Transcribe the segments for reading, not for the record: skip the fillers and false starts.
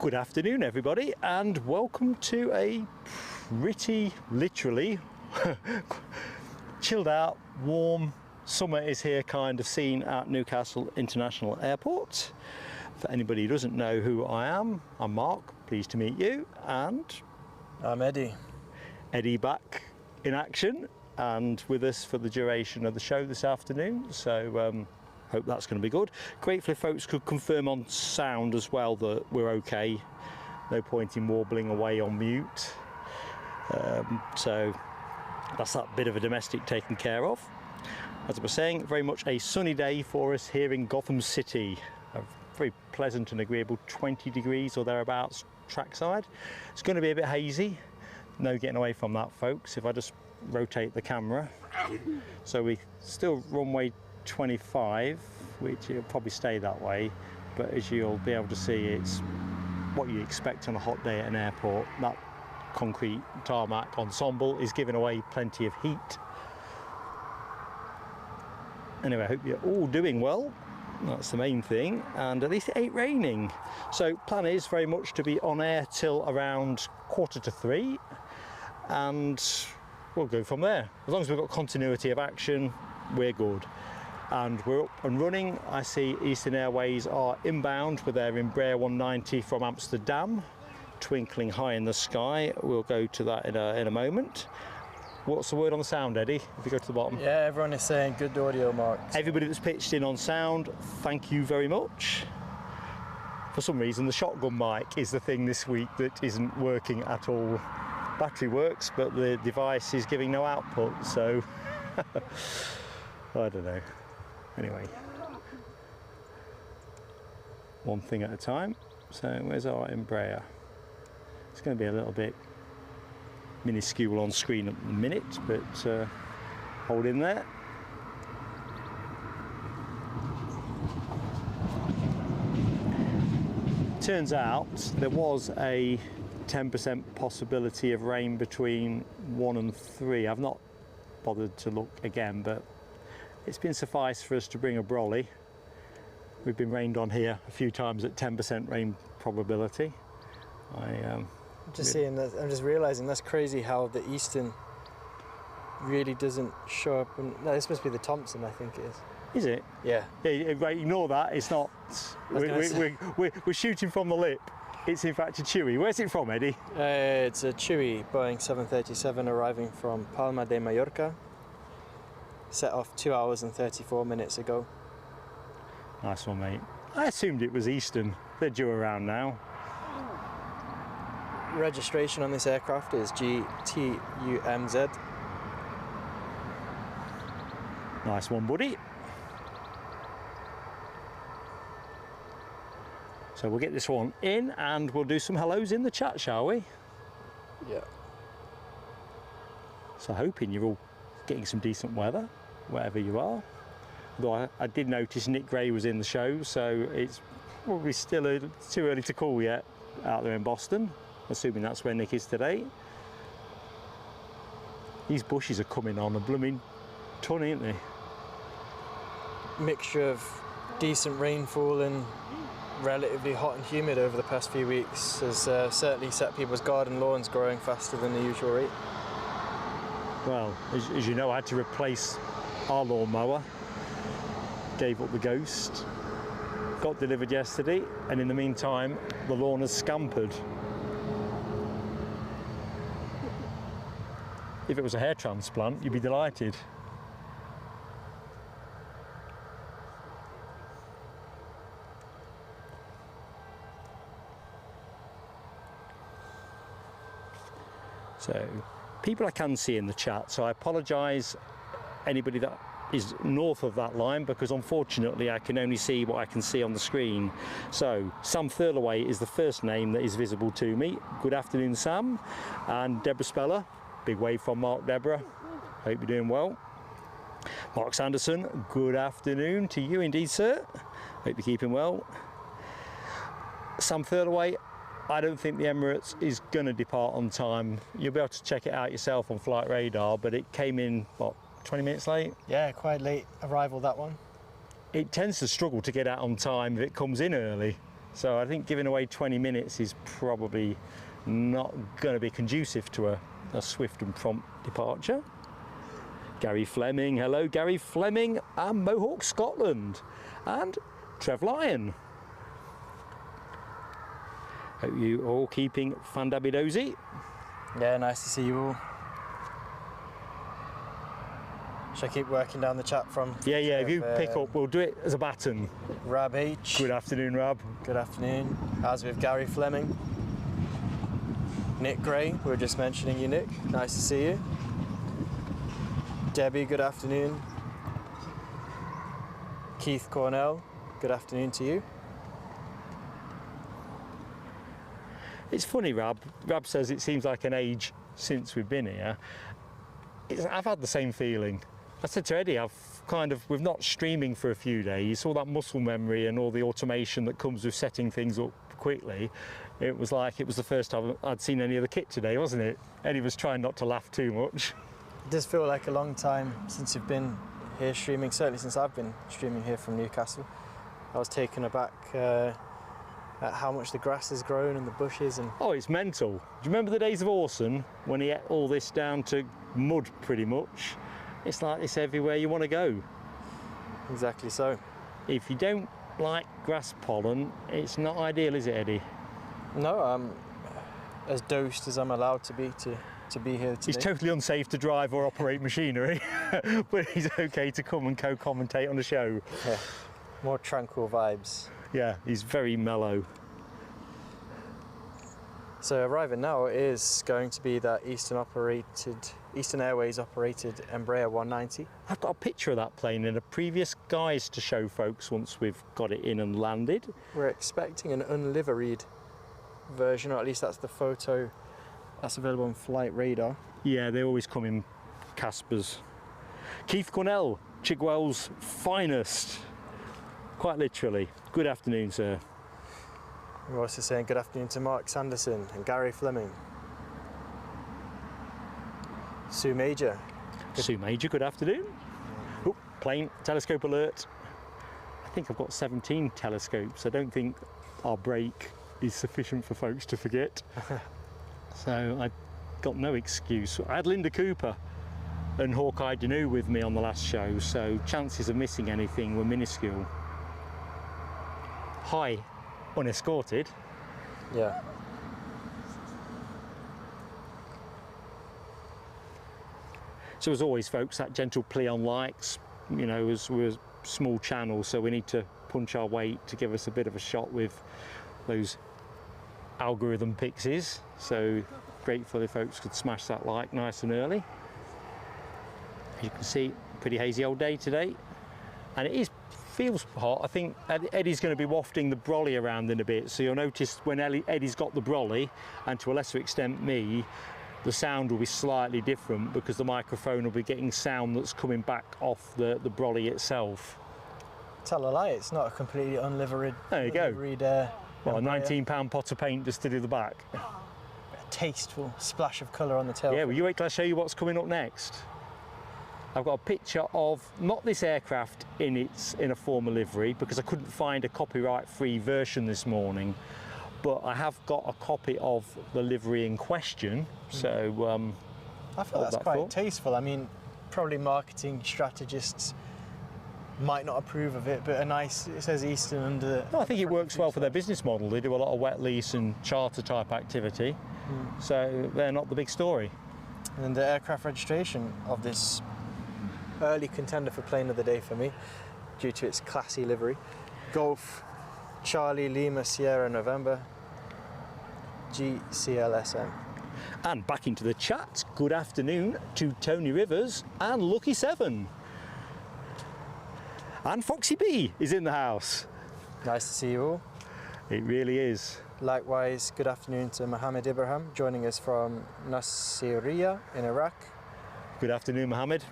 Good afternoon everybody, and welcome to a pretty literally chilled out, warm, summer is here kind of scene at Newcastle International Airport. For anybody who doesn't know who I am, I'm Mark, pleased to meet you, and I'm Eddie. Eddie back in action and with us for the duration of the show this afternoon, so hope that's going to be good. Grateful if folks could confirm on sound as well that we're okay. No point in warbling away on mute. So that's that bit of a domestic taken care of. As I was saying, very much a sunny day for us here in Gotham City. A very pleasant and agreeable 20 degrees or thereabouts trackside. It's going to be a bit hazy. No getting away from that, folks. If I just rotate the camera. So we still runway 25, which it'll probably stay that way, but as you'll be able to see, it's what you expect on a hot day at an airport. That concrete tarmac ensemble is giving away plenty of heat. Anyway, I hope you're all doing well. That's the main thing, and at least it ain't raining. So plan is very much to be on air till around 2:45, and we'll go from there. As long as we've got continuity of action, we're good. And we're up and running. I see Eastern Airways are inbound with their Embraer 190 from Amsterdam, twinkling high in the sky. We'll go to that in a moment. What's the word on the sound, Eddie, if you go to the bottom? Yeah, everyone is saying good audio, Mark. Everybody that's pitched in on sound, thank you very much. For some reason, the shotgun mic is the thing this week that isn't working at all. Battery works, but the device is giving no output, so I don't know. Anyway, one thing at a time. So where's our Embraer? It's going to be a little bit minuscule on screen at the minute, but hold in there. Turns out there was a 10% possibility of rain between 1 and 3. I've not bothered to look again, but it's been suffice for us to bring a brolly. We've been rained on here a few times at 10% rain probability. I'm just realising that's crazy how the Eastern really doesn't show up. No, this must be the Thompson, I think it is. Is it? Yeah. Right, ignore that. It's not. We're shooting from the lip. It's in fact a Tui. Where's it from, Eddie? It's a Tui Boeing 737 arriving from Palma de Mallorca. Set off 2 hours and 34 minutes ago. Nice one, mate. I assumed it was Eastern. They're due around now. Registration on this aircraft is GTUMZ. Nice one, buddy. So we'll get this one in and we'll do some hellos in the chat, shall we? Yeah. So hoping you're all getting some decent weather wherever you are. Although I did notice Nick Gray was in the show, so it's probably still too early to call yet out there in Boston, assuming that's where Nick is today. These bushes are coming on a blooming ton, ain't they? Mixture of decent rainfall and relatively hot and humid over the past few weeks has certainly set people's garden lawns growing faster than the usual rate. Well, as you know, I had to replace our lawnmower. Gave up the Ghost. Got delivered yesterday, and in the meantime, the lawn has scampered. If it was a hair transplant, you'd be delighted. So, people I can see in the chat, so I apologise anybody that is north of that line, because unfortunately I can only see what I can see on the screen. So Sam Thurlaway is the first name that is visible to me. Good afternoon, Sam. And Deborah Speller, big wave from Mark. Deborah, hope you're doing well. Mark Sanderson, good afternoon to you indeed, sir. Hope you're keeping well. Sam Thurlaway, I don't think the Emirates is going to depart on time. You'll be able to check it out yourself on Flight Radar, but it came in, what, 20 minutes late? Yeah, quite late arrival, that one. It tends to struggle to get out on time if it comes in early. So I think giving away 20 minutes is probably not going to be conducive to a swift and prompt departure. Gary Fleming, hello Gary Fleming, and Mohawk Scotland, and Trev Lyon. Hope you all keeping fandabidozy. Yeah, nice to see you all. Should I keep working down the chat from? Yeah, if you pick up, we'll do it as a baton. Rab H. Good afternoon, Rab. Good afternoon. As with Gary Fleming. Nick Gray, we were just mentioning you, Nick. Nice to see you. Debbie, good afternoon. Keith Cornell, good afternoon to you. It's funny, Rab. Rab says it seems like an age since we've been here. I've had the same feeling. I said to Eddie, we've not streaming for a few days, all that muscle memory and all the automation that comes with setting things up quickly. It was like it was the first time I'd seen any of the kit today, wasn't it? Eddie was trying not to laugh too much. It does feel like a long time since you've been here streaming, certainly since I've been streaming here from Newcastle. I was taken aback at how much the grass has grown and the bushes. And oh, it's mental. Do you remember the days of Orson when he ate all this down to mud pretty much? It's like this everywhere you want to go. Exactly so. If you don't like grass pollen, it's not ideal, is it, Eddie? No, I'm as dosed as I'm allowed to be here today. He's totally unsafe to drive or operate machinery, but he's okay to come and co-commentate on the show. Yeah, more tranquil vibes. Yeah, he's very mellow. So arriving now is going to be that Eastern Airways operated Embraer 190. I've got a picture of that plane in a previous guise to show folks once we've got it in and landed. We're expecting an unliveried version, or at least that's the photo that's available on Flight Radar. Yeah, they always come in Caspers. Keith Cornell, Chigwell's finest. Quite literally. Good afternoon, sir. We're also saying good afternoon to Mark Sanderson and Gary Fleming. Sue Major. Sue Major, good afternoon. Oh, plane, telescope alert. I think I've got 17 telescopes. I don't think our break is sufficient for folks to forget. So I got no excuse. I had Linda Cooper and Hawkeye Danu with me on the last show, so chances of missing anything were minuscule. Hi, unescorted. Yeah. So as always, folks, that gentle plea on likes, you know, as we're a small channel, so we need to punch our weight to give us a bit of a shot with those algorithm pixies. So grateful if folks could smash that like nice and early. As you can see, pretty hazy old day today, and it feels hot. I think Eddie's going to be wafting the brolly around in a bit, so you'll notice when Eddie's got the brolly, and to a lesser extent me, the sound will be slightly different because the microphone will be getting sound that's coming back off the brolly itself. Tell a lie, it's not a completely unliveried. There you go. Well, a Embraer. £19 pot of paint just to do the back. A tasteful splash of colour on the tail. Yeah, well, you wait till I show you what's coming up next. I've got a picture of not this aircraft in a former livery because I couldn't find a copyright-free version this morning, but I have got a copy of the livery in question. So I feel that's quite tasteful. I mean, probably marketing strategists might not approve of it, but a nice, it says Eastern under. No, I think it works well for their business model. They do a lot of wet lease and charter type activity, so they're not the big story. And the aircraft registration of this early contender for plane of the day for me, due to its classy livery, Golf Charlie Lima Sierra November GCLSM. And back into the chat, good afternoon to Tony Rivers and Lucky 7. And Foxy B is in the house. Nice to see you all. It really is. Likewise, good afternoon to Mohammed Ibrahim, joining us from Nasiriyah in Iraq. Good afternoon, Mohammed.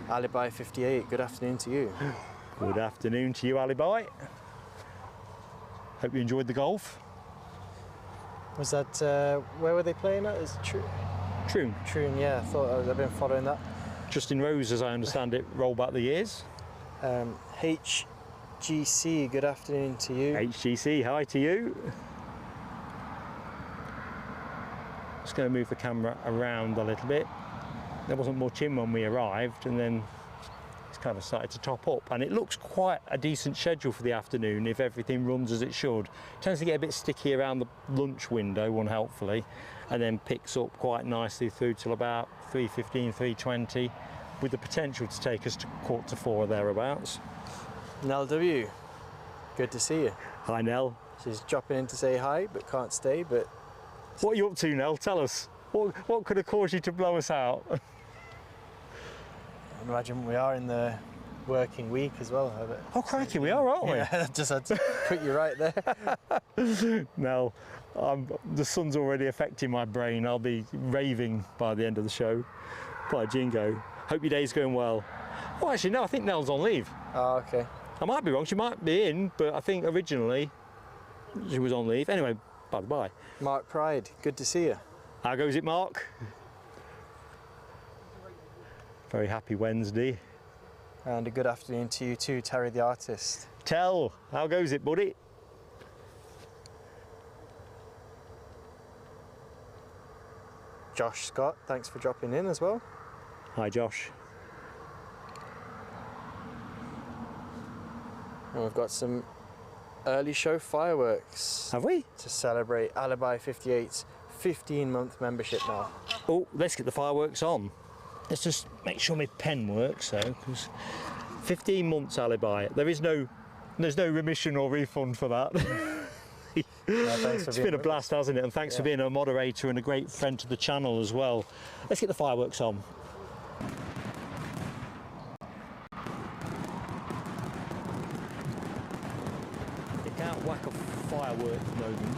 Alibi 58, good afternoon to you. Good afternoon to you, Alibi. Hope you enjoyed the golf. Was that, where were they playing at? Is it Troon? Troon. Troon, yeah, I thought I've been following that. Justin Rose, as I understand it, roll back the years. HGC, good afternoon to you. HGC, hi to you. Just going to move the camera around a little bit. There wasn't much in when we arrived, and then it's kind of started to top up, and it looks quite a decent schedule for the afternoon if everything runs as it should. It tends to get a bit sticky around the lunch window, unhelpfully, and then picks up quite nicely through till about 3:15, 3:20, with the potential to take us to 3:45 or thereabouts. Nell W, good to see you. Hi Nell. She's dropping in to say hi, but can't stay. But what are you up to, Nell? Tell us. What could have caused you to blow us out? I imagine we are in the working week as well. Oh crikey, we are, aren't we? Yeah, just had to put you right there. Nell, the sun's already affecting my brain. I'll be raving by the end of the show. Bye, Jingo. Hope your day's going well. Oh, actually, no, I think Nell's on leave. Oh, okay. I might be wrong. She might be in, but I think originally she was on leave. Anyway, bye. Mark Pride, good to see you. How goes it, Mark? Very happy Wednesday. And a good afternoon to you too, Terry the artist. Tell, how goes it, buddy? Josh Scott, thanks for dropping in as well. Hi, Josh. And we've got some early show fireworks. Have we? To celebrate Alibi 58's 15-month membership now. Oh, let's get the fireworks on. Let's just make sure my pen works though, because 15 months Alibi. There's no remission or refund for that. It's been a blast, hasn't it? And thanks for being a moderator and a great friend to the channel as well. Let's get the fireworks on. You can't whack a fireworks moment.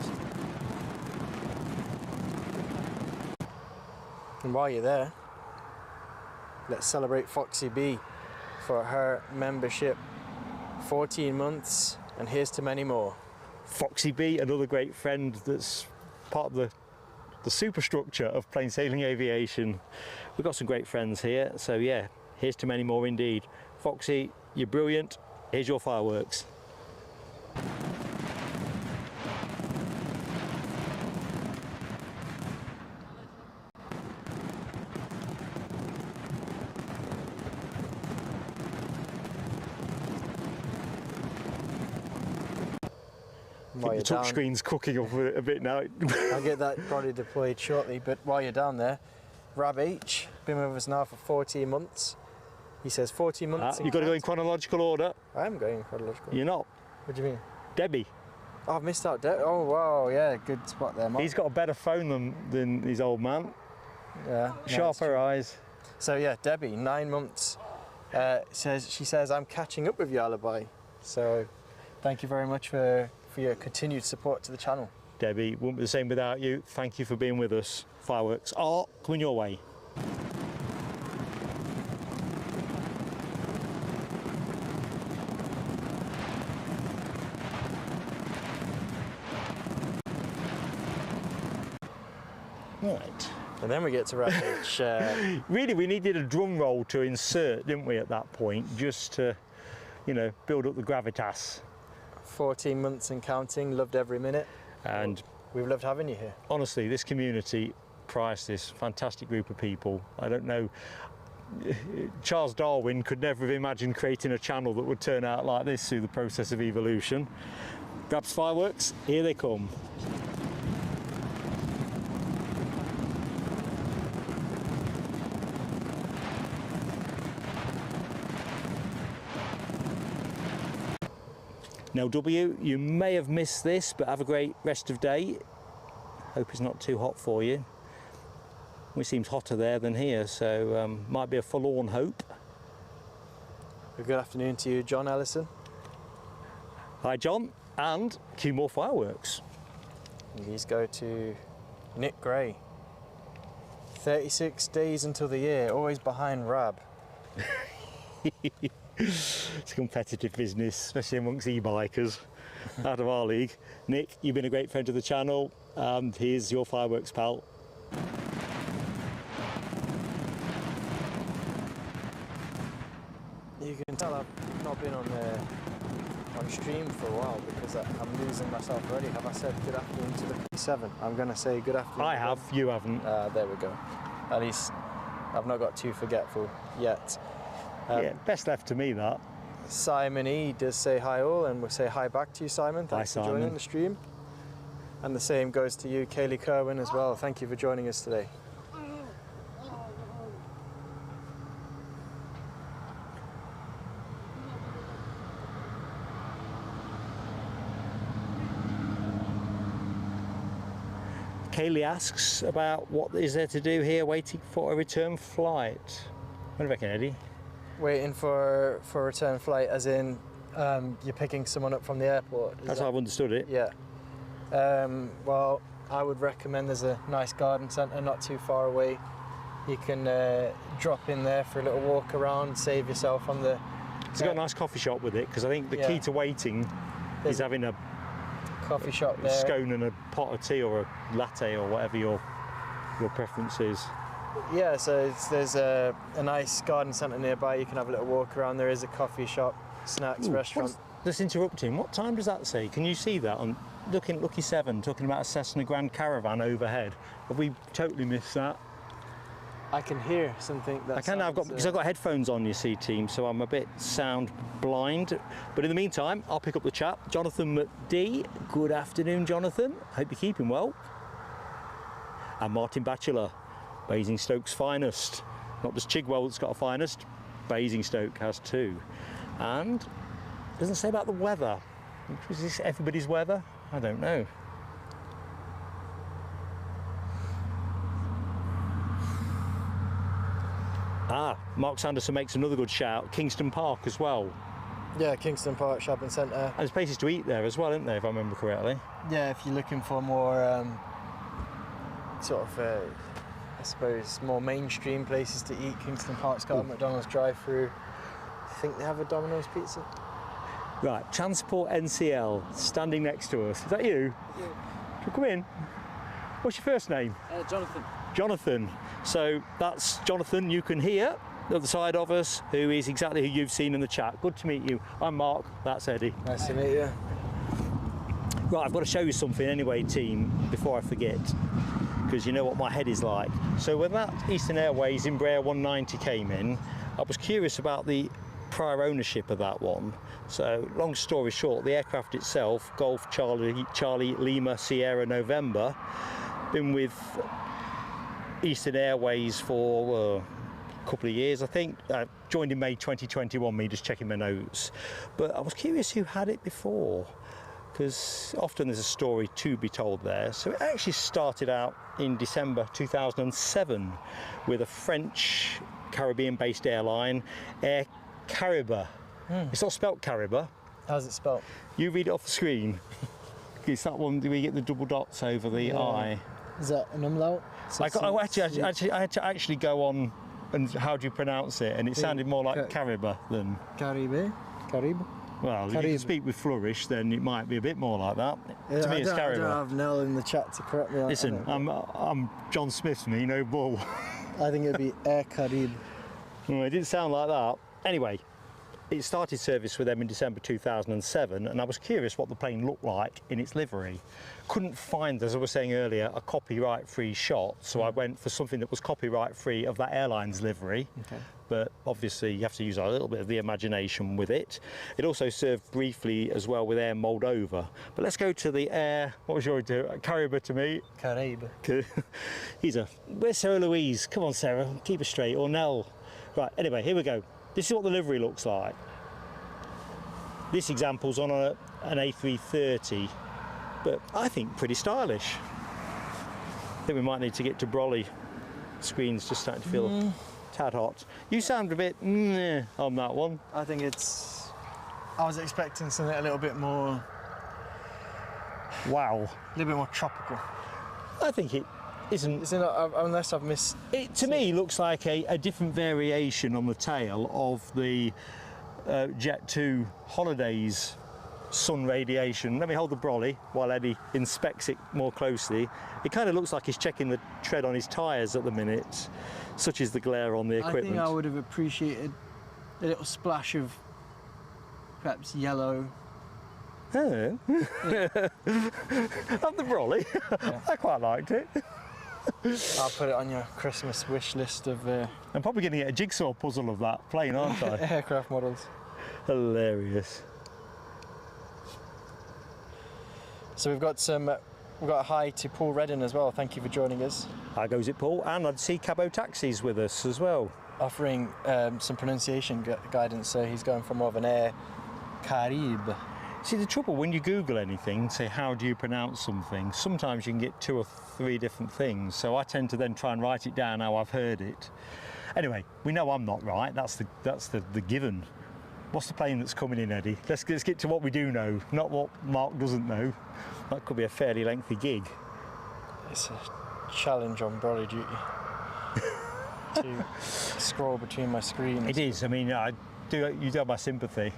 And while you're there, let's celebrate Foxy B for her membership, 14 months, and here's to many more. Foxy B, another great friend that's part of the superstructure of plain sailing aviation. We've got some great friends here, so yeah, here's to many more indeed. Foxy, you're brilliant. Here's your fireworks. I think the touchscreen's cooking up a bit now. I'll get that probably deployed shortly, but while you're down there, Rab H, been with us now for 14 months. He says 14 months. You've got to go in chronological order. I am going in chronological order. You're not. What do you mean? Debbie. Oh, I've missed out. Oh, wow, yeah, good spot there, Mark. He's got a better phone than his old man. Yeah. Sharper eyes. So yeah, Debbie, 9 months. She says, I'm catching up with you, Alibi. So thank you very much for your continued support to the channel. Debbie, wouldn't be the same without you. Thank you for being with us. Fireworks are coming your way. Right. And then we get to Rab H. Really, we needed a drum roll to insert, didn't we, at that point, just to, you know, build up the gravitas. 14 months and counting, loved every minute. And we've loved having you here. Honestly, this community, priceless, fantastic group of people. I don't know, Charles Darwin could never have imagined creating a channel that would turn out like this through the process of evolution. Grabs fireworks, here they come. Now W, you may have missed this, but have a great rest of day. Hope it's not too hot for you. It seems hotter there than here, so might be a forlorn hope. A good afternoon to you, John Ellison. Hi John, and cue more fireworks. And these go to Nick Gray. 36 days until the year, always behind Rab. It's a competitive business, especially amongst e-bikers out of our league. Nick, you've been a great friend of the channel, and here's your fireworks, pal. tell I've not been on stream for a while because I'm losing myself already. Have I said good afternoon to the P7? I'm going to say good afternoon. I have, you haven't. There we go. At least I've not got too forgetful yet. Yeah, best left to me, that. Simon E does say hi all, and we'll say hi back to you, Simon. Thanks for joining the stream. And the same goes to you, Kaylee Kerwin, as well. Thank you for joining us today. Kaylee asks about what is there to do here waiting for a return flight. What do you reckon, Eddie? Waiting for a return flight, as in you're picking someone up from the airport? That's how I've understood it. Yeah. Well, I would recommend there's a nice garden centre not too far away. You can drop in there for a little walk around, save yourself on the... It's got a nice coffee shop with it, because I think the key to waiting is having a coffee shop there, scone and a pot of tea or a latte or whatever your preference is. Yeah, so there's a nice garden centre nearby. You can have a little walk around. There is a coffee shop, snacks, restaurant. Just interrupting, what time does that say? Can you see that? I'm looking at Lucky 7, talking about a Cessna Grand Caravan overhead. Have we totally missed that? I can hear something that I can now, because I've got headphones on, you see, team, so I'm a bit sound blind. But in the meantime, I'll pick up the chat. Jonathan McD, good afternoon, Jonathan. Hope you're keeping well. And Martin Batchelor, Basingstoke's finest. Not just Chigwell that's got a finest, Basingstoke has too. And it doesn't say about the weather. Is this everybody's weather? I don't know. Mark Sanderson makes another good shout. Kingston Park as well. Yeah, Kingston Park Shopping Centre. And there's places to eat there as well, isn't there, if I remember correctly? Yeah, if you're looking for more I suppose, more mainstream places to eat, Kingston Park's got a McDonald's drive-through. I think they have a Domino's pizza. Right, Transport NCL, standing next to us. Is that you? Yeah. Can you come in? What's your first name? Jonathan. Jonathan. So that's Jonathan, you can hear, the other side of us, who is exactly who you've seen in the chat. Good to meet you. I'm Mark, that's Eddie. Nice to meet you. Right, I've got to show you something anyway, team, before I forget, because you know what my head is like. So when that Eastern Airways Embraer 190 came in, I was curious about the prior ownership of that one. So long story short, the aircraft itself, Golf Charlie Lima Sierra November, been with Eastern Airways for a couple of years, I think. Joined in May 2021, me just checking my notes. But I was curious who had it before, because often there's a story to be told there. So it actually started out in December 2007 with a French Caribbean-based airline, Air Caribe. It's not spelt Caribe. How's it spelt? You read it off the screen. It's that one, do we get the double dots over the I? Is that an umlaut? I had to actually go on and how do you pronounce it, and it sounded more like Caribe than... Caribe? Caribe? Well, if you can speak with flourish, then it might be a bit more like that. Yeah, to me, it's Caribe. I don't have Nell in the chat to correct me. Listen, I'm John Smith, me, no bull. I think it'd be Air Caribe. Well, it didn't sound like that. Anyway, it started service with them in December 2007, and I was curious what the plane looked like in its livery. Couldn't find, as I was saying earlier, a copyright-free shot, so I went for something that was copyright-free of that airline's livery. Okay. But obviously you have to use a little bit of the imagination with it. It also served briefly as well with Air Moldova. But let's go to the Air, what was your Caribe to me? Caribe. Where's Sarah Louise? Come on, Sarah, keep her straight, or Nell. Right, anyway, here we go. This is what the livery looks like. This example's on an A330, but I think pretty stylish. I think we might need to get to Brolly. Screen's just starting to feel a tad hot. You sound a bit on that one. I think it's... I was expecting something a little bit more... Wow. A little bit more tropical. I think it isn't... Is it not, unless I've missed... It, to me, looks like a different variation on the tail of the Jet2 Holidays sun radiation. Let me hold the brolly while Eddie inspects it more closely. It kind of looks like he's checking the tread on his tyres at the minute, such is the glare on the equipment. I think I would have appreciated a little splash of perhaps yellow. Oh. Of the brolly. Yeah. I quite liked it. I'll put it on your Christmas wish list of I'm probably going to get a jigsaw puzzle of that plane, aren't I? aircraft models. Hilarious. So we've got a hi to Paul Redden as well. Thank you for joining us. How goes it, Paul? And I'd see Cabo Taxis with us as well. Offering some pronunciation guidance. So he's going for more of an Air Caribe. See, the trouble when you Google anything, say how do you pronounce something, sometimes you can get 2 or 3 different things. So I tend to then try and write it down how I've heard it. Anyway, we know I'm not right. That's the given. What's the plane that's coming in, Eddie? Let's get to what we do know, not what Mark doesn't know. That could be a fairly lengthy gig. It's a challenge on brolly duty to scroll between my screens. It is. I mean, you do have my sympathy.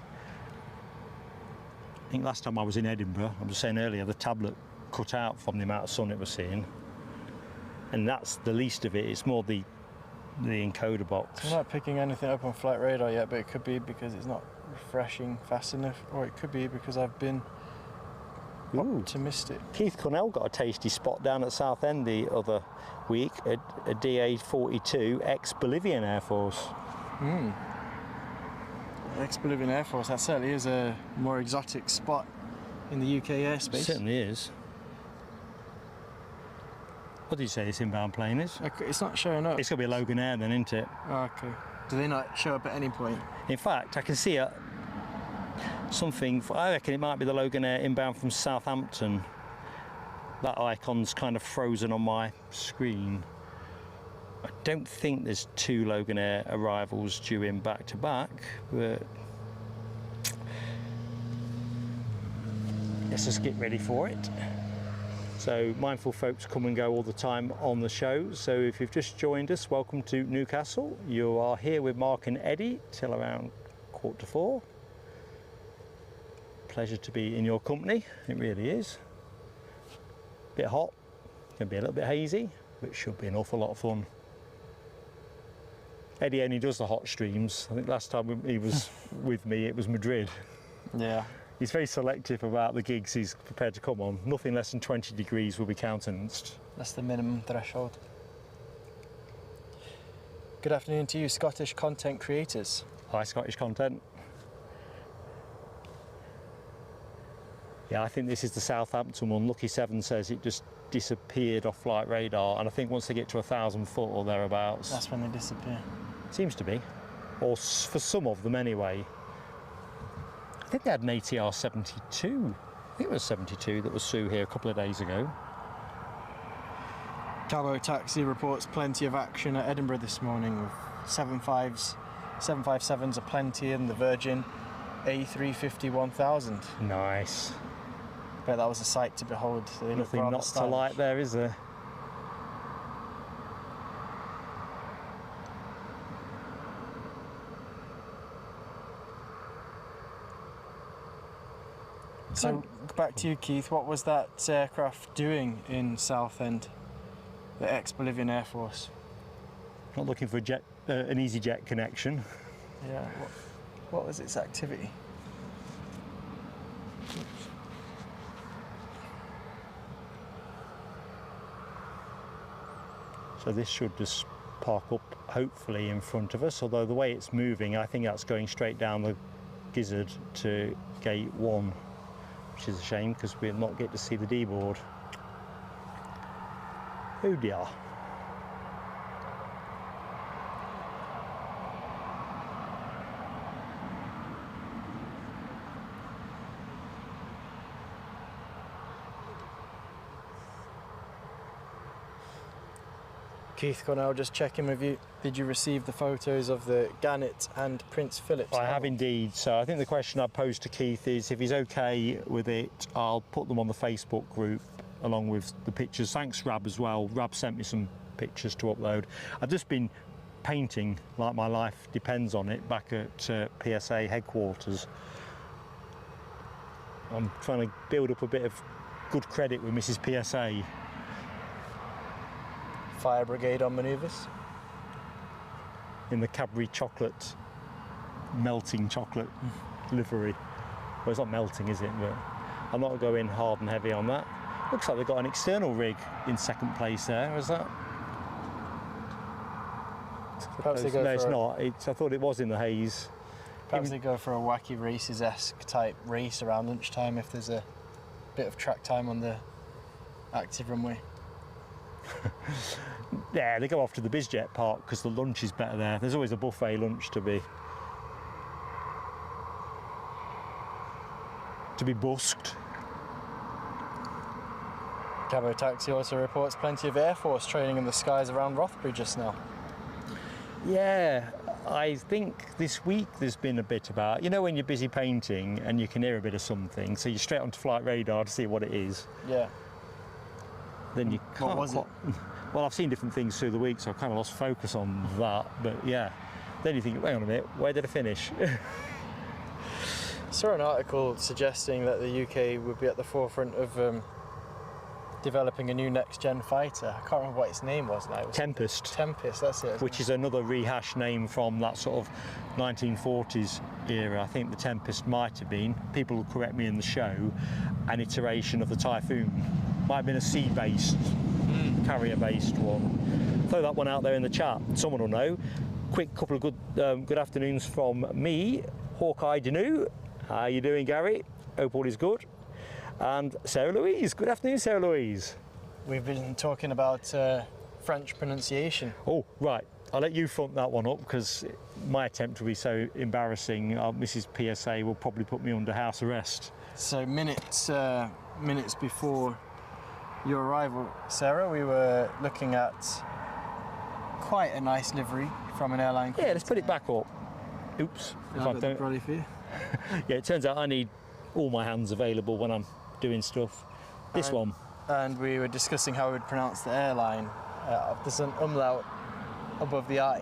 I think last time I was in Edinburgh, I was saying earlier, the tablet cut out from the amount of sun it was seeing. And that's the least of it. It's more the encoder box. I'm not picking anything up on flight radar yet, but it could be because it's not refreshing fast enough, or it could be because I've been optimistic. Keith Cornell got a tasty spot down at Southend the other week, a DA-42 ex-Bolivian Air Force. Ex-Bolivian Air Force, that certainly is a more exotic spot in the UK airspace. It certainly is. What did you say this inbound plane is? It's not showing up. It's going to be a Logan Air then, isn't it? Oh, okay. Do they not show up at any point? In fact, I can see something, I reckon it might be the Logan Air inbound from Southampton. That icon's kind of frozen on my screen. I don't think there's 2 Logan Air arrivals due in back to back, but let's just get ready for it. So mindful folks come and go all the time on the show. So if you've just joined us, welcome to Newcastle. You are here with Mark and Eddie till around 3:45. Pleasure to be in your company, it really is. Bit hot, going to be a little bit hazy, but should be an awful lot of fun. Eddie only does the hot streams. I think last time he was with me, it was Madrid. Yeah. He's very selective about the gigs he's prepared to come on. Nothing less than 20 degrees will be countenanced. That's the minimum threshold. Good afternoon to you, Scottish content creators. Hi, Scottish content. Yeah, I think this is the Southampton one. Lucky 7 says it just disappeared off flight radar, and I think once they get to 1,000 foot or thereabouts. That's when they disappear. Seems to be. Or for some of them anyway. I think they had an ATR 72. I think it was 72 that was Sue here a couple of days ago. Cabo Taxi reports plenty of action at Edinburgh this morning with 757s, 757s aplenty in the Virgin A350 1000. Nice. Bet that was a sight to behold. They Nothing not to like there, is there? So back to you, Keith. What was that aircraft doing in Southend, the ex-Bolivian Air Force? Not looking for an EasyJet connection. Yeah. What was its activity? So this should just park up, hopefully, in front of us. Although the way it's moving, I think that's going straight down the gizzard to gate 1. Which is a shame because we'll not get to see the D-board. Oh dear. Keith Cornell, just checking with you. Did you receive the photos of the Gannet and Prince Philip's? I have indeed. So I think the question I posed to Keith is if he's okay with it, I'll put them on the Facebook group along with the pictures. Thanks, Rab, as well. Rab sent me some pictures to upload. I've just been painting like my life depends on it back at PSA headquarters. I'm trying to build up a bit of good credit with Mrs. PSA. Fire brigade on manoeuvres. In the Cadbury chocolate, melting chocolate livery. Well, it's not melting, is it? But I'm not going hard and heavy on that. Looks like they've got an external rig in second place there, is that? Perhaps they go no, for it's not. I thought it was in the haze. Perhaps they go for a wacky races-esque type race around lunchtime if there's a bit of track time on the active runway. Yeah, they go off to the BizJet park because the lunch is better there. There's always a buffet lunch to be busked. Cabo Taxi also reports plenty of Air Force training in the skies around Rothbury just now. Yeah, I think this week there's been a bit about, you know, when you're busy painting and you can hear a bit of something, so you're straight onto flight radar to see what it is. Yeah. Then you can't. What was it? Well, I've seen different things through the week, so I kind of lost focus on that. But yeah, then you think, wait on a minute, where did I finish? I saw an article suggesting that the UK would be at the forefront of developing a new next-gen fighter. I can't remember what its name was now. It was Tempest. Tempest, that's it. Which is another rehash name from that sort of 1940s era. I think the Tempest might have been, people will correct me in the show, an iteration of the Typhoon. Might have been a sea-based, carrier-based one. Throw that one out there in the chat, someone will know. Quick couple of good afternoons from me, Hawkeye Danu. How you doing, Gary? Hope all is good. And Sarah Louise. Good afternoon, Sarah Louise. We've been talking about French pronunciation. Oh, right. I'll let you front that one up because my attempt will be so embarrassing. Mrs. PSA will probably put me under house arrest. So minutes before your arrival, Sarah, we were looking at quite a nice livery from an airline. Yeah, let's put it back up. Oops. If I don't. Brolly for you. Yeah, it turns out I need all my hands available when I'm doing stuff. This one. And we were discussing how we'd pronounce the airline. There's an umlaut above the I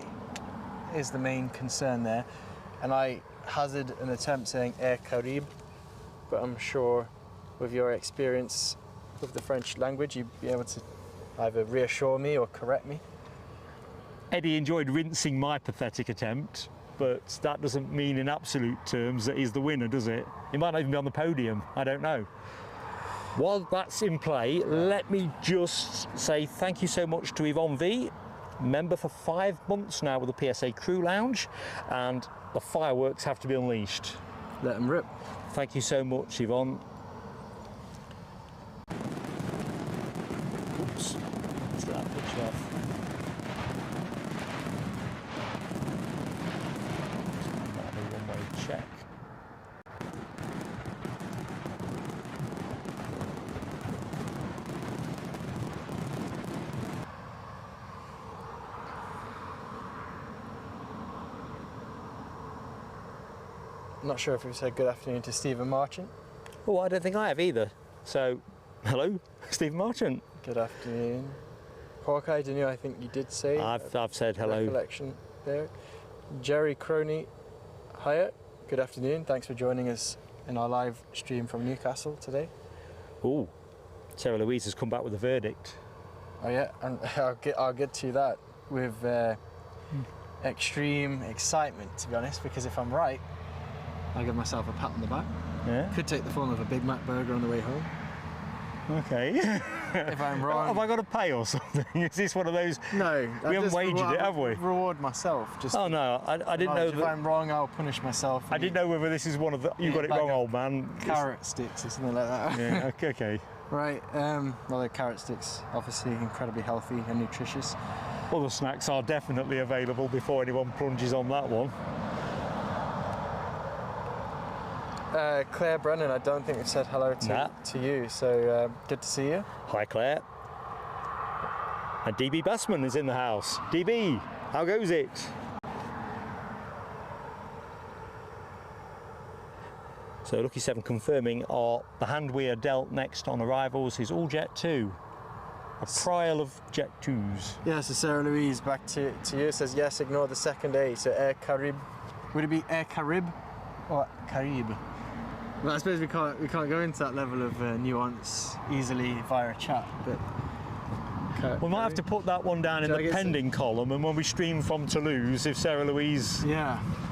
is the main concern there. And I hazard an attempt saying Air Caribe, but I'm sure with your experience with the French language, you'd be able to either reassure me or correct me. Eddie enjoyed rinsing my pathetic attempt, but that doesn't mean in absolute terms that he's the winner, does it? He might not even be on the podium, I don't know. While that's in play, let me just say thank you so much to Yvonne V, member for 5 months now with the PSA Crew Lounge, and the fireworks have to be unleashed. Let them rip. Thank you so much, Yvonne. Oops, let's get that picture off. Check. Not sure if we've said good afternoon to Stephen Marchant. Oh, I don't think I have either. So, hello, Stephen Marchant. Good afternoon. Hawkeye Danu, I think you did say. I've said hello. Recollection there. Jerry Crony, hiya. Good afternoon. Thanks for joining us in our live stream from Newcastle today. Oh, Sarah Louise has come back with a verdict. Oh yeah, and I'll get to that with extreme excitement, to be honest, because if I'm right, I'll give myself a pat on the back. Yeah. Could take the form of a Big Mac burger on the way home. Okay. If I'm wrong, have I got to pay or something? Is this one of those? No, we haven't wagered it, have we? Reward myself. Just. Oh no, I didn't know that. If I'm wrong, I'll punish myself. I didn't know whether this is one of the. You got it wrong, old man. Carrot sticks or something like that. Yeah. Okay. Right. Well, the carrot sticks obviously incredibly healthy and nutritious. Other snacks are definitely available before anyone plunges on that one. Claire Brennan, I don't think we've said hello to you, so good to see you. Hi Claire. And DB Bassman is in the house. DB, how goes it? So Lucky 7 confirming the hand we are dealt next on arrivals is all Jet2. A trial of Jet2s. Yeah, so Sarah Louise, back to you, says yes, ignore the second A, so Air Caribe. Would it be Air Caribe or Caribe? Well, I suppose we can't go into that level of nuance easily via a chat, but We might have to put that one down in the pending column, and when we stream from Toulouse, if Sarah Louise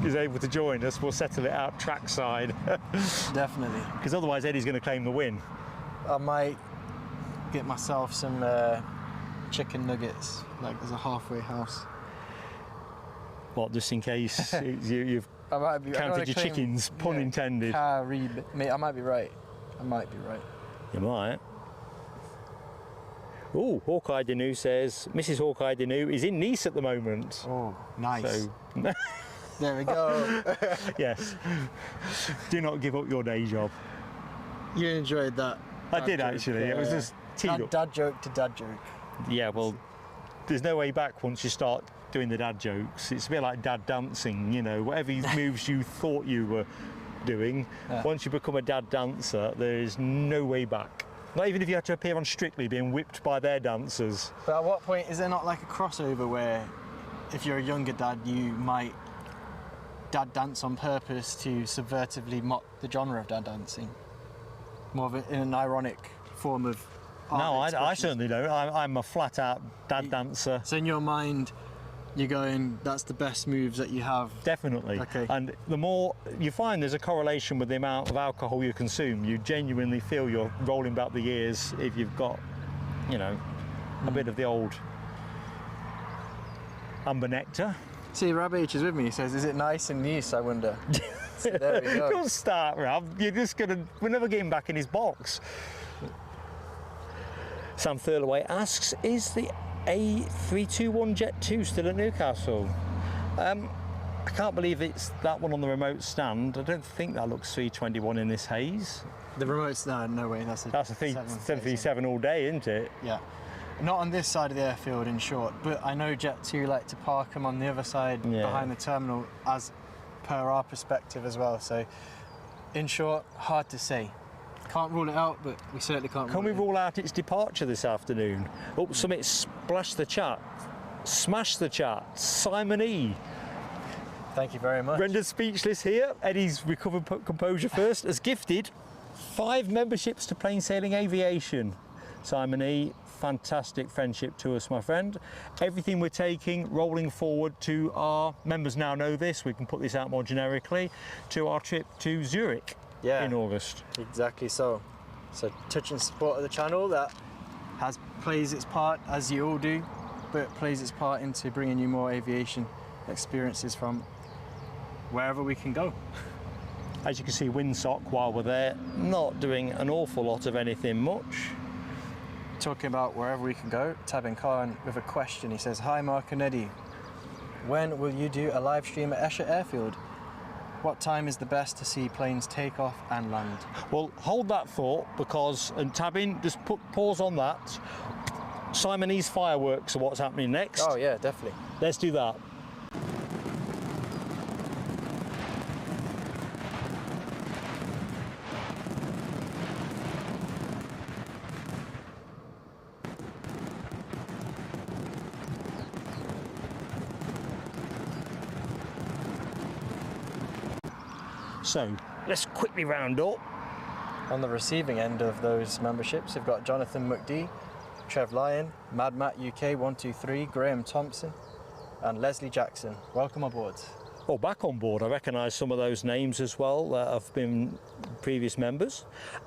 is able to join us, we'll settle it out trackside. Definitely. Because otherwise Eddie's going to claim the win. I might get myself some chicken nuggets, like as a halfway house. What, just in case you've counted your chickens, pun intended. Mate, I might be right. You might. Oh, Hawkeye Dinu says, Mrs. Hawkeye Dinu is in Nice at the moment. Oh, nice. So, there we go. yes. Do not give up your day job. You enjoyed that. I did actually. It was just teed up. Dad joke to dad joke. Yeah, well, there's no way back once you start doing the dad jokes. It's a bit like dad dancing, you know, whatever moves you thought you were doing, once you become a dad dancer, there is no way back. Not even if you had to appear on Strictly being whipped by their dancers. But at what point is there not like a crossover where if you're a younger dad, you might dad dance on purpose to subvertively mock the genre of dad dancing? More of it in an ironic form of art. No, I certainly don't. I'm a flat out dad dancer. So in your mind, you're going, that's the best moves that you have? Definitely. Okay. And the more you find there's a correlation with the amount of alcohol you consume, you genuinely feel you're rolling back the years if you've got, you know, a bit of the old amber nectar. See, Rab H is with me. He says, is it nice in Nice, I wonder? So there we go. Don't start, Rab. You're just going to... We're never getting back in his box. Sam Thurlaway asks, is the A321 Jet2 still at Newcastle? I can't believe it's that one on the remote stand. I don't think that looks 321 in this haze. The remote's no way. That's a 737 all day, isn't it? Yeah. Not on this side of the airfield, in short, but I know Jet2 like to park them on the other side behind the terminal as per our perspective as well. So, in short, hard to say. Can't rule it out, but we certainly can't Can we rule out its departure this afternoon? Oh, Summit splash the chat. Smash the chat. Simon E. Thank you very much. Rendered speechless here. Eddie's recovered composure first. Has gifted 5 memberships to Plain Sailing Aviation. Simon E, fantastic friendship to us, my friend. Everything we're taking, rolling forward to our, members now know this, we can put this out more generically, to our trip to Zurich in August. Exactly so. So touching support of the channel that plays its part, as you all do, but plays its part into bringing you more aviation experiences from wherever we can go. As you can see, Windsock, while we're there, not doing an awful lot of anything much. Talking about wherever we can go, tabbing Khan with a question. He says, hi Mark and Eddie, when will you do a live stream at Esher Airfield? What time is the best to see planes take off and land? Well, hold that thought, because, and tabbing, just pause on that. Simonese fireworks are what's happening next. Oh yeah, definitely. Let's do that. So let's quickly round up. On the receiving end of those memberships, we've got Jonathan McD, Trev Lyon, Mad Matt UK 123, Graham Thompson, and Leslie Jackson. Welcome aboard. Oh, back on board. I recognise some of those names as well that have been previous members.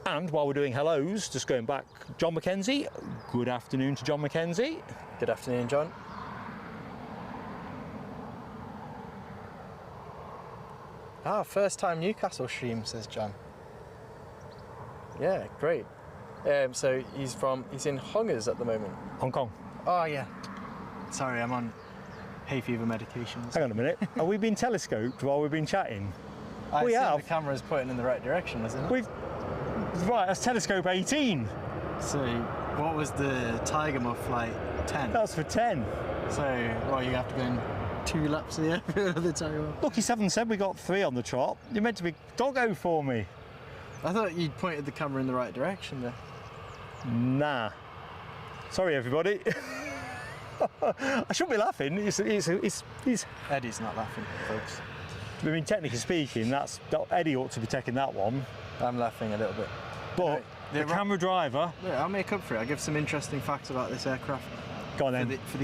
And while we're doing hellos, just going back, John McKenzie. Good afternoon to John McKenzie. Good afternoon, John. Ah, first time Newcastle stream, says John. Yeah, great. So he's in Hongers at the moment. Hong Kong. Oh yeah. Sorry, I'm on hay fever medications. Hang on a minute. Are we being telescoped while we've been chatting? We have. The camera's pointing in the right direction, isn't it? Right, that's telescope 18. So, what was the Tiger Muff flight? 10? That's for 10. So, well, you have to go in 2 laps of the airfield of the Tiger Muff. Look, he said we got 3 on the trot. You're meant to be doggo for me. I thought you'd pointed the camera in the right direction there. Nah. Sorry, everybody. I shouldn't be laughing. It's Eddie's not laughing, folks. I mean, technically speaking, Eddie ought to be taking that one. I'm laughing a little bit. But the camera driver... Yeah, I'll make up for it. I'll give some interesting facts about this aircraft Go on then. for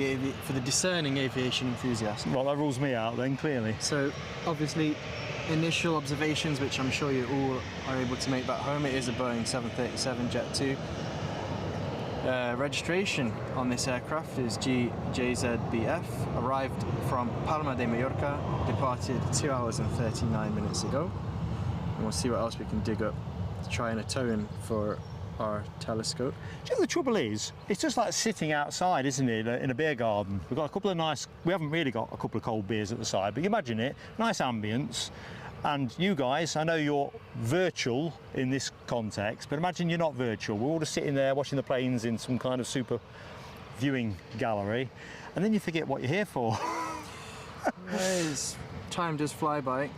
the discerning aviation enthusiast. Well, that rules me out then, clearly. So, obviously, initial observations, which I'm sure you all are able to make back home, it is a Boeing 737 Jet2. Registration on this aircraft is GJZBF, arrived from Palma de Mallorca, departed 2 hours and 39 minutes ago. And we'll see what else we can dig up to try and tow in for our telescope. Do you know the trouble is, it's just like sitting outside, isn't it, in a beer garden. We've got a couple of nice, we haven't really got a couple of cold beers at the side, but you imagine it, nice ambience. And you guys, I know you're virtual in this context, but imagine you're not virtual. We're all just sitting there watching the planes in some kind of super viewing gallery, and then you forget what you're here for. Time does fly by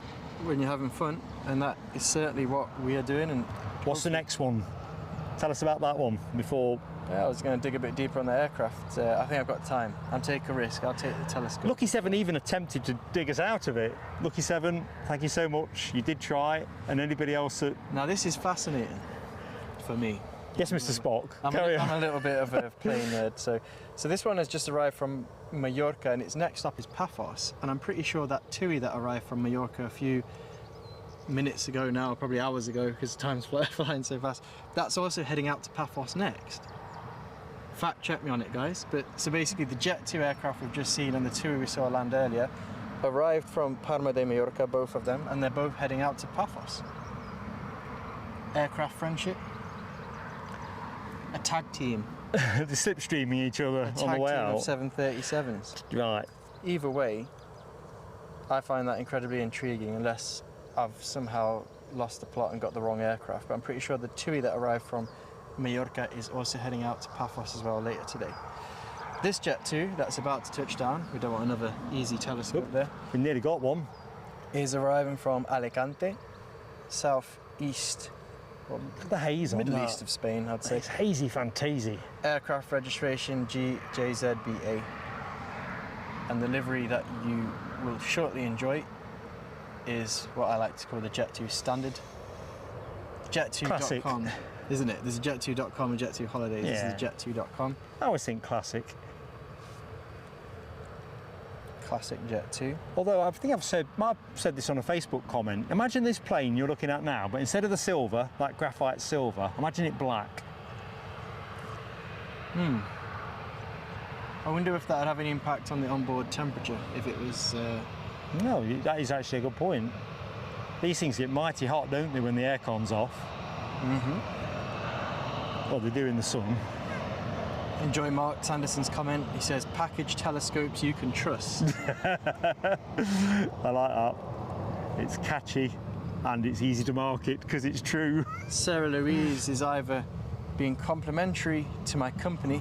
when you're having fun, and that is certainly what we are doing. And what's the next one? Tell us about that one before. Yeah, I was going to dig a bit deeper on the aircraft. I think I've got time. I'll take a risk. I'll take the telescope. Lucky 7 even attempted to dig us out of it. Lucky 7, thank you so much. You did try. And anybody else that... Now this is fascinating for me. Yes, Mr. Spock. I'm a little bit of a plane nerd. So this one has just arrived from Mallorca, and its next stop is Paphos. And I'm pretty sure that Tui that arrived from Mallorca a few minutes ago now, probably hours ago, because time's flying so fast, that's also heading out to Paphos next. Fact check me on it, guys. But so basically the Jet2 aircraft we've just seen and the Tui we saw land earlier arrived from Palma de Mallorca, both of them, and they're both heading out to Paphos. Aircraft friendship. A tag team. They're slipstreaming each other on the way out. A tag team of 737s. Right. Either way, I find that incredibly intriguing, unless I've somehow lost the plot and got the wrong aircraft. But I'm pretty sure the Tui that arrived from Mallorca is also heading out to Paphos as well later today. This Jet2 that's about to touch down, we don't want another easy telescope there. We nearly got one. Is arriving from Alicante, southeast, well, the haze on Middle that. East of Spain, I'd say. It's hazy fantasy. Aircraft registration GJZBA, and the livery that you will shortly enjoy is what I like to call the Jet2 standard. Jet2.com, isn't it? There's a Jet2.com and Jet2 Holidays. Yeah. This is the Jet2.com. I always think classic. Classic Jet2. Although I think I've said this on a Facebook comment. Imagine this plane you're looking at now, but instead of the silver, like graphite silver, imagine it black. I wonder if that would have any impact on the onboard temperature if it was. No, that is actually a good point. These things get mighty hot, don't they, when the aircon's off? Well, they do in the sun. Enjoy Mark Sanderson's comment. He says, package telescopes you can trust. I like that. It's catchy and it's easy to market because it's true. Sarah Louise is either being complimentary to my company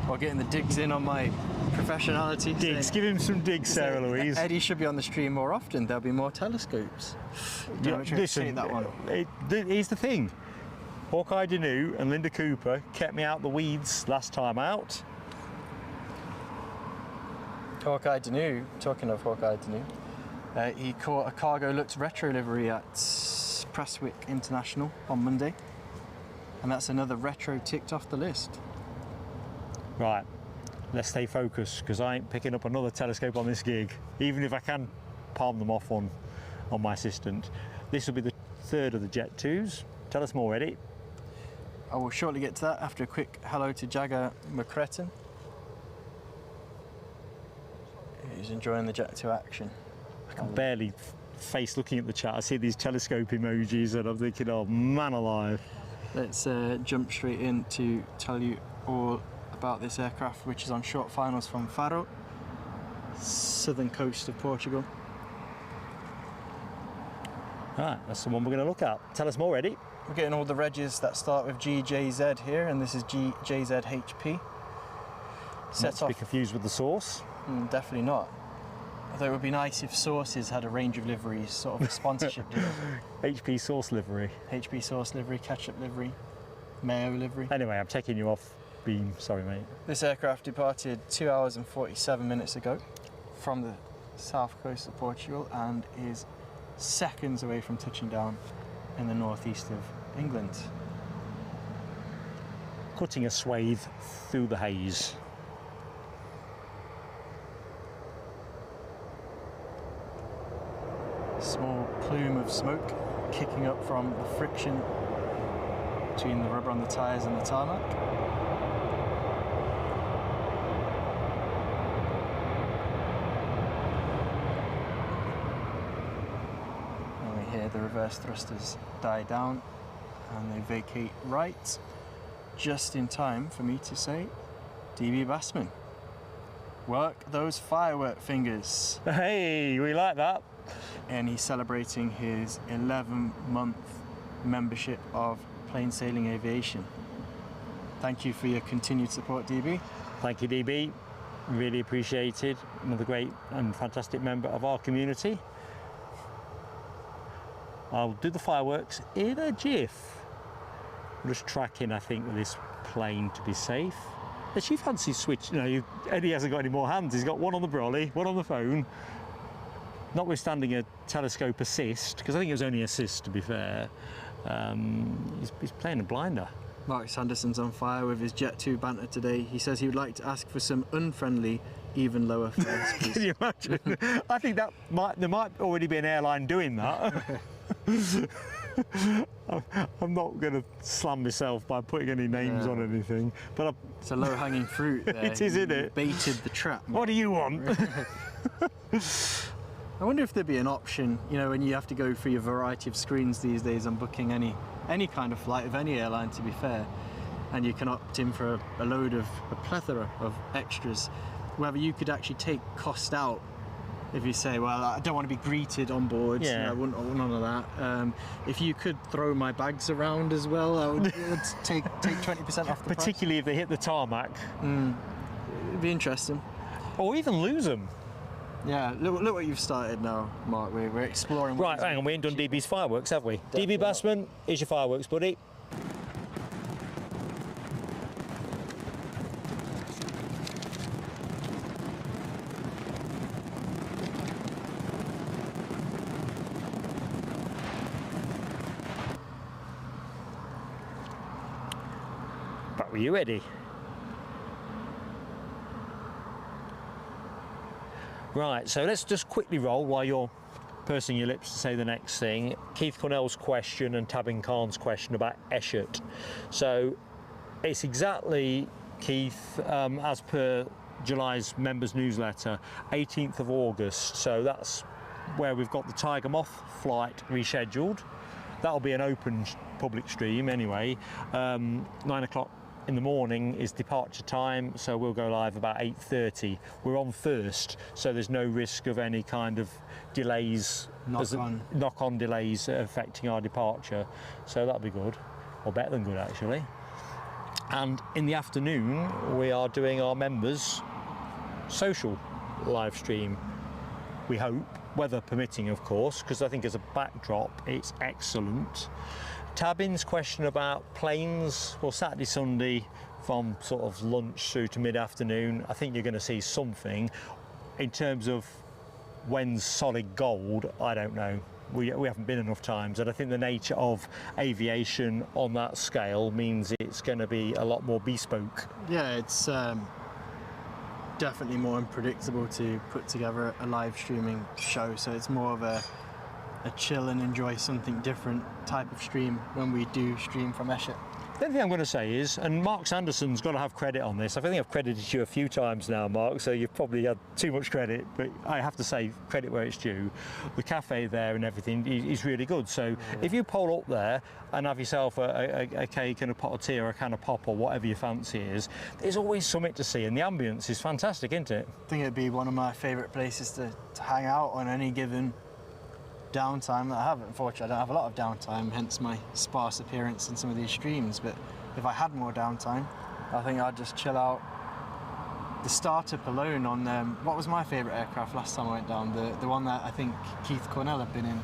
or getting the digs in on my professionality. Digs, give him some digs, Sarah Louise. Eddie should be on the stream more often. There'll be more telescopes. Listen, that one. Here's the thing. Hawkeye Danu and Linda Cooper kept me out the weeds last time out. Hawkeye Danu, talking of Hawkeye Danu, he caught a Cargo Lux retro livery at Prestwick International on Monday, and that's another retro ticked off the list. Right, let's stay focused because I ain't picking up another telescope on this gig, even if I can palm them off on my assistant. This will be the third of the Jet2s. Tell us more, Eddie. I will shortly get to that after a quick hello to Jagger McCretin, who's enjoying the Jet2 action. I can barely face looking at the chat. I see these telescope emojis and I'm thinking, oh man alive. Let's jump straight in to tell you all about this aircraft, which is on short finals from Faro, southern coast of Portugal. Right, that's the one we're going to look at. Tell us more, Eddie. We're getting all the regs that start with GJZ here, and this is GJZHP. Not to be confused with the source. Definitely not. Although it would be nice if Sources had a range of liveries, sort of a sponsorship deal. HP Source livery. HP Source livery, Ketchup livery, Mayo livery. Anyway, I'm taking you off beam. Sorry, mate. This aircraft departed 2 hours and 47 minutes ago from the south coast of Portugal and is seconds away from touching down in the northeast of England. Cutting a swathe through the haze. small plume of smoke kicking up from the friction between the rubber on the tyres and the tarmac. And we hear the reverse thrusters die down and they vacate right, just in time for me to say, DB Bassman, work those firework fingers. Hey, we like that. And he's celebrating his 11-month membership of Plain Sailing Aviation. Thank you for your continued support, DB. Thank you, DB. Really appreciated. Another great and fantastic member of our community. I'll do the fireworks in a jiff. I'm just tracking, I think, with this plane to be safe. Does she fancy switch? No, Eddie hasn't got any more hands. He's got one on the brolly, one on the phone. Notwithstanding a telescope assist, because I think it was only assist to be fair, he's playing a blinder. Mark Sanderson's on fire with his Jet2 banter today. He says he would like to ask for some unfriendly, even lower fares. Can you imagine? I think there might already be an airline doing that. I'm not going to slam myself by putting any names on anything, but it's a low-hanging fruit there. It is, isn't it? Baited the trap. What do you want? I wonder if there'd be an option, you know, when you have to go through your variety of screens these days on booking any kind of flight of any airline, to be fair, and you can opt in for a plethora of extras, whether you could actually take cost out. If you say, well, I don't want to be greeted on board, yeah. I wouldn't want none of that. If you could throw my bags around as well, I would take 20% off the Particularly if they hit the tarmac. It'd be interesting. Or even lose them. Yeah, look what you've started now, Mark. We're exploring. Right, hang on, we ain't done DB's fireworks, have we? Definitely DB Bassman, here's your fireworks, buddy. Back with you, Eddie. Right, so let's just quickly roll while you're pursing your lips to say the next thing. Keith Cornell's question and Tabin Khan's question about Eshet. So it's exactly, Keith, as per July's members newsletter, 18th of August. So that's where we've got the Tiger Moth flight rescheduled. That'll be an open public stream anyway. 9 o'clock in the morning is departure time, so we'll go live about 8:30. We're on first, so there's no risk of any kind of delays, knock-on delays affecting our departure. So that'll be good, or better than good actually. And in the afternoon, we are doing our members' social live stream. We hope, weather permitting, of course, because I think as a backdrop, it's excellent. Tabin's question about planes, well, Saturday, Sunday, from sort of lunch through to mid-afternoon, I think you're going to see something. In terms of when's solid gold, I don't know. We haven't been enough times, and I think the nature of aviation on that scale means it's going to be a lot more bespoke. Yeah, it's definitely more unpredictable to put together a live streaming show, so it's more of a chill and enjoy something different type of stream when we do stream from Eshet. The only thing I'm going to say is, and Mark Sanderson's got to have credit on this. I think I've credited you a few times now, Mark, so you've probably had too much credit, but I have to say credit where it's due. The cafe there and everything is really good. So if you pull up there and have yourself a cake and a pot of tea or a can of pop or whatever your fancy is, there's always something to see, and the ambience is fantastic, isn't it? I think it'd be one of my favourite places to hang out on any given downtime that I have. Unfortunately, I don't have a lot of downtime, hence my sparse appearance in some of these streams, but if I had more downtime, I think I'd just chill out. The startup alone on what was my favourite aircraft last time I went down, the one that I think Keith Cornell had been in.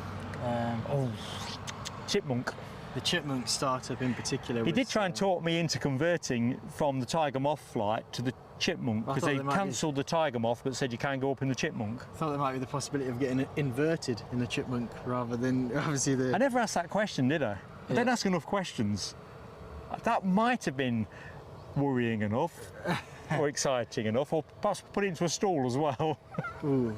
Chipmunk. The Chipmunk startup in particular. He did try and talk me into converting from the Tiger Moth flight to the Chipmunk, because they cancelled the Tiger Moth but said you can go up in the Chipmunk. I thought there might be the possibility of getting it inverted in the Chipmunk rather than obviously the... I never asked that question, did I? I don't ask enough questions. That might have been worrying enough or exciting enough, or perhaps put it into a stall as well. Ooh.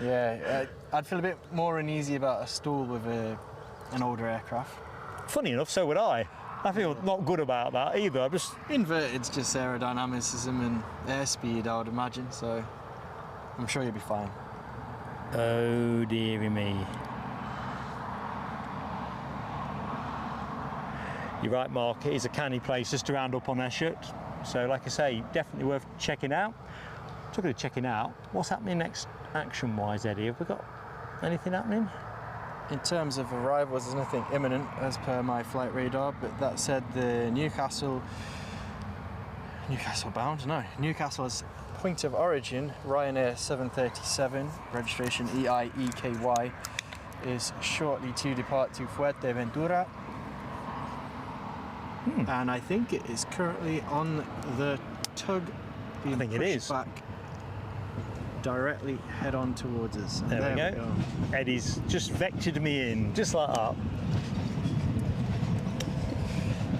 Yeah, I'd feel a bit more uneasy about a stall with an older aircraft. Funny enough, so would I. I feel not good about that either. I'm just Inverted's just aerodynamicism and airspeed, I would imagine, so I'm sure you'll be fine. oh dearie me. You're right, Mark, it is a canny place just to round up on Eshet. So like I say, definitely worth checking out. Talking of checking out, what's happening next action-wise, Eddie? Have we got anything happening? In terms of arrivals, there's nothing imminent as per my flight radar, but that said, the Newcastle Newcastle's point of origin, Ryanair 737, registration EIEKY, is shortly to depart to Fuerteventura. And I think it is currently on the tug being think it pushed is. back directly head on towards us. And There we go. Eddie's just vectored me in, just like that.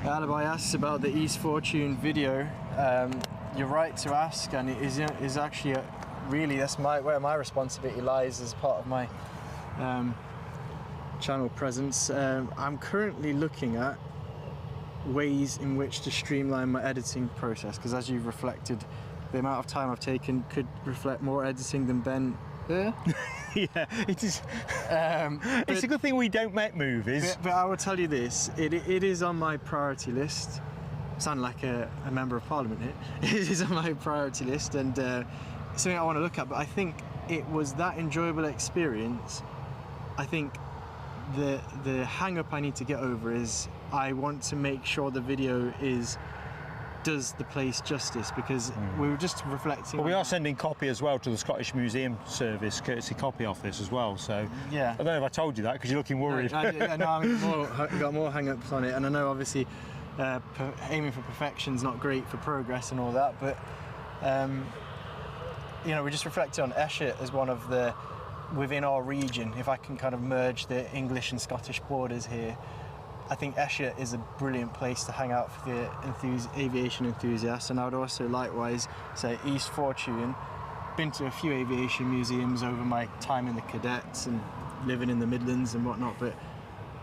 Alibi asks about the East Fortune video. You're right to ask, and it is actually really that's where my responsibility lies as part of my channel presence. I'm currently looking at ways in which to streamline my editing process, because as you've reflected, the amount of time I've taken could reflect more editing than Ben. Yeah, it is. It's a good thing we don't make movies. But I will tell you this: it is on my priority list. I sound like a member of Parliament here. It is on my priority list, and it's something I want to look at. But I think it was that enjoyable experience. I think the hang-up I need to get over is I want to make sure the video does the place justice, because we were just reflecting. Well, we are sending copy as well to the Scottish Museum Service courtesy copy office as well. So yeah, I don't know if I told you that because you're looking worried. No, I've got more hang-ups on it, and I know obviously aiming for perfection's not great for progress and all that, but we just reflected on Eshet as one of the within our region. If I can kind of merge the English and Scottish borders here, I think Eshet is a brilliant place to hang out for the aviation enthusiasts, and I would also likewise say East Fortune. Been to a few aviation museums over my time in the cadets and living in the Midlands and whatnot, but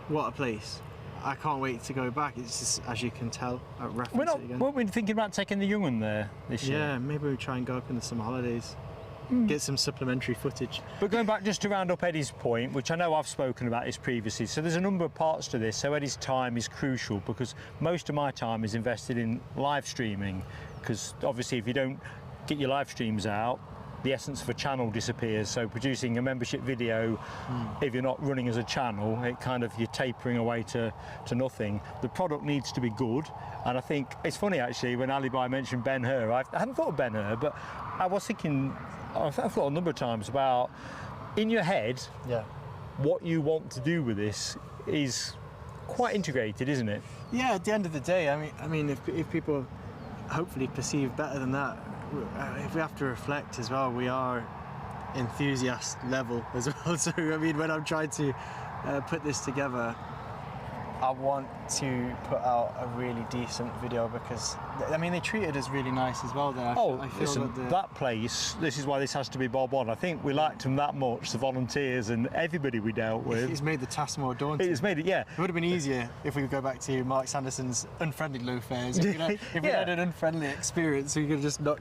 what a place. I can't wait to go back. It's just, as you can tell, I reference it again. Weren't we thinking about taking the young one there this year? Yeah, maybe we'll try and go up in the summer holidays. Get some supplementary footage. But going back just to round up Eddie's point, which I know I've spoken about this previously, so there's a number of parts to this. So Eddie's time is crucial because most of my time is invested in live streaming, because obviously if you don't get your live streams out, the essence of a channel disappears. So producing a membership video, if you're not running as a channel, it kind of, you're tapering away to nothing. The product needs to be good, and I think it's funny actually when Alibi mentioned Ben Hur. I hadn't thought of Ben Hur, but I was thinking, I've thought a number of times about, in your head, what you want to do with this is quite integrated, isn't it? Yeah, at the end of the day, I mean, if people hopefully perceive better than that, if we have to reflect as well, we are enthusiast level as well. So I mean, when I'm trying to put this together, I want to put out a really decent video, because I mean they treated us really nice as well there. I feel listen, that place, this is why this has to be Bob on. I think we liked them that much, the volunteers and everybody we dealt with. It's made the task more daunting. It's made it, yeah. It would have been easier if we could go back to Mark Sanderson's unfriendly low fares. If we had an unfriendly experience, we could have just not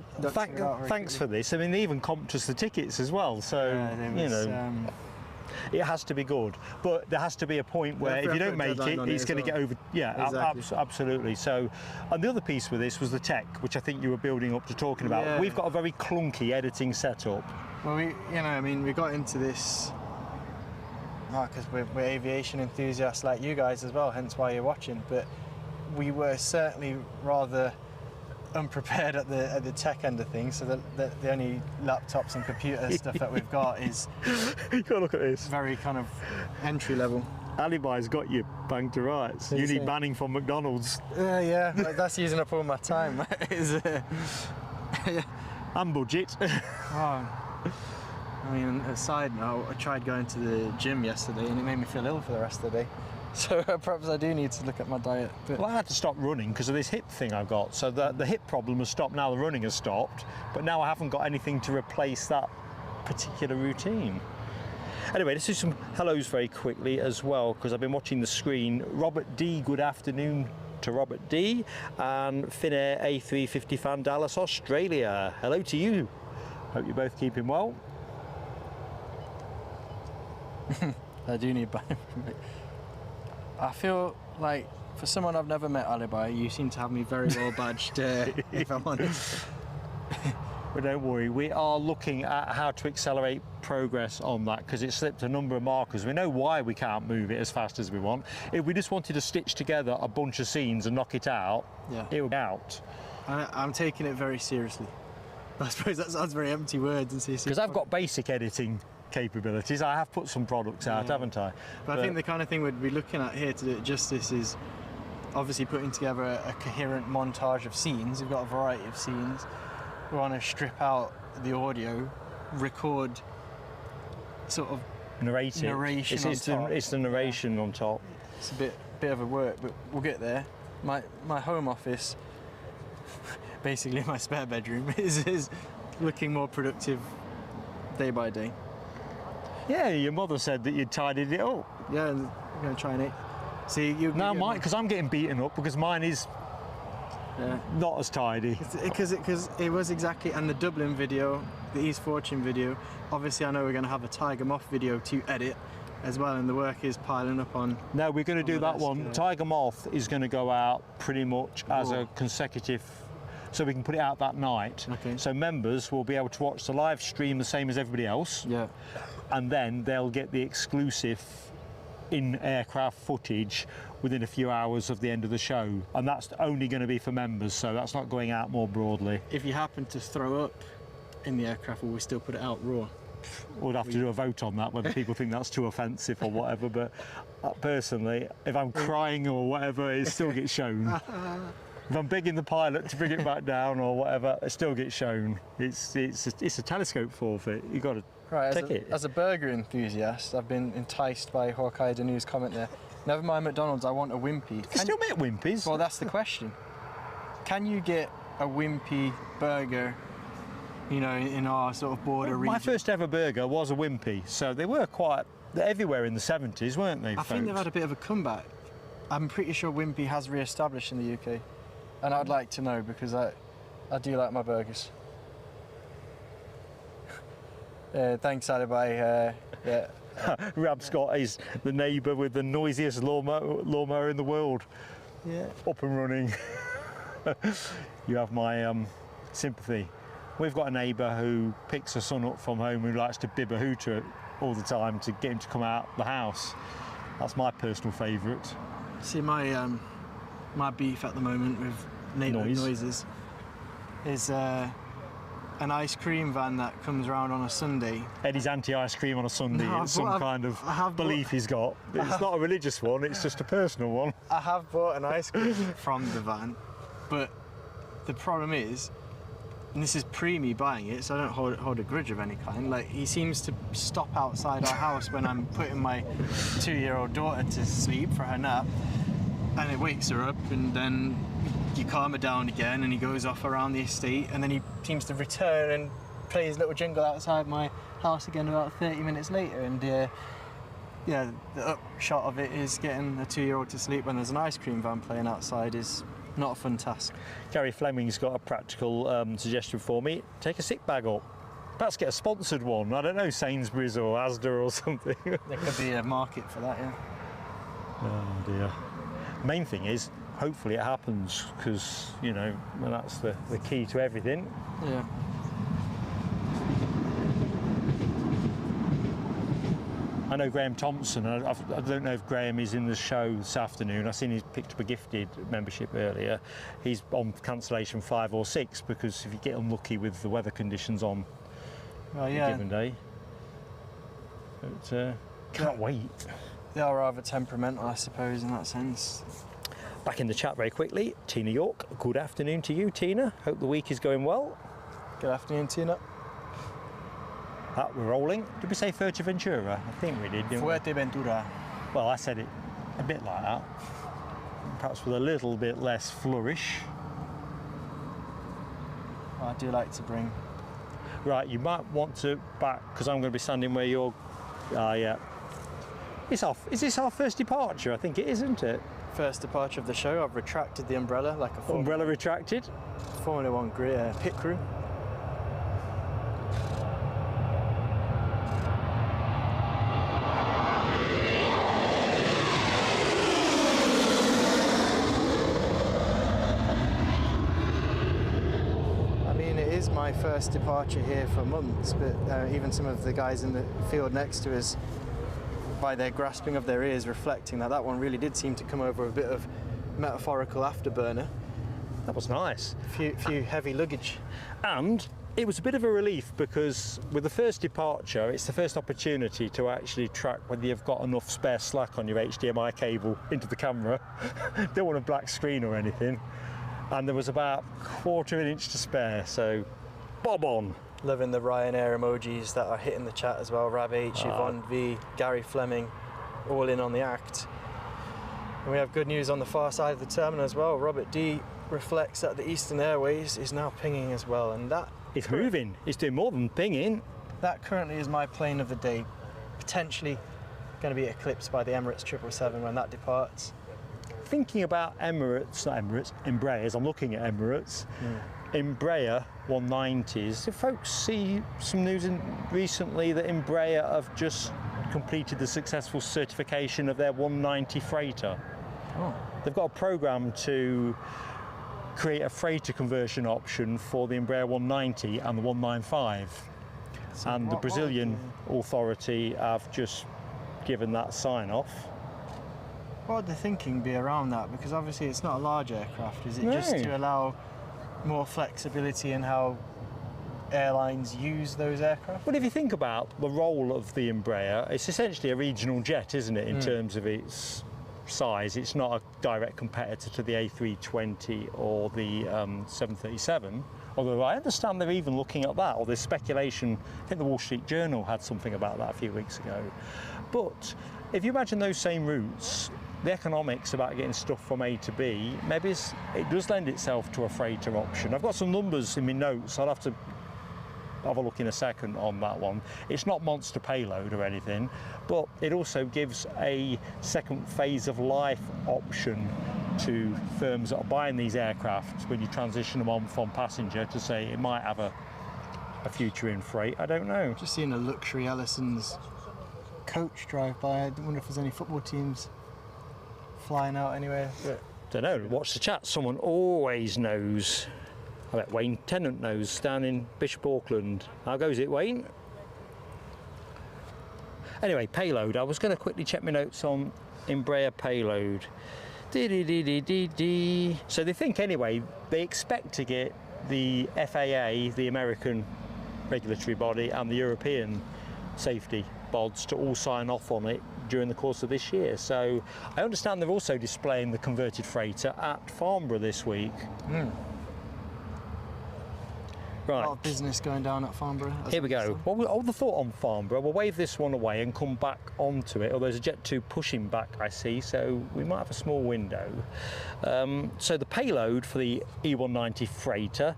Thanks for this. I mean, they even comped us the tickets as well, so it has to be good, but there has to be a point where if you don't make it, it's going to get over. Yeah, exactly. Absolutely. So, and the other piece with this was the tech, which I think you were building up to talking about. Yeah. We've got a very clunky editing setup. Well, we got into this because we're aviation enthusiasts like you guys as well, hence why you're watching. But we were certainly rather unprepared at the tech end of things, so that the only laptops and computer stuff that we've got is you gotta look at this, very kind of entry level. Alibi's got you banged to rights. You need banning from McDonald's. Yeah, that's using up all my time. And budget. I mean, aside note, I tried going to the gym yesterday and it made me feel ill for the rest of the day. So perhaps I do need to look at my diet. But Well, I had to stop running because of this hip thing I've got. So the hip problem has stopped, now the running has stopped, but now I haven't got anything to replace that particular routine. Anyway, let's do some hellos very quickly as well, because I've been watching the screen. Robert D, good afternoon to Robert D, and Finnair A350 fan, Dallas, Australia. Hello to you. Hope you're both keeping well. I do need biometric. I feel like, for someone I've never met, Alibi, you seem to have me very well badged, if I'm honest. But don't worry, we are looking at how to accelerate progress on that, because it slipped a number of markers. We know why we can't move it as fast as we want. If we just wanted to stitch together a bunch of scenes and knock it out, it would be out. I'm taking it very seriously. I suppose that sounds very empty words. Because I've got basic editing capabilities. I have put some products out, haven't I? But I think the kind of thing we'd be looking at here to do it justice is obviously putting together a coherent montage of scenes. We've got a variety of scenes. We want to strip out the audio, record sort of narration it's the narration on top. It's a bit of a work, but we'll get there. My home office, basically my spare bedroom, is looking more productive day by day. Yeah, your mother said that you'd tidied it up. Yeah, I'm going to try and see you. Now mine, because I'm getting beaten up because mine is not as tidy. Because it was exactly, and the Dublin video, the East Fortune video, obviously I know we're going to have a Tiger Moth video to edit as well, and the work is piling up on. No, we're going to do that one. Tiger Moth is going to go out pretty much as a consecutive, so we can put it out that night. Okay. So members will be able to watch the live stream the same as everybody else. Yeah. And then they'll get the exclusive in-aircraft footage within a few hours of the end of the show, and that's only going to be for members, so that's not going out more broadly. If you happen to throw up in the aircraft, will we still put it out raw? We'll have to do a vote on that, whether people think that's too offensive or whatever, but personally, if I'm crying or whatever, it still gets shown. If I'm begging the pilot to bring it back down or whatever, it still gets shown. It's a telescope forfeit. You've got to take it. As a burger enthusiast, I've been enticed by Hawkeye Danu's comment there. Never mind McDonald's, I want a Wimpy. You can still make Wimpies. Well, that's the question. Can you get a Wimpy burger, you know, in our sort of border region? My first ever burger was a Wimpy, so they were they're everywhere in the 70s, weren't they, I think they've had a bit of a comeback. I'm pretty sure Wimpy has re-established in the UK, and I'd like to know, because I do like my burgers. Thanks, Alibi. Rab Scott is the neighbour with the noisiest lawnmower in the world. Yeah. Up and running. You have my sympathy. We've got a neighbour who picks her son up from home who likes to bib a hooter all the time to get him to come out the house. That's my personal favourite. See, my beef at the moment with noises is an ice cream van that comes around on a Sunday. Eddie's anti-ice cream on a Sunday. It's some kind of belief he's got. It's not a religious one, it's just a personal one. I have bought an ice cream from the van, but the problem is, and this is pre me buying it, so I don't hold a grudge of any kind, like, he seems to stop outside our house when I'm putting my 2-year-old daughter to sleep for her nap, and it wakes her up, and then you calm her down again, and he goes off around the estate, and then he seems to return and play his little jingle outside my house again about 30 minutes later. And yeah, the upshot of it is getting a 2-year-old to sleep when there's an ice cream van playing outside is not a fun task. Gary Fleming's got a practical suggestion for me. Take a sick bag up. Perhaps get a sponsored one. I don't know, Sainsbury's or Asda or something. There could be a market for that, yeah. Oh dear. Main thing is, hopefully it happens, because, you know, well, that's the key to everything. Yeah. I know Graham Thompson, and I don't know if Graham is in the show this afternoon. I've seen he picked up a gifted membership earlier. He's on cancellation 5 or 6, because if you get unlucky with the weather conditions on a given day. But can't wait. They are rather temperamental, I suppose, in that sense. Back in the chat very quickly, Tina York. Good afternoon to you, Tina. Hope the week is going well. Good afternoon, Tina. We're rolling. Did we say Fuerteventura? I think we did, didn't we? Fuerteventura. Well, I said it a bit like that, perhaps with a little bit less flourish. Well, I do like to bring. Right, you might want to back, because I'm going to be standing where you're. Yeah. It's off. Is this our first departure? I think it is, isn't it? First departure of the show. I've retracted the umbrella like a Umbrella retracted. Formula One pit crew. I mean, it is my first departure here for months, but even some of the guys in the field next to us, by their grasping of their ears, reflecting that one really did seem to come over a bit of metaphorical afterburner. That was nice. Few heavy luggage. And it was a bit of a relief because with the first departure, it's the first opportunity to actually track whether you've got enough spare slack on your HDMI cable into the camera. Don't want a black screen or anything. And there was about 1/4 inch to spare, so bob on. Loving the Ryanair emojis that are hitting the chat as well. Rab H, Yvonne V, Gary Fleming, all in on the act. And we have good news on the far side of the terminal as well. Robert D reflects that the Eastern Airways is now pinging as well, and that it's moving. It's doing more than pinging. That currently is my plane of the day. Potentially going to be eclipsed by the Emirates 777 when that departs. Thinking about Emirates, not Emirates, Embraers. I'm looking at Emirates. Embraer 190s. Did folks see some news recently that Embraer have just completed the successful certification of their 190 freighter? Oh. They've got a program to create a freighter conversion option for the Embraer 190 and the 195. So and the Brazilian authority have just given that sign-off. What would the thinking be around that? Because obviously it's not a large aircraft. Is it No. just to allow more flexibility in how airlines use those aircraft? Well, if you think about the role of the Embraer, it's essentially a regional jet, isn't it, in terms of its size. It's not a direct competitor to the A320 or the 737, although I understand they're even looking at that, or there's speculation. I think the Wall Street Journal had something about that a few weeks ago. But if you imagine those same routes, the economics about getting stuff from A to B, maybe it does lend itself to a freighter option. I've got some numbers in my notes. I'll have to have a look in a second on that one. It's not monster payload or anything, but it also gives a second phase of life option to firms that are buying these aircraft when you transition them on from passenger to say it might have a future in freight. I don't know. Just seeing a luxury Ellison's coach drive by. I wonder if there's any football teams flying out anywhere. Don't know. Watch the chat. Someone always knows. I bet Wayne Tennant knows down in Bishop Auckland. How goes it, Wayne? Anyway, payload. I was going to quickly check my notes on Embraer payload. So they think anyway, they expect to get the FAA, the American regulatory body, and the European safety bods to all sign off on it during the course of this year. So I understand they're also displaying the converted freighter at Farnborough this week. Right. A lot of business going down at Farnborough. Here we go. Well, hold the thought on Farnborough. We'll wave this one away and come back onto it. Oh, there's a Jet2 pushing back, I see, so we might have a small window. So the payload for the E190 freighter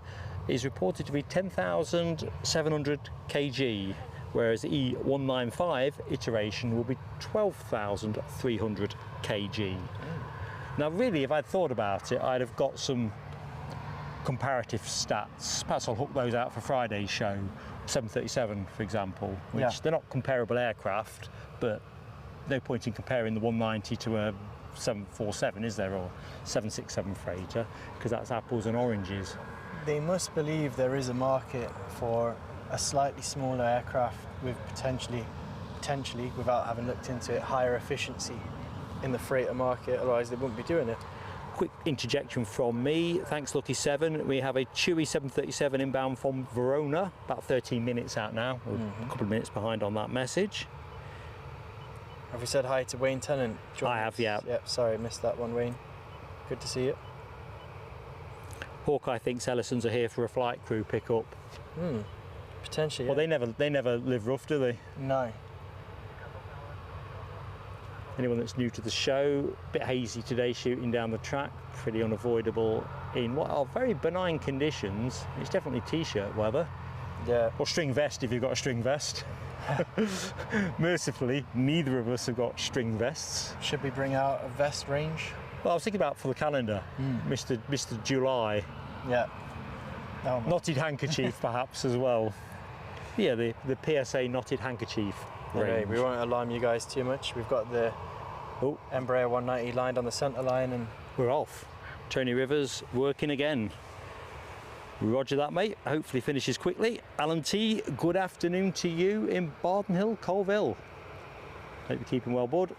is reported to be 10,700 kg, whereas the E195 iteration will be 12,300 kg. Now, really, if I'd thought about it, I'd have got some comparative stats. Perhaps I'll hook those out for Friday's show. 737, for example, which they're not comparable aircraft, but no point in comparing the 190 to a 747, is there, or 767 freighter, because that's apples and oranges. They must believe there is a market for a slightly smaller aircraft with potentially, without having looked into it, higher efficiency in the freighter market, otherwise they wouldn't be doing it. Quick interjection from me. Thanks, Lucky7. We have a Tui 737 inbound from Verona, about 13 minutes out now. A couple of minutes behind on that message. Have we said hi to Wayne Tennant? I have, yeah. Yep, sorry, missed that one, Wayne. Good to see you. Hawkeye thinks Ellisons are here for a flight crew pickup. Potentially. Well, they never live rough, do they? No. Anyone that's new to the show, a bit hazy today shooting down the track, pretty unavoidable in what are very benign conditions. It's definitely t-shirt weather. Yeah. Or string vest if you've got a string vest. Mercifully, neither of us have got string vests. Should we bring out a vest range? Well, I was thinking about for the calendar, Mr. July. Yeah. Oh, knotted handkerchief perhaps as well. Yeah, the PSA knotted handkerchief range. Okay, we won't alarm you guys too much. We've got the Embraer 190 lined on the centre line and we're off. Tony Rivers working again. Roger that, mate. Hopefully finishes quickly. Alan T, good afternoon to you in Barden Hill, Colville. Hope you're keeping well, bud.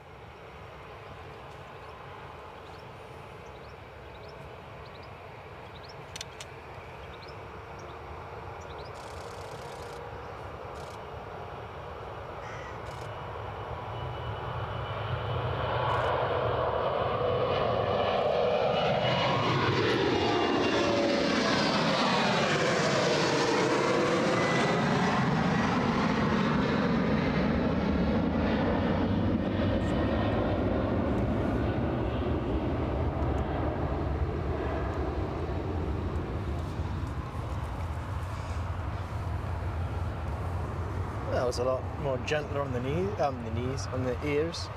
that was a lot more gentler on the on the ears.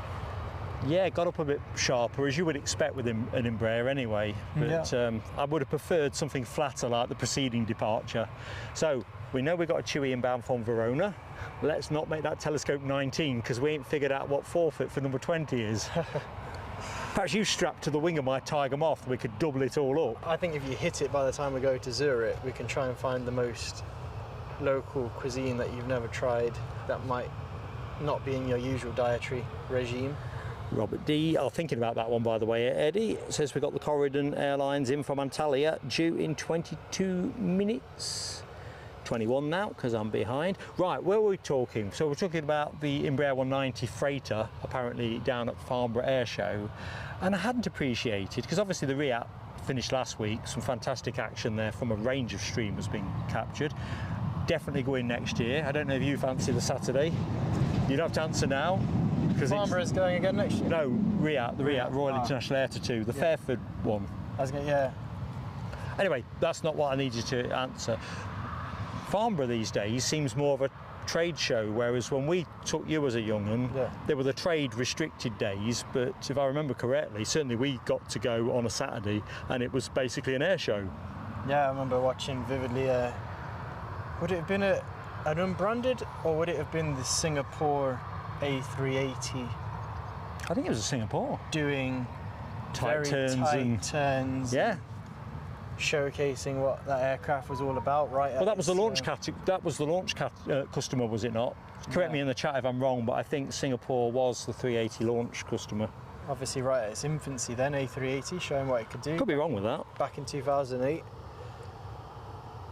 Yeah, got up a bit sharper, as you would expect with an Embraer anyway. But I would have preferred something flatter like the preceding departure. So we know we've got a Tui inbound from Verona. Let's not make that telescope 19 because we ain't figured out what forfeit for number 20 is. Perhaps you strapped to the wing of my Tiger Moth, we could double it all up. I think if you hit it by the time we go to Zurich, we can try and find the most local cuisine that you've never tried that might not be in your usual dietary regime. Robert D, thinking about that one by the way, Eddie, it says we've got the Coredon Airlines in from Antalya, due in 22 minutes. 21 now, because I'm behind. Right, where were we talking? So we're talking about the Embraer 190 freighter, apparently down at Farnborough Air Show. And I hadn't appreciated, because obviously the RIAT finished last week, some fantastic action there from a range of streamers being captured. Definitely going next year. I don't know if you fancy the Saturday. You'd have to answer now. Farnborough is going again next year? No, RIAT, the RIAT, Royal International Air Tattoo, the Fairford one. I was going to, yeah. Anyway, that's not what I need you to answer. Farnborough these days seems more of a trade show, whereas when we took you as a young'un, there were the trade restricted days, but if I remember correctly, certainly we got to go on a Saturday and it was basically an air show. Yeah, I remember watching vividly, would it have been an unbranded or would it have been the Singapore A380? I think it was a Singapore. Doing tight turns. Yeah. Showcasing what that aircraft was all about, right? Well, that was the launch customer, was it not? Correct me in the chat if I'm wrong, but I think Singapore was the 380 launch customer. Obviously, right at its infancy, then A380, showing what it could do. Could be wrong with that. Back in 2008,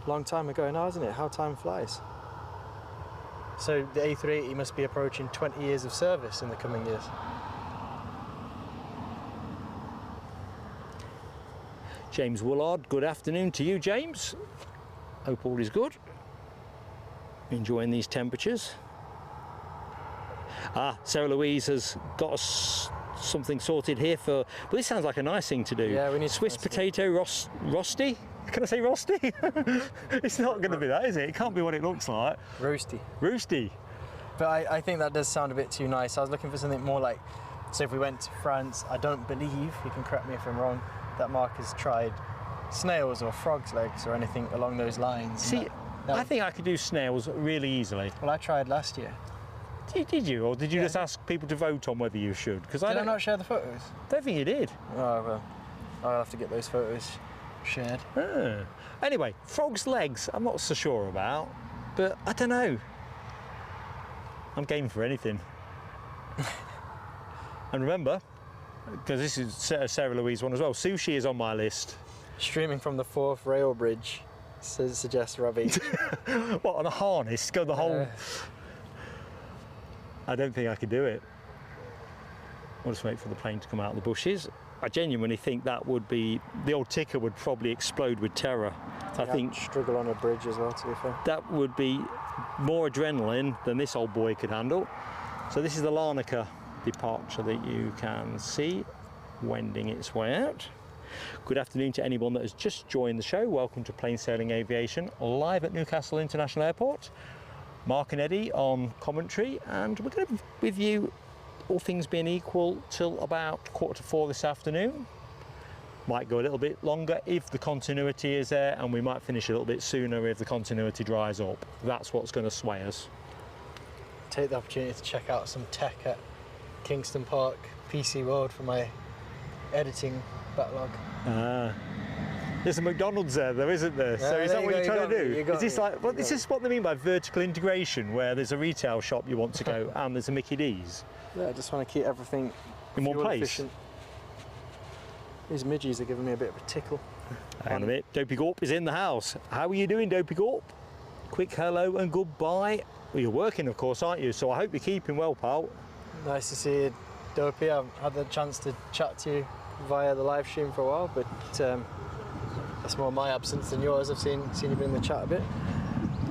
long time ago now, isn't it? How time flies. So the A380 must be approaching 20 years of service in the coming years. James Woolard, good afternoon to you, James. Hope all is good. Enjoying these temperatures. Sarah Louise has got us something sorted here for, well, this sounds like a nice thing to do. Yeah, we need Swiss potato rosti. Can I say rosti? It's not going to be that, is it? It can't be what it looks like. Roasty. Roasty. But I think that does sound a bit too nice. I was looking for something more like, so if we went to France, I don't believe, you can correct me if I'm wrong, that Mark has tried snails or frog's legs or anything along those lines. See, I think I could do snails really easily. Well, I tried last year. Did you, or did you just ask people to vote on whether you should? Because Did I not share the photos? I don't think you did. Oh, well, I'll have to get those photos shared. Anyway, frog's legs, I'm not so sure about, but I don't know. I'm game for anything. And remember, because this is Sarah Louise one as well, sushi is on my list. Streaming from the 4th rail bridge, suggests Robbie. What, on a harness? Go the whole... I don't think I could do it. I'll just wait for the plane to come out of the bushes. I genuinely think that would be... The old ticker would probably explode with terror. I think... Struggle on a bridge as well, to be fair. That would be more adrenaline than this old boy could handle. So this is the Larnaca departure that you can see wending its way out. Good afternoon to anyone that has just joined the show. Welcome to Plain Sailing Aviation, live at Newcastle International Airport. Mark and Eddie on commentary, and we're going to be with you, all things being equal, till about 3:45 this afternoon. Might go a little bit longer if the continuity is there, and we might finish a little bit sooner if the continuity dries up. That's what's going to sway us. Take the opportunity to check out some tech at Kingston Park, PC World, for my editing backlog. There's a McDonald's there, isn't there? So is that what you're trying to do? Is this like, well, is this what they mean by vertical integration, where there's a retail shop you want to go and there's a Mickey D's? Yeah, I just want to keep everything in one place. Efficient. These midges are giving me a bit of a tickle. Hang on a minute, Dopey Gorp is in the house. How are you doing, Dopey Gorp? Quick hello and goodbye. Well, you're working, of course, aren't you? So I hope you're keeping well, pal. Nice to see you, Dopey. I've had the chance to chat to you via the live stream for a while, but that's more my absence than yours. I've seen you been in the chat a bit.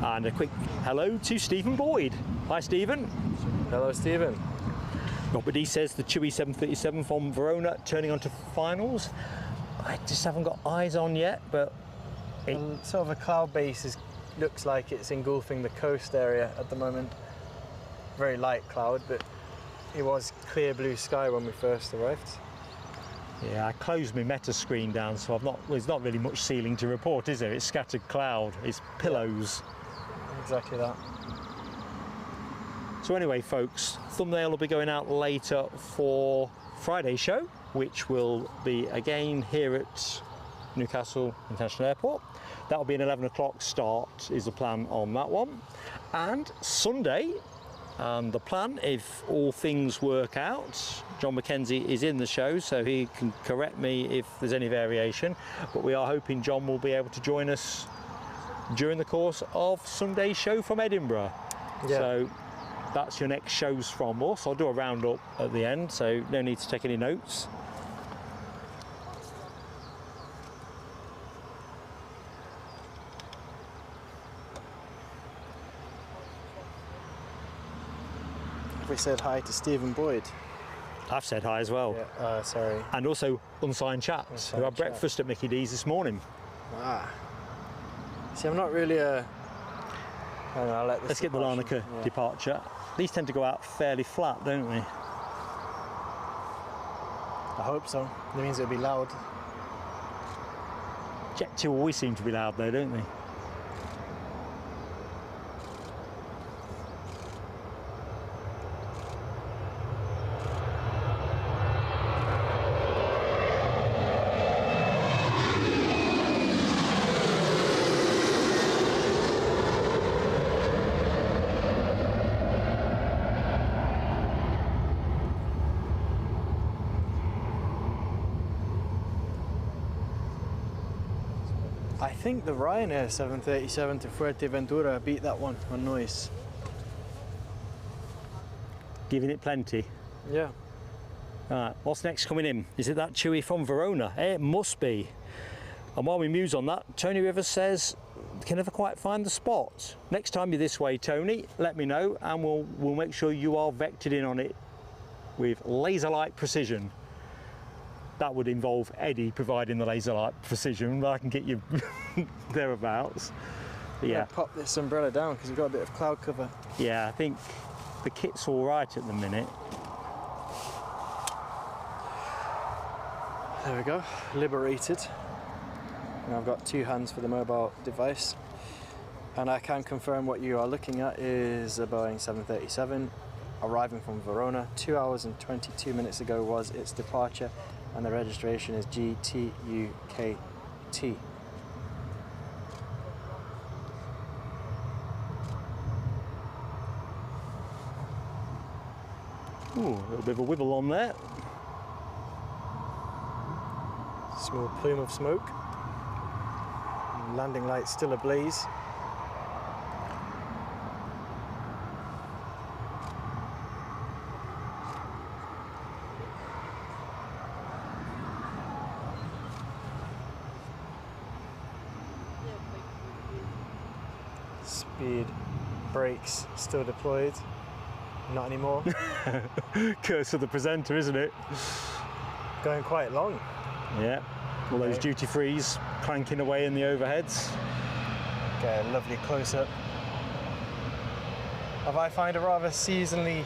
And a quick hello to Stephen Boyd. Hi, Stephen. Hello, Stephen. Robert D says the Tui 737 from Verona turning onto finals. I just haven't got eyes on yet, but sort of a cloud base looks like it's engulfing the coast area at the moment. Very light cloud, but it was clear blue sky when we first arrived. Yeah, I closed my meta screen down, so there's not really much ceiling to report, is there? It's scattered cloud, it's pillows. Yeah, exactly that. So anyway, folks, thumbnail will be going out later for Friday's show, which will be again here at Newcastle International Airport. That will be an 11 o'clock start, is the plan on that one. And Sunday, the plan, if all things work out, John McKenzie is in the show, so he can correct me if there's any variation, but we are hoping John will be able to join us during the course of Sunday's show from Edinburgh. Yeah. So that's your next shows from us. I'll do a roundup at the end, so no need to take any notes. We said hi to Stephen Boyd. I've said hi as well. Yeah, sorry. And also Unsigned Chaps, who had breakfast at Mickey D's this morning. See, I'm not really a... I don't know, I'll let this. Let's get the Larnaca departure. These tend to go out fairly flat, don't they? I hope so. That means it'll be loud. Jet2 always seem to be loud though, don't they? I think the Ryanair 737 to Fuerteventura beat that one on noise. Giving it plenty? Yeah. Alright, what's next coming in? Is it that Tui from Verona? It must be. And while we muse on that, Tony Rivers says, can never quite find the spot. Next time you're this way, Tony, let me know and we'll make sure you are vectored in on it with laser-like precision. That would involve Eddie providing the laser-like precision, but I can get you thereabouts. But yeah. Pop this umbrella down because we've got a bit of cloud cover. Yeah, I think the kit's all right at the minute. There we go, liberated. Now I've got two hands for the mobile device. And I can confirm what you are looking at is a Boeing 737 arriving from Verona. 2 hours and 22 minutes ago was its departure. And the registration is GTUKT. Ooh, a little bit of a wibble on there. Small plume of smoke. Landing lights still ablaze. Speed brakes still deployed. Not anymore. Curse of the presenter, isn't it? Going quite long. Yeah. All those duty frees clanking away in the overheads. Okay, a lovely close-up. I find a rather seasonally,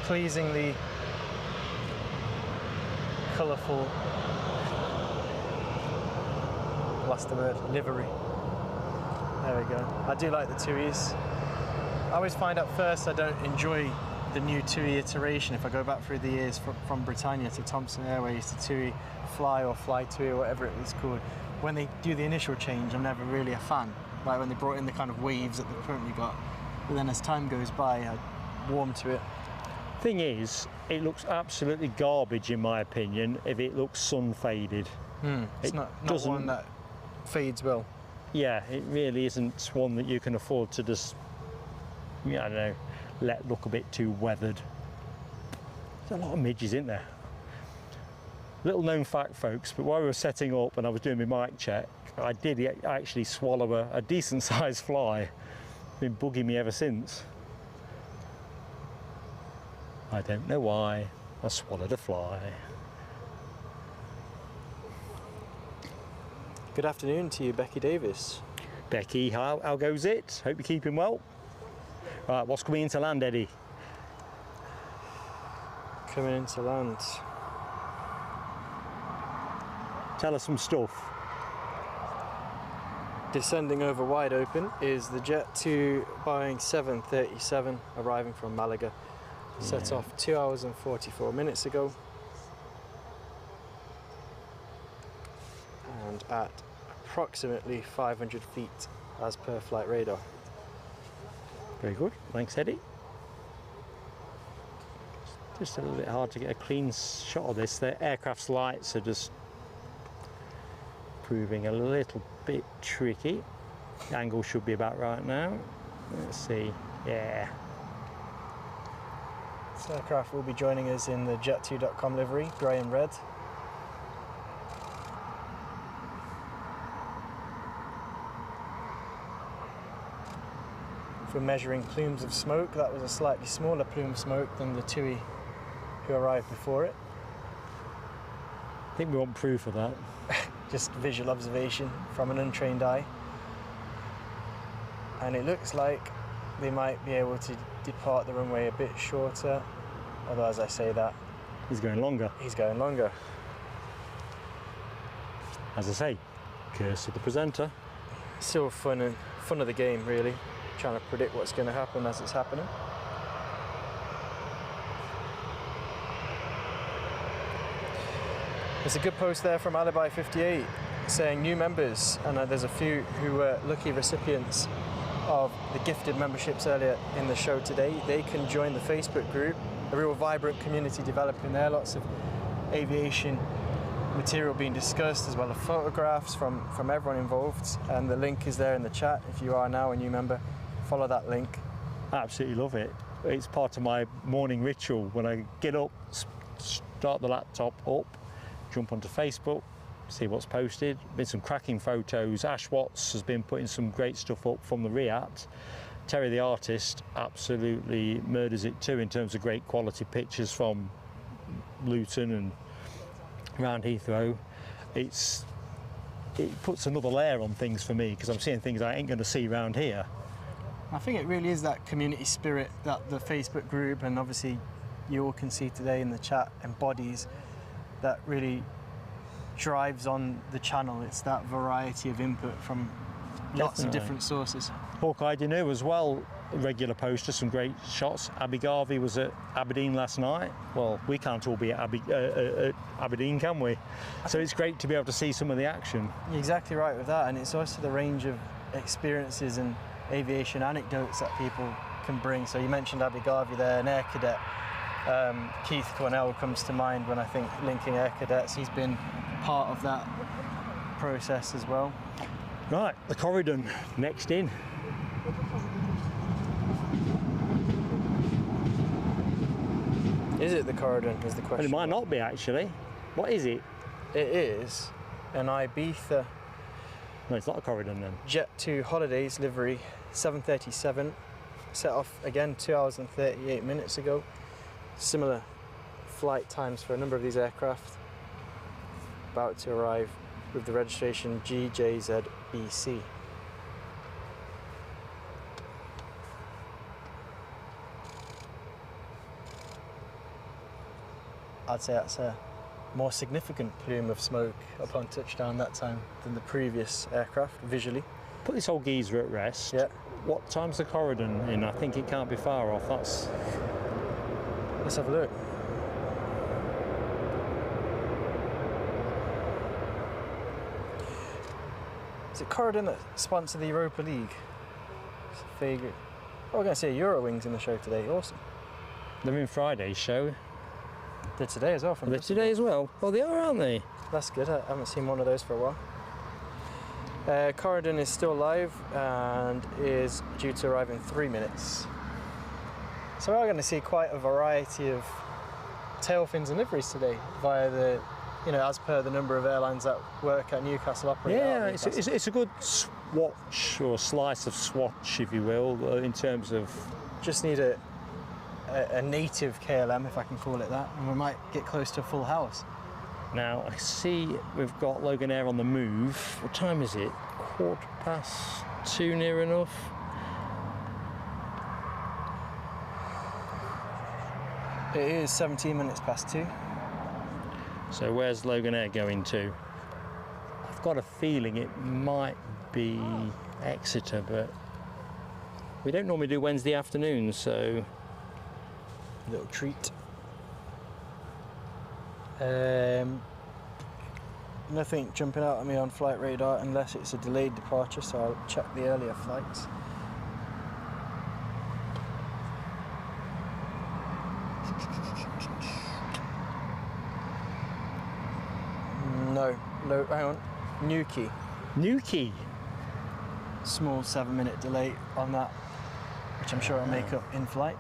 pleasingly colourful, lost the word, livery. There we go. I do like the Tuis. I always find at first I don't enjoy the new Tui iteration. If I go back through the years from Britannia to Thomson Airways to Tui Fly or Fly Tui or whatever it was called, when they do the initial change, I'm never really a fan. Like when they brought in the kind of waves that they've currently got. But then as time goes by, I warm to it. Thing is, it looks absolutely garbage in my opinion if it looks sun faded. It's not one that fades well. Yeah, it really isn't one that you can afford to just, I don't know, let look a bit too weathered. There's a lot of midges in there. Little known fact, folks, but while we were setting up and I was doing my mic check, I did actually swallow a decent sized fly. Been bugging me ever since. I don't know why. I swallowed a fly. Good afternoon to you, Becky Davis. Becky, how goes it? Hope you're keeping well. Right, what's coming into land, Eddie? Coming into land. Tell us some stuff. Descending over wide open is the Jet2 Boeing 737 arriving from Malaga. Set off 2 hours and 44 minutes ago. And at approximately 500 feet as per flight radar. Very good. Thanks, Eddie. Just a little bit hard to get a clean shot of this. The aircraft's lights are just proving a little bit tricky. The angle should be about right now. Let's see. Yeah. This aircraft will be joining us in the jet2.com livery, grey and red. If we're measuring plumes of smoke, that was a slightly smaller plume of smoke than the Tui who arrived before it. I think we want proof of that. Just visual observation from an untrained eye. And it looks like they might be able to depart the runway a bit shorter, although as I say that, He's going longer. he's going longer. As I say, curse of the presenter. Still fun of the game, really, trying to predict what's going to happen as it's happening. There's a good post there from Alibi58 saying new members, and there's a few who were lucky recipients of the gifted memberships earlier in the show today. They can join the Facebook group, a real vibrant community developing there, lots of aviation material being discussed as well as photographs from everyone involved, and the link is there in the chat. If you are now a new member, follow that link. Absolutely love it. It's part of my morning ritual when I get up, start the laptop up, jump onto Facebook, see what's posted. Been some cracking photos. Ash Watts has been putting some great stuff up from the Riat. Terry the artist absolutely murders it too in terms of great quality pictures from Luton and around Heathrow. It puts another layer on things for me because I'm seeing things I ain't going to see around here. I think it really is that community spirit that the Facebook group, and obviously you all can see today in the chat, embodies, that really drives on the channel. It's that variety of input from lots of different sources. Hawkeye Dinu as well, a regular poster, some great shots. Abby Garvey was at Aberdeen last night. Well, we can't all be at Aberdeen, can we? So it's great to be able to see some of the action. You're exactly right with that, and it's also the range of experiences and aviation anecdotes that people can bring. So you mentioned Abby Garvey there, an air cadet. Keith Cornell comes to mind when I think linking air cadets. He's been part of that process as well. Right, the Coredon next in. Is it the Coredon is the question? Well, it might not be actually. What is it? It is an Ibiza No, it's not a Coredon then. Jet2 Holidays livery 737 set off again 2 hours and 38 minutes ago. Similar flight times for a number of these aircraft. About to arrive with the registration GJZBC. I'd say that's a more significant plume of smoke upon touchdown that time than the previous aircraft, visually. Put this old geezer at rest. Yeah. What time's the Coredon in? I think it can't be far off. That's... Let's have a look. Is it Coredon that sponsor the Europa League? It's a favourite. Oh, we're going to see Eurowings in the show today. Awesome. They're in Friday's show. They're today as well. Are they today as well? Oh, they are, aren't they? That's good. I haven't seen one of those for a while. Coredon is still live and is due to arrive in 3 minutes. So we're going to see quite a variety of tail fins and liveries today via the, as per the number of airlines that work at Newcastle operate. Yeah, it's a good swatch or slice of swatch, if you will, in terms of... Just need a native KLM, if I can call it that, and we might get close to a full house. Now, I see we've got Loganair on the move. What time is it? 2:15, near enough. It is 17 minutes past 2. So where's Loganair going to? I've got a feeling it might be Exeter, but we don't normally do Wednesday afternoons, so... Little treat. Nothing jumping out at me on flight radar unless it's a delayed departure, so I'll check the earlier flights. No, hang on. Newquay. Small 7-minute delay on that, which I'm sure I'll make up in flight.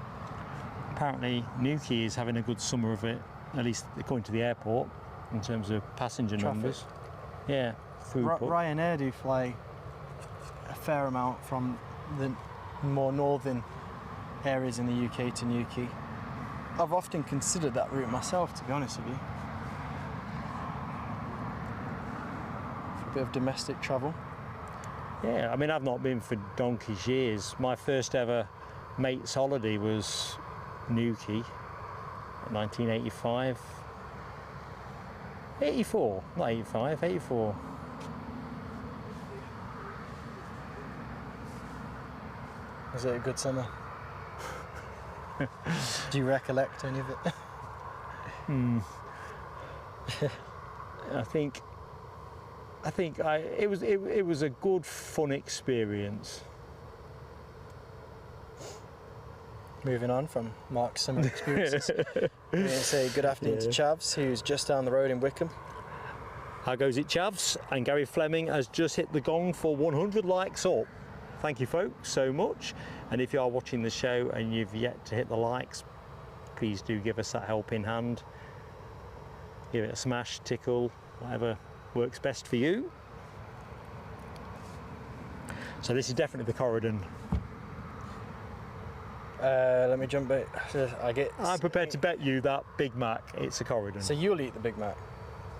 Apparently Newquay is having a good summer of it, at least according to the airport, in terms of passenger numbers. Yeah, throughput. Ryanair do fly a fair amount from the more northern areas in the UK to Newquay. I've often considered that route myself, to be honest with you. For a bit of domestic travel. Yeah, I mean, I've not been for donkey's years. My first ever mate's holiday was Newquay, 1985. 84, not 85, 84. Was it a good summer? Do you recollect any of it? It was a good, fun experience. Moving on from Mark's summer experiences, we're going to say good afternoon to Chavs, who's just down the road in Wickham. How goes it, Chavs? And Gary Fleming has just hit the gong for 100 likes up. Thank you, folks, so much. And if you are watching the show and you've yet to hit the likes, please do give us that helping hand. Give it a smash, tickle, whatever works best for you. So this is definitely the Coredon. Let me jump back. I'm prepared to bet you that Big Mac, it's a Coredon. So you'll eat the Big Mac?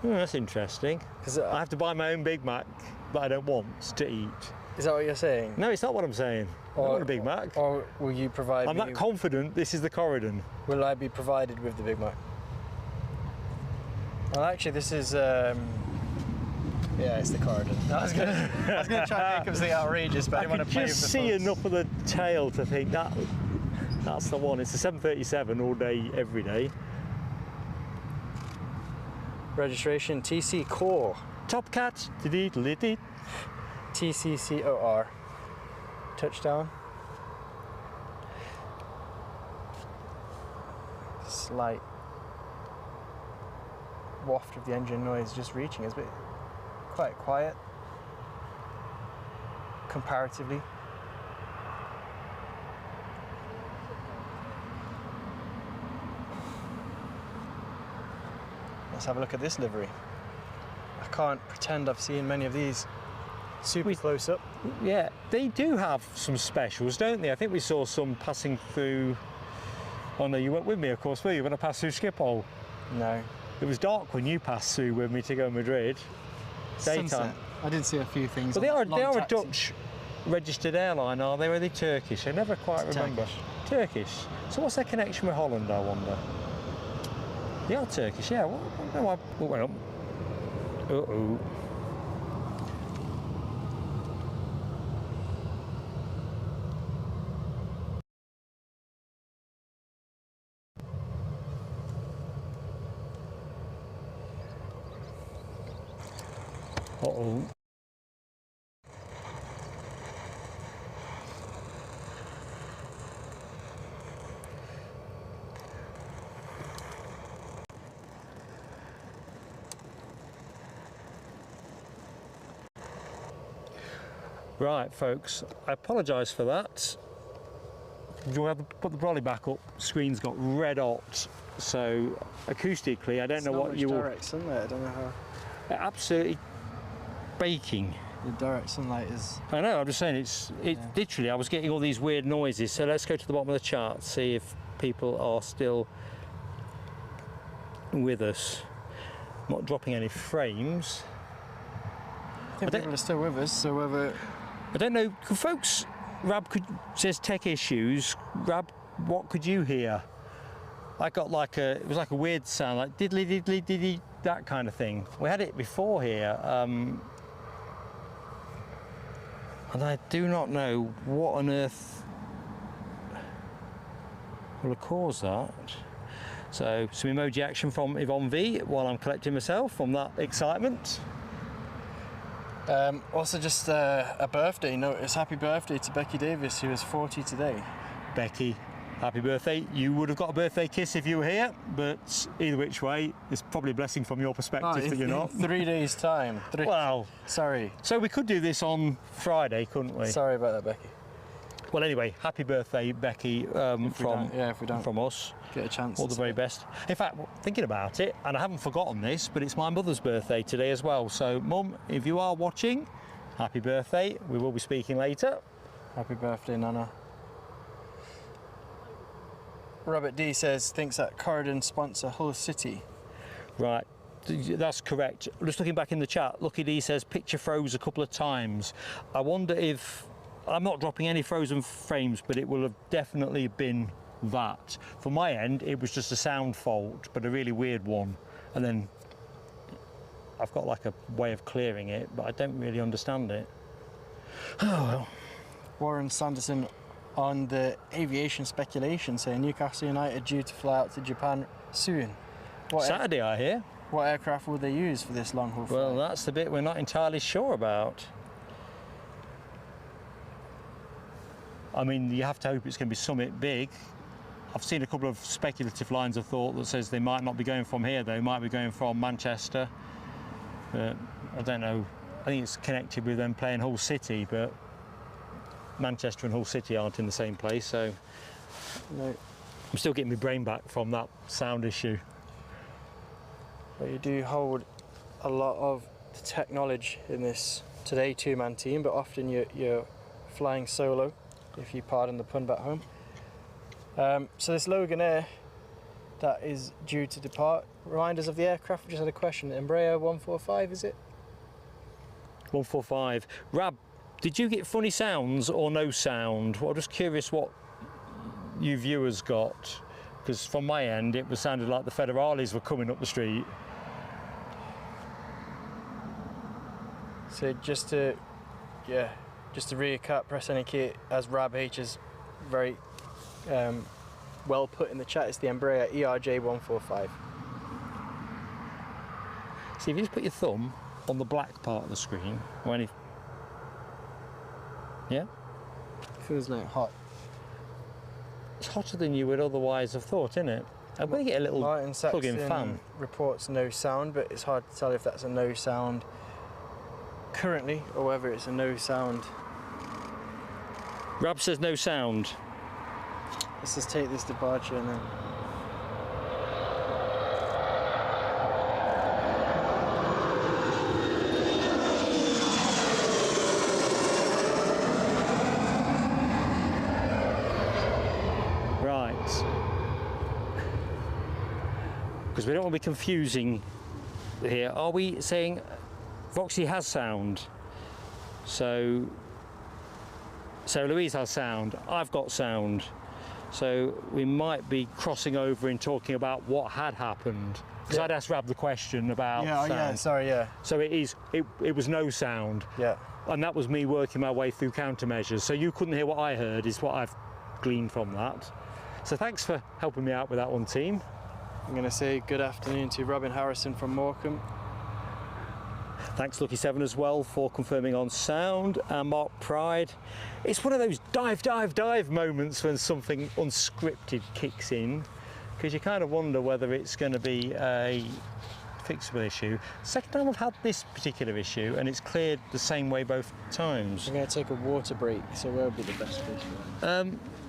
That's interesting. Because I have to buy my own Big Mac that I don't want to eat. Is that what you're saying? No, it's not what I'm saying. I don't want a Big Mac. Or will you provide I'm that confident this is the Coredon. Will I be provided with the Big Mac? Well, actually, this is... yeah, it's the Coredon. I was going to try and think of something outrageous, but I didn't want to play with the just see enough of the tail to think that's the one. It's a 737 all day, every day. Registration TC Core. Top Cat. TCCOR. Touchdown. Slight waft of the engine noise just reaching us, but quite quiet comparatively. Let's have a look at this livery. I can't pretend I've seen many of these super close up. Yeah, they do have some specials, don't they? I think we saw some passing through. Oh no, you weren't with me, of course, were you? When I passed through Schiphol? No. It was dark when you passed through with me to go to Madrid. Daytime. Sunset. I did see a few things. But they are a Dutch registered airline, are they? Or are they Turkish? I never quite remember. Turkish. So what's their connection with Holland, I wonder? They are Turkish, yeah. Well, uh-oh. Uh-oh. Right, folks, I apologise for that. Do you have to put the brolly back up? Screen's got red hot, so acoustically, I don't know what you will. Direct sunlight. I don't know how. Absolutely baking. The direct sunlight is. I know. I'm just saying it's literally. I was getting all these weird noises. So let's go to the bottom of the chart, see if people are still with us. I'm not dropping any frames. I think people are still with us. So whether. I don't know, folks. Rab says tech issues. Rab, what could you hear? I got it was like a weird sound, like diddly diddly diddly, that kind of thing. We had it before here, and I do not know what on earth will have caused that. So some emoji action from Yvonne V while I'm collecting myself from that excitement. Also just a birthday notice. Happy birthday to Becky Davis, who is 40 today. Becky, happy birthday. You would have got a birthday kiss if you were here, but either which way, it's probably a blessing from your perspective that you're not. 3 days' time. Well, sorry. So we could do this on Friday, couldn't we? Sorry about that, Becky. Well, anyway, happy birthday, Becky, if we don't from us. Get a chance. All the very best. In fact, thinking about it, and I haven't forgotten this, but it's my mother's birthday today as well. So, Mum, if you are watching, happy birthday. We will be speaking later. Happy birthday, Nana. Robert D says, thinks that Coredon sponsor Hull City. Right. That's correct. Just looking back in the chat, Lucky D says picture froze a couple of times. I wonder if, I'm not dropping any frozen frames, but it will have definitely been that. From my end, it was just a sound fault, but a really weird one. And then I've got like a way of clearing it, but I don't really understand it. Oh well. Warren Sanderson on the aviation speculation saying Newcastle United due to fly out to Japan soon. Saturday, I hear. What aircraft will they use for this long haul flight? Well, that's the bit we're not entirely sure about. I mean, you have to hope it's going to be something big. I've seen a couple of speculative lines of thought that says they might not be going from here, they might be going from Manchester. But I don't know. I think it's connected with them playing Hull City, but Manchester and Hull City aren't in the same place, so no. I'm still getting my brain back from that sound issue. But you do hold a lot of the technology in this today two-man team, but often you're flying solo, if you pardon the pun back home. So this Logan Air that is due to depart, remind us of the aircraft. We just had a question. Embraer 145, is it? 145. Rab, did you get funny sounds or no sound? Well, I'm just curious what you viewers got, because from my end it was sounded like the Federales were coming up the street. So just to recap, press any key, as Rab H is very well put in the chat, it's the Embraer ERJ 145. See, if you just put your thumb on the black part of the screen, or any, yeah? Feels like hot. It's hotter than you would otherwise have thought, isn't it? I'm going to get a little plug-in fan. Reports no sound, but it's hard to tell if that's a no sound currently or whether it's a no sound. Rab says no sound. Let's just take this departure and then. because we don't want to be confusing here. Are we saying Voxy has sound? So Louise has sound, I've got sound. So we might be crossing over in talking about what had happened. Because I'd asked Rab the question about sound. Yeah, sorry, yeah. So it was no sound. Yeah. And that was me working my way through countermeasures. So you couldn't hear what I heard, is what I've gleaned from that. So thanks for helping me out with that one, team. I'm going to say good afternoon to Robin Harrison from Morecambe. Thanks Lucky 7 as well for confirming on sound, and Mark Pride. It's one of those dive moments when something unscripted kicks in, because you kind of wonder whether it's going to be a fixable issue. Second time I've had this particular issue and it's cleared the same way both times. I'm going to take a water break, so where would be the best place?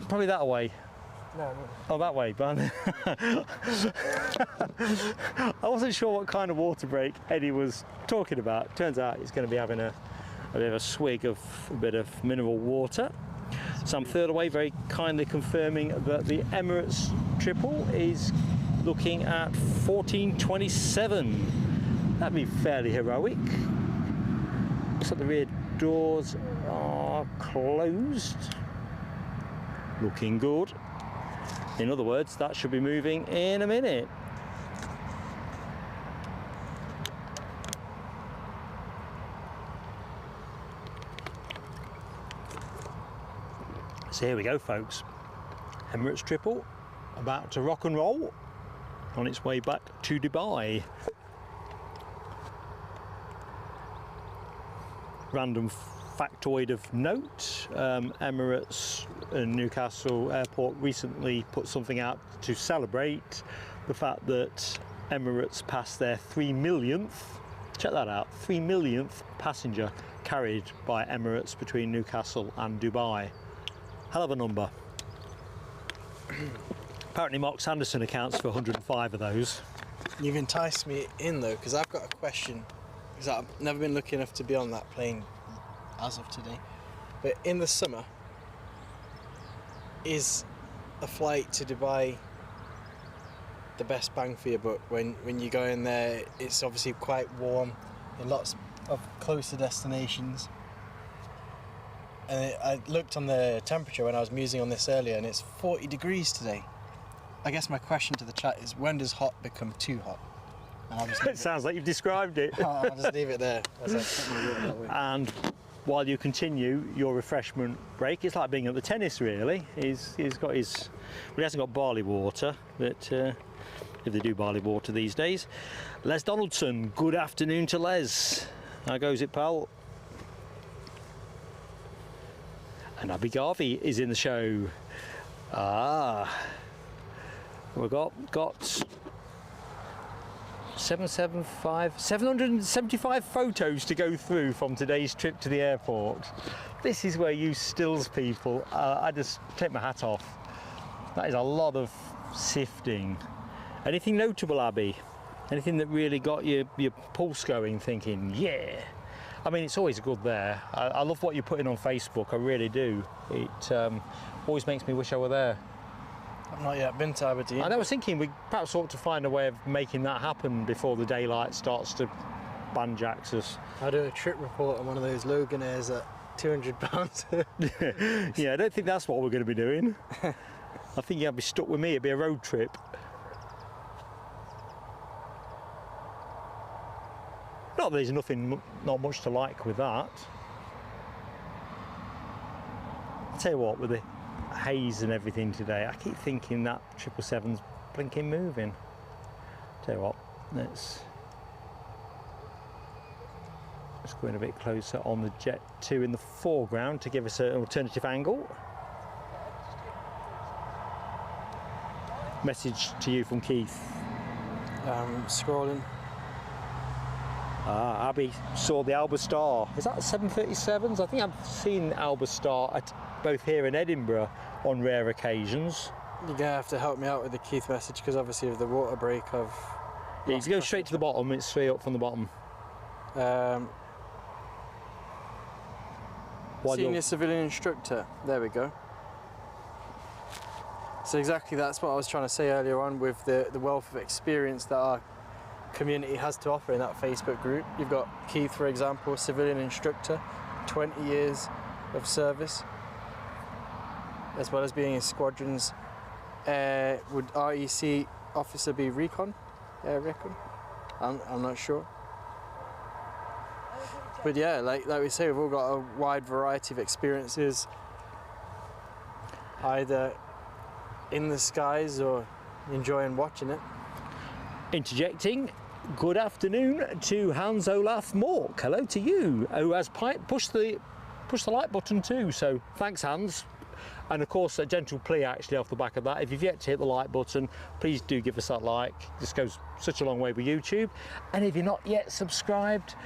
Probably that way. No. Oh, that way, but I wasn't sure what kind of water break Eddie was talking about. Turns out he's going to be having a bit of a swig of a bit of mineral water. Sam Thirlaway very kindly confirming that the Emirates triple is looking at 14.27. That'd be fairly heroic. Looks like the rear doors are closed. Looking good. In other words, that should be moving in a minute. So here we go, folks. Emirates triple about to rock and roll on its way back to Dubai. Random factoid of note, Emirates and Newcastle Airport recently put something out to celebrate the fact that Emirates passed their 3 millionth, check that out, 3 millionth passenger carried by Emirates between Newcastle and Dubai. Hell of a number. Apparently Mark Sanderson accounts for 105 of those. You've enticed me in though, because I've got a question, because I've never been lucky enough to be on that plane as of today, but in the summer, is a flight to Dubai the best bang for your buck? When you go in there, it's obviously quite warm in lots of closer destinations, and I looked on the temperature when I was musing on this earlier, and it's 40 degrees today. I guess my question to the chat is, when does hot become too hot? It sounds like you've described it. I'll just leave it there. And while you continue your refreshment break, it's like being at the tennis really. He's got his, well, he hasn't got barley water, but if they do barley water these days. Les Donaldson, good afternoon to Les. How goes it, pal? And Abby Garvey is in the show. We've got 775 photos to go through from today's trip to the airport. This is where you stills people, I just take my hat off. That is a lot of sifting. Anything notable, Abby? Anything that really got your pulse going, thinking, yeah? I mean, it's always good there. I love what you're putting on Facebook, I really do. It always makes me wish I were there. I've not yet been to Aberdeen. And I was thinking we perhaps ought to find a way of making that happen before the daylight starts to banjax us. I'll do a trip report on one of those Loganairs at £200. Yeah, I don't think that's what we're going to be doing. I think you'd be stuck with me, it'd be a road trip. Not that there's not much to like with that. I'll tell you what, with the haze and everything today, I keep thinking that 777's blinking moving. Tell you what, let's go in a bit closer on the Jet2 in the foreground to give us an alternative angle. Message to you from Keith. Scrolling. Abby saw the Alba Star. Is that 737s? I think I've seen Alba Star at both here in Edinburgh on rare occasions. You're gonna have to help me out with the Keith message, because obviously with the water break I've... Yeah, you go straight to the bottom, it's straight up from the bottom. Senior civilian instructor, there we go. So exactly, that's what I was trying to say earlier on with the wealth of experience that our community has to offer in that Facebook group. You've got Keith, for example, civilian instructor, 20 years of service, as well as being in squadrons. Would REC officer be recon? Recon? I'm not sure. But yeah, like we say, we've all got a wide variety of experiences, either in the skies or enjoying watching it. Interjecting, good afternoon to Hans Olaf Mork. Hello to you, who has pushed the like button too. So thanks, Hans. And of course, a gentle plea actually off the back of that. If you've yet to hit the like button, please do give us that like. This goes such a long way with YouTube. And if you're not yet subscribed,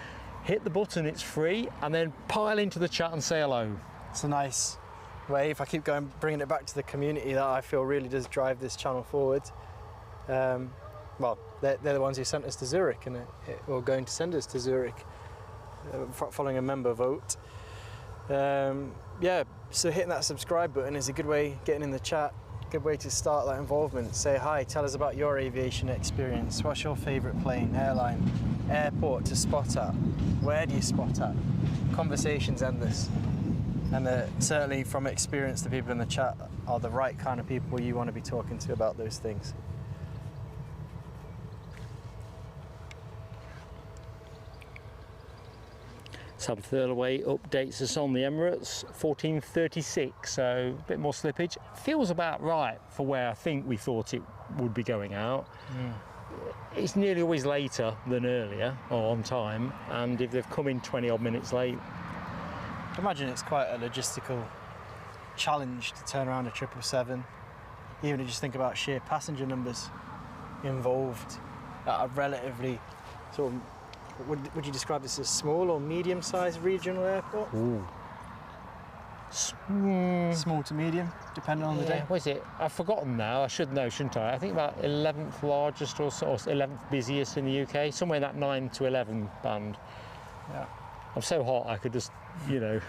hit the button, it's free, and then pile into the chat and say hello. It's a nice way, if I keep going, bringing it back to the community, that I feel really does drive this channel forward. Well, they're the ones who sent us to Zurich, and or going to send us to Zurich, following a member vote. Yeah, so hitting that subscribe button is a good way, getting in the chat, good way to start that involvement. Say hi, tell us about your aviation experience. What's your favourite plane, airline, airport to spot at? Where do you spot at? Conversations endless. And certainly from experience, the people in the chat are the right kind of people you want to be talking to about those things. Sam Thurlaway updates us on the Emirates, 14:36, so a bit more slippage. Feels about right for where I think we thought it would be going out. It's nearly always later than earlier, or on time, and if they've come in 20 odd minutes late. I imagine it's quite a logistical challenge to turn around a 777, even to just think about sheer passenger numbers involved at a relatively sort of, would you describe this as small or medium-sized regional airport? Ooh. Small to medium, depending on the day. What is it? I've forgotten now. I should know, shouldn't I? I think about 11th largest or 11th busiest in the UK, somewhere in that 9 to 11 band. Yeah. I'm so hot I could just, you know.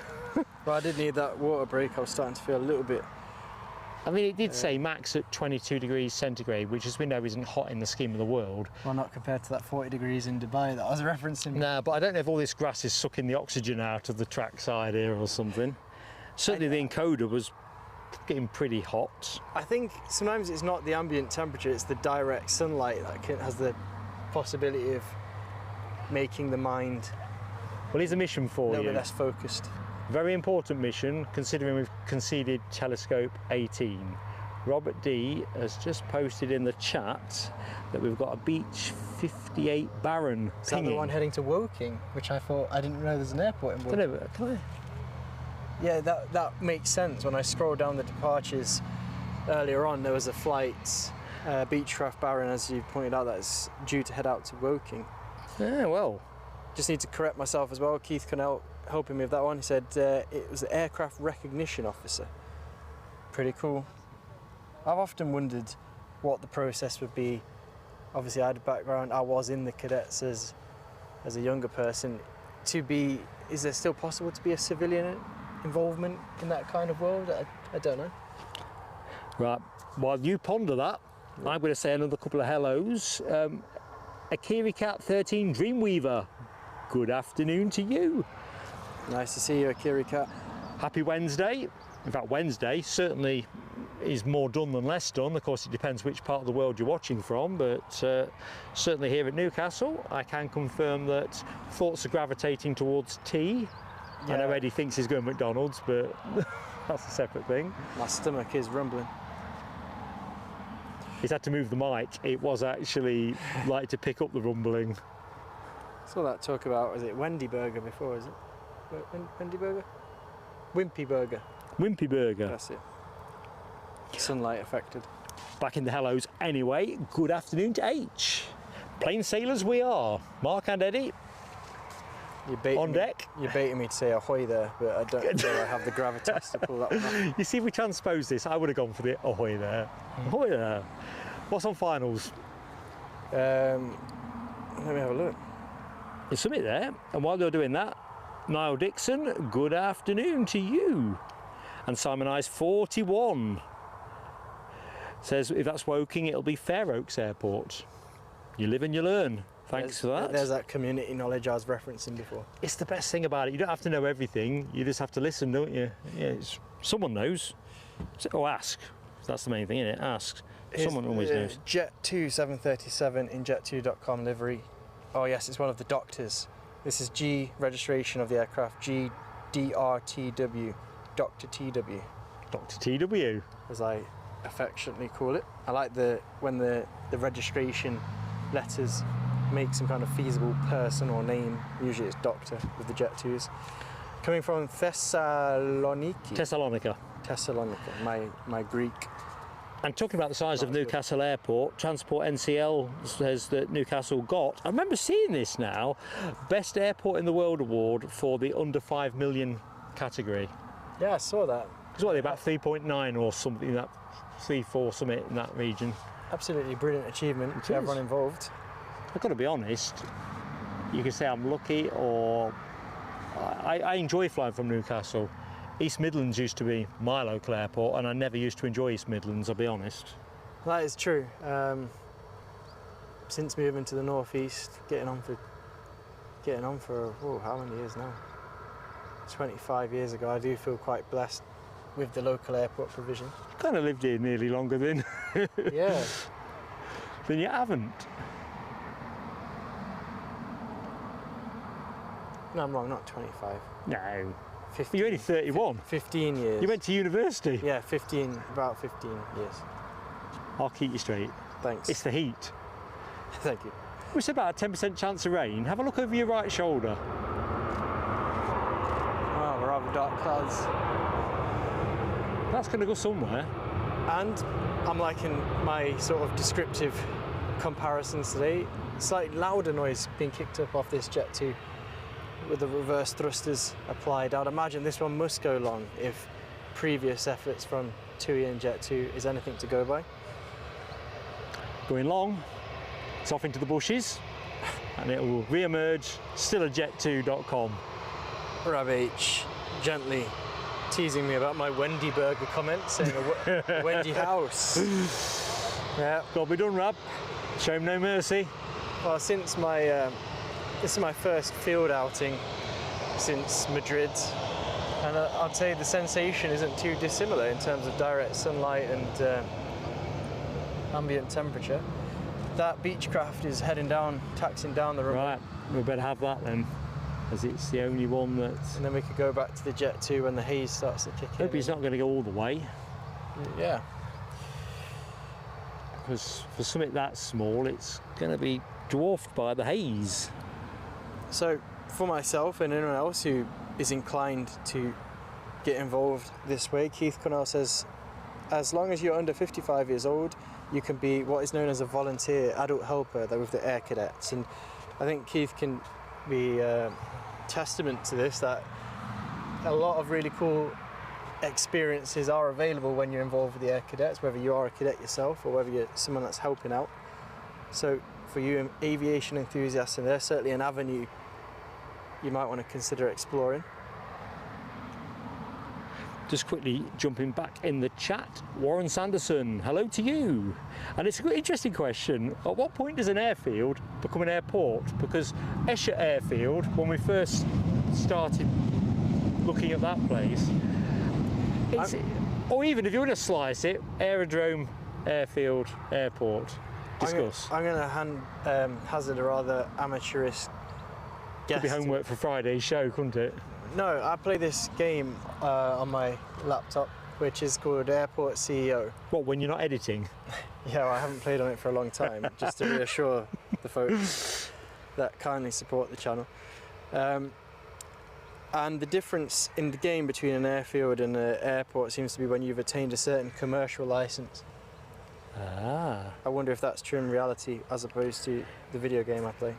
Well, I did need that water break. I was starting to feel a little bit. I mean, it did say max at 22 degrees centigrade, which as we know isn't hot in the scheme of the world. Well, not compared to that 40 degrees in Dubai that I was referencing. No, but I don't know if all this grass is sucking the oxygen out of the trackside here or something. Certainly the encoder was getting pretty hot. I think sometimes it's not the ambient temperature, it's the direct sunlight that has the possibility of making the mind Well, here's a mission for a little you. bit less focused. Very important mission, considering we've conceded telescope 18. Robert D has just posted in the chat that we've got a Beach 58 Baron Is that the one heading to Woking? Which I didn't know there's an airport in Woking. I don't know, can I? Yeah, that makes sense. When I scrolled down the departures earlier on, there was a flight, Beechcraft Baron, as you pointed out, that's due to head out to Woking. Yeah, well. Just need to correct myself as well. Keith Connell helping me with that one. He said it was the aircraft recognition officer. Pretty cool. I've often wondered what the process would be. Obviously, I had a background. I was in the cadets as a younger person. Is there still possible to be a civilian involvement in that kind of world? I don't know. Right, while you ponder that, I'm going to say another couple of hellos. Akiri Cat 13 Dreamweaver, good afternoon to you. Nice to see you, Akiri Cat. Happy Wednesday. In fact, Wednesday certainly is more done than less done. Of course, it depends which part of the world you're watching from, but certainly here at Newcastle, I can confirm that thoughts are gravitating towards tea. Yeah. I know Eddie thinks he's going to McDonald's, but that's a separate thing. My stomach is rumbling. He's had to move the mic. It was actually like to pick up the rumbling. Saw that talk about, was it Wendy Burger before, is it? Wendy Burger? Wimpy Burger. Wimpy Burger. That's it. Sunlight affected. Back in the hellos anyway. Good afternoon to H. Plain sailors we are. Mark and Eddie. On deck. You're baiting me to say ahoy there, but I don't feel I have the gravitas to pull that one off. You see, if we transpose this, I would have gone for the ahoy there. Ahoy there. What's on finals? Let me have a look. There's something there. And while you're doing that, Niall Dixon, good afternoon to you. And Simon Ice 41. Says if that's Woking, it'll be Fair Oaks Airport. You live and you learn. Thanks for that. There's that community knowledge I was referencing before. It's the best thing about it. You don't have to know everything. You just have to listen, don't you? Yeah, someone knows. Or ask. That's the main thing, isn't it? Ask. Someone always knows. Jet2 737 in jet2.com livery. Oh yes, it's one of the doctors. This is G registration of the aircraft. GDRTW. Dr. TW. Dr. TW. As I affectionately call it. I like when the registration letters make some kind of feasible person or name. Usually it's doctor with the Jet2s. Coming from Thessalonica, my Greek. And talking about the size of Newcastle Airport, Transport NCL says that Newcastle got, I remember seeing this now, Best Airport in the World award for the under 5 million category. Yeah, I saw that. It's what, about 3.9 or something, that 3-4 something in that region. Absolutely brilliant achievement to everyone involved. I've got to be honest, you can say I'm lucky, or I enjoy flying from Newcastle. East Midlands used to be my local airport, and I never used to enjoy East Midlands, I'll be honest. That is true. Since moving to the northeast, getting on for how many years now? 25 years ago. I do feel quite blessed with the local airport provision. You kind of lived here nearly longer than yeah. than you haven't. No, I'm wrong. Not 25. No. 15, You're only 31. 15 years. You went to university? Yeah, about 15 years. I'll keep you straight. Thanks. It's the heat. Thank you. It's about a 10% chance of rain. Have a look over your right shoulder. Wow, rather dark clouds. That's going to go somewhere. And I'm liking my sort of descriptive comparisons today. Slightly louder noise being kicked up off this Jet2 with the reverse thrusters applied. I'd imagine this one must go long if previous efforts from Tui and Jet2 is anything to go by. Going long, it's off into the bushes, and it will re-emerge, still at jet2.com. Rab H gently teasing me about my Wendy Burger comment, saying a Wendy house. Yeah. Got to be done, Rab. Show him no mercy. Well, since this is my first field outing since Madrid, and I'd say the sensation isn't too dissimilar in terms of direct sunlight and ambient temperature. That Beechcraft is heading down, taxiing down the road. Right, we better have that then, as it's the only one that... And then we could go back to the Jet2 when the haze starts to kick in. Hope he's not going to go all the way. Yeah. Because for something that small, it's going to be dwarfed by the haze. So, for myself and anyone else who is inclined to get involved this way, Keith Connell says, as long as you're under 55 years old, you can be what is known as a volunteer adult helper with the Air Cadets. And I think Keith can be testament to this, that a lot of really cool experiences are available when you're involved with the Air Cadets, whether you are a cadet yourself or whether you're someone that's helping out. So for you aviation enthusiasts, and there's certainly an avenue you might want to consider exploring. Just quickly jumping back in the chat, Warren Sanderson, hello to you. And it's an interesting question. At what point does an airfield become an airport? Because Esher Airfield, when we first started looking at that place, or even if you want to slice it, aerodrome, airfield, airport. Discuss. I'm going to hazard a rather amateurish guess. Could be homework for Friday's show, couldn't it? No, I play this game on my laptop, which is called Airport CEO. What, when you're not editing? Yeah, well, I haven't played on it for a long time, just to reassure the folks that kindly support the channel. And the difference in the game between an airfield and an airport seems to be when you've attained a certain commercial license. Ah. I wonder if that's true in reality as opposed to the video game I play.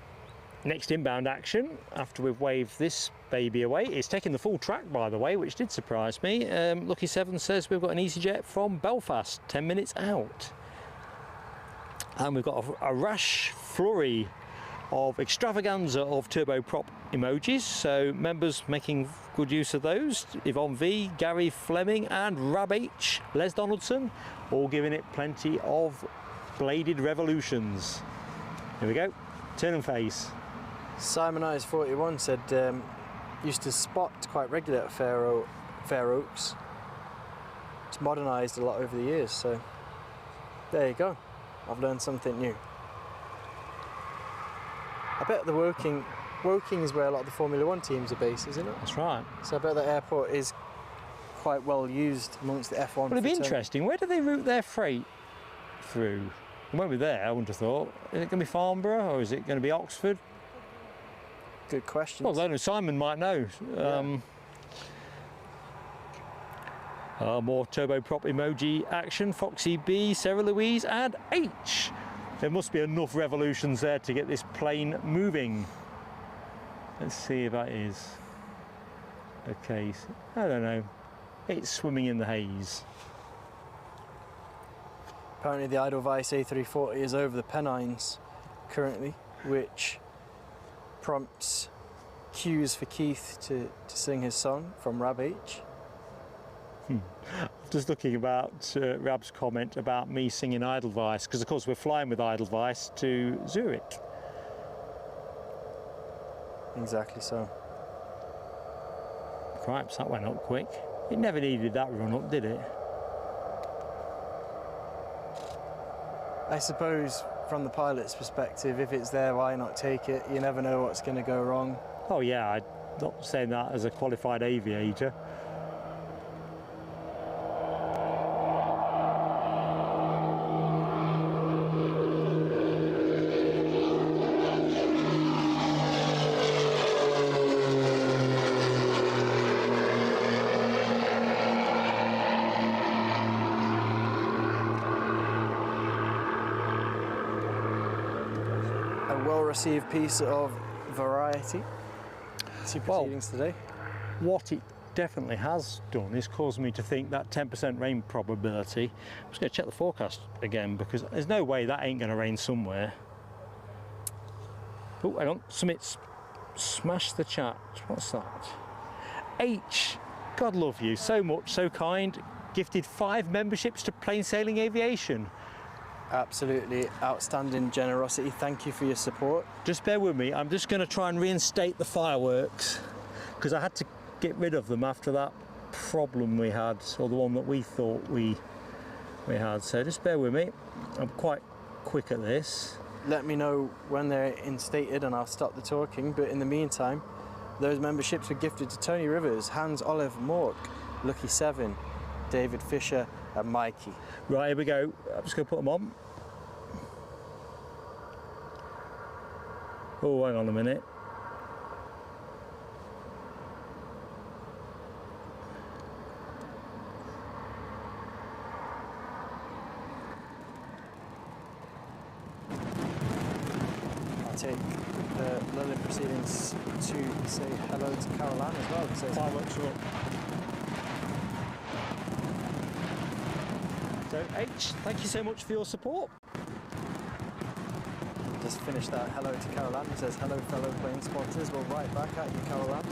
Next inbound action, after we've waved this baby away, it's taking the full track, by the way, which did surprise me. Lucky Seven says we've got an EasyJet from Belfast, 10 minutes out. And we've got a rash flurry of extravaganza of turboprop emojis, so members making good use of those. Yvonne V, Gary Fleming and Rab H, Les Donaldson, all giving it plenty of bladed revolutions. Here we go, turn and face. Simon Eyes 41 said used to spot quite regularly at Fair Oaks. It's modernised a lot over the years, so there you go. I've learned something new. I bet the Woking is where a lot of the Formula One teams are based, isn't it? That's right. So I bet the airport is quite well used amongst the F1. Well, it'd be interesting. Where do they route their freight through? It won't be there, I wouldn't have thought. Is it going to be Farnborough or is it going to be Oxford? Good question. Well, I don't know. Simon might know. More turboprop emoji action. Foxy B, Sarah Louise and H. There must be enough revolutions there to get this plane moving. Let's see if that is the case. I don't know. It's swimming in the haze. Apparently the Edelweiss A340 is over the Pennines currently, which prompts cues for Keith to sing his song from Rab H. Just looking about Rab's comment about me singing Edelweiss, because of course we're flying with Edelweiss to Zurich. Exactly so. Cripes, that went up quick. It never needed that run up, did it? I suppose from the pilot's perspective, if it's there, why not take it? You never know what's going to go wrong. Oh yeah, I'm not saying that as a qualified aviator. Received piece of variety to proceedings today. What it definitely has done is caused me to think that 10% rain probability. I'm just going to check the forecast again because there's no way that ain't going to rain somewhere. Oh, hang on, Smith's smashed the chat. What's that? H, God love you so much, so kind. Gifted 5 memberships to Plain Sailing Aviation. Absolutely outstanding generosity. Thank you for your support. Just bear with me. I'm just going to try and reinstate the fireworks because I had to get rid of them after that problem we had, or the one that we thought we had. So just bear with me. I'm quite quick at this. Let me know when they're instated and I'll stop the talking. But in the meantime, those memberships were gifted to Tony Rivers, Hans Olive Mork, Lucky 7, David Fisher and Mikey. Right, here we go. I'm just going to put them on. Oh, hang on a minute. I'll take the London proceedings to say hello to Caroline as well. So fireworks are up. So H, thank you so much for your support. Just finished that hello to Caroline. It says, hello fellow plane spotters. We'll right back at you, Caroline.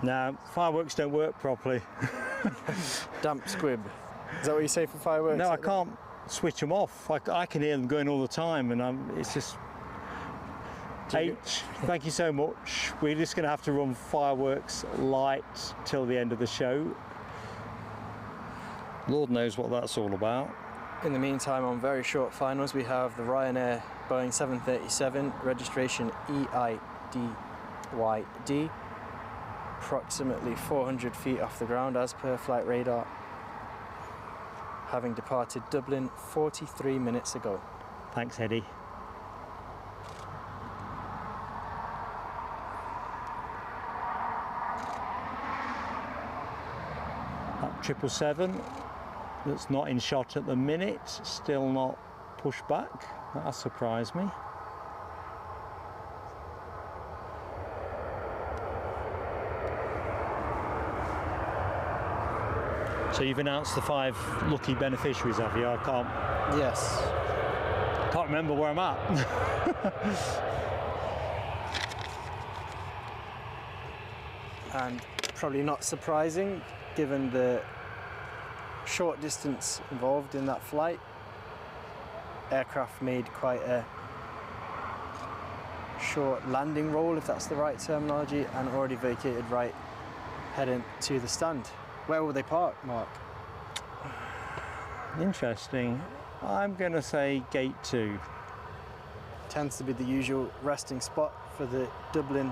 No, fireworks don't work properly. Damp squib. Is that what you say for fireworks? No, I can't switch them off. I can hear them going all the time and it's just... H, thank you so much. We're just going to have to run fireworks light till the end of the show. Lord knows what that's all about. In the meantime, on very short finals, we have the Ryanair Boeing 737, registration EIDYD, approximately 400 feet off the ground as per flight radar, having departed Dublin 43 minutes ago. Thanks, Eddie. That 777 that's not in shot at the minute, still not pushed back. That surprised me. So you've announced the 5 lucky beneficiaries, have you? I Yes. can't remember where I'm at. And probably not surprising, given the short distance involved in that flight. Aircraft made quite a short landing roll, if that's the right terminology, and already vacated right, heading to the stand. Where will they park, Mark? Interesting. I'm going to say gate 2. Tends to be the usual resting spot for the Dublin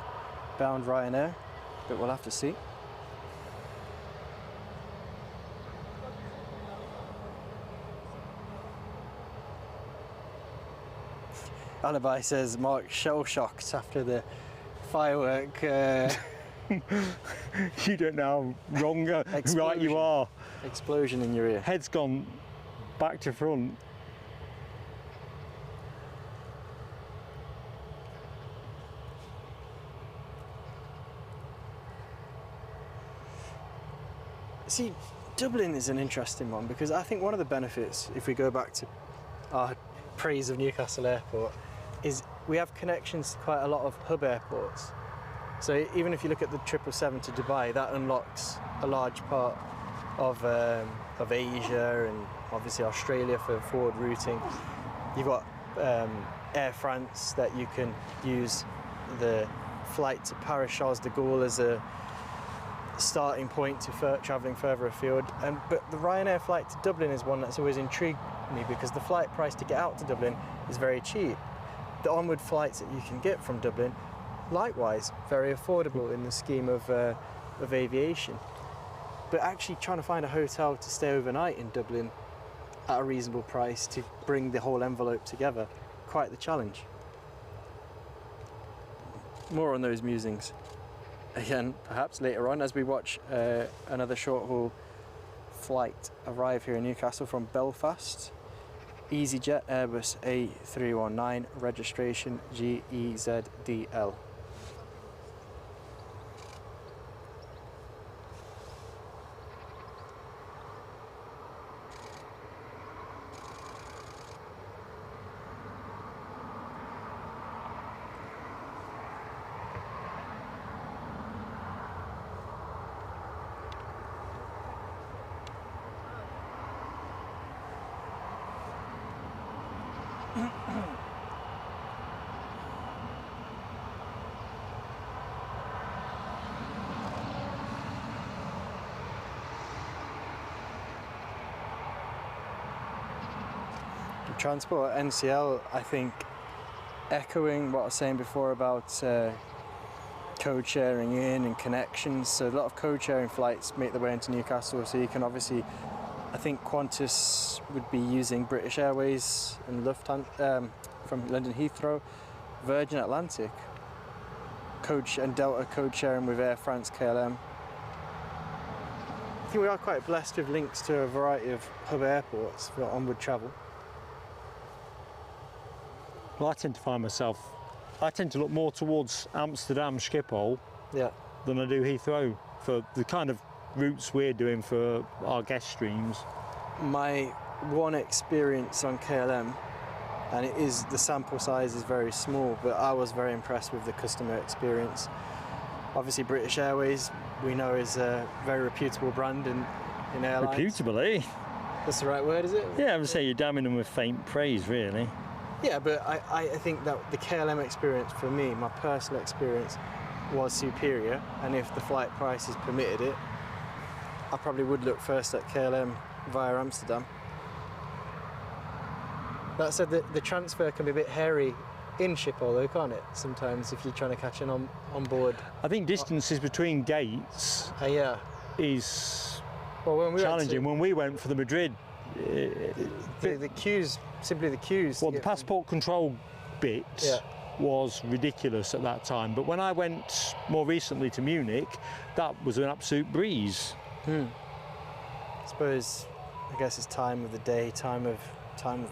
bound Ryanair, but we'll have to see. Alibi says Mark shell shocked after the firework. You don't know how wrong right you are. Explosion in your ear. Head's gone back to front. See, Dublin is an interesting one because I think one of the benefits, if we go back to our praise of Newcastle Airport, is we have connections to quite a lot of hub airports. So even if you look at the 777 to Dubai, that unlocks a large part of Asia and obviously Australia for forward routing. You've got Air France that you can use the flight to Paris Charles de Gaulle as a starting point to travelling further afield. But the Ryanair flight to Dublin is one that's always intrigued me because the flight price to get out to Dublin is very cheap. The onward flights that you can get from Dublin, likewise, very affordable in the scheme of aviation. But actually trying to find a hotel to stay overnight in Dublin at a reasonable price to bring the whole envelope together, quite the challenge. More on those musings again, perhaps later on as we watch another short-haul flight arrive here in Newcastle from Belfast. EasyJet Airbus A319, registration GEZDL. Transport NCL, I think, echoing what I was saying before about code sharing in and connections. So a lot of code sharing flights make their way into Newcastle, so you can obviously, I think Qantas would be using British Airways and Lufthansa from London Heathrow, Virgin Atlantic, and Delta code sharing with Air France KLM. I think we are quite blessed with links to a variety of hub airports for onward travel. Well, I tend to look more towards Amsterdam Schiphol than I do Heathrow for the kind of routes we're doing for our guest streams. My one experience on KLM, and it is, the sample size is very small, but I was very impressed with the customer experience. Obviously British Airways, we know, is a very reputable brand in airlines. Reputable, eh? That's the right word, is it? Yeah, I would say you're damning them with faint praise, really. Yeah, but I think that the KLM experience for me, my personal experience, was superior, and if the flight prices permitted it, I probably would look first at KLM via Amsterdam. That said, the transfer can be a bit hairy in Schiphol though, can't it? Sometimes if you're trying to catch an on board. I think distances between gates is challenging. When we went for the Madrid, the queues, simply the queues. Well, the passport control bit was ridiculous at that time, but when I went more recently to Munich, that was an absolute breeze. I suppose, I guess it's time of the day, time of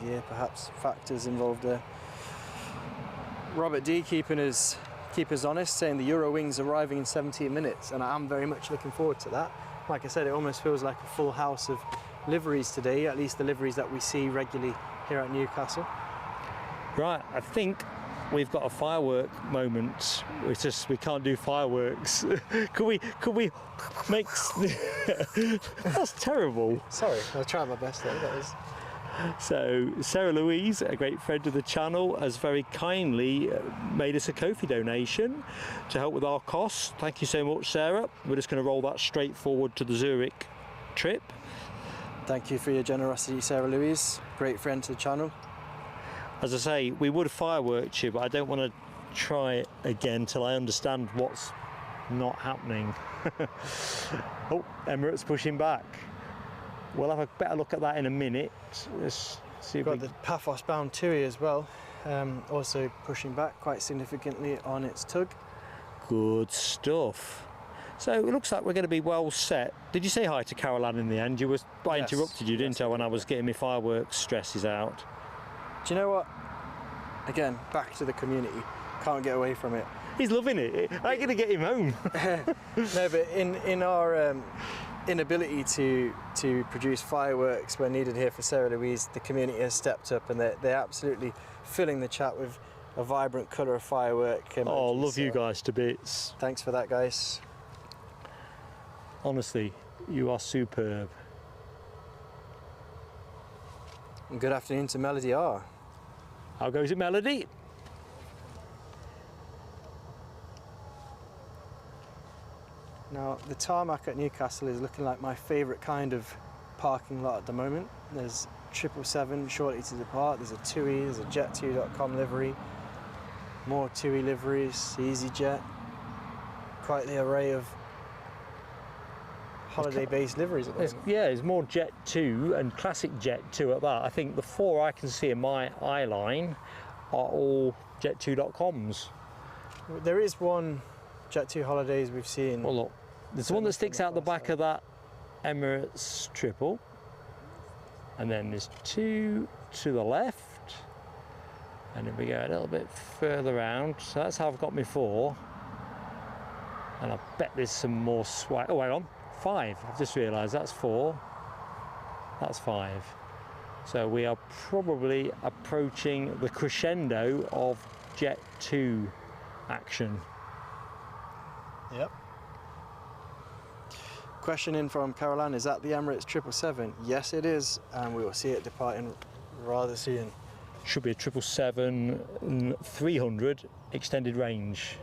year, perhaps factors involved there. Robert D keeping us honest, saying the Eurowings arriving in 17 minutes, and I'm very much looking forward to that. like I said, it almost feels like a full house of liveries today, at least the liveries that we see regularly here at Newcastle. Right, I think we've got a firework moment. It's just we can't do fireworks. Could we make? That's terrible. Sorry, I'll try my best though. That is. So Sarah Louise, a great friend of the channel, has very kindly made us a Ko-fi donation to help with our costs. Thank you so much, Sarah. We're just going to roll that straight forward to the Zurich trip. Thank you for your generosity, Sarah Louise. Great friend to the channel. As I say, we would firework you, but I don't want to try it again till I understand what's not happening. Oh, Emirates pushing back. We'll have a better look at that in a minute. Let's see if We've got the Paphos bound Tui as well, also pushing back quite significantly on its tug. Good stuff. So it looks like we're going to be well set. Did you say hi to Caroline in the end? You was, I Yes. interrupted you, didn't Yes, I, when I was getting my fireworks stresses out? Do you know what? Again, back to the community. Can't get away from it. He's loving it. I'm going to get him home. No, but in our inability to produce fireworks when needed here for Sarah Louise, the community has stepped up and they're absolutely filling the chat with a vibrant colour of firework. Oh, love so you guys to bits. Thanks for that, guys. Honestly, you are superb. And good afternoon to Melody R. How goes it, Melody? Now, the tarmac at Newcastle is looking like my favourite kind of parking lot at the moment. There's 777 shortly to depart, there's a Tui, there's a Jet2.com livery, more Tui liveries, EasyJet, quite the array of holiday-based liveries at the moment. Yeah, it's more Jet2 and classic Jet2 at that. I think the 4 I can see in my eye line are all Jet2.coms. There is one Jet2 holidays we've seen. Well, look, there's one that sticks out the back of that Emirates triple, and then there's 2 to the left, and then we go a little bit further round. So that's how I've got my 4, and I bet there's some more swag. Oh, hang on, 5. I've just realised that's 4. That's 5. So we are probably approaching the crescendo of Jet2 action. Yep. Question in from Caroline, is that the Emirates 777? Yes, it is, and we will see it departing rather soon. Should be a 777-300 extended range.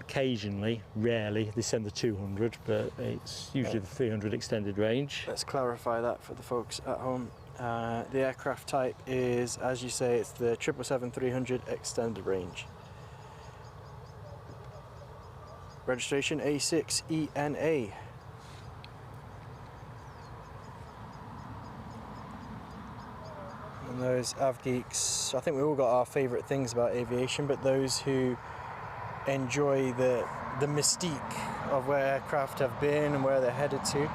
Occasionally, rarely, they send the 200, but it's usually the 300 extended range. Let's clarify that for the folks at home. The aircraft type is, as you say, it's the 777-300 extended range. Registration A6ENA. And those avgeeks, I think we all got our favourite things about aviation, but those who enjoy the mystique of where aircraft have been and where they're headed to,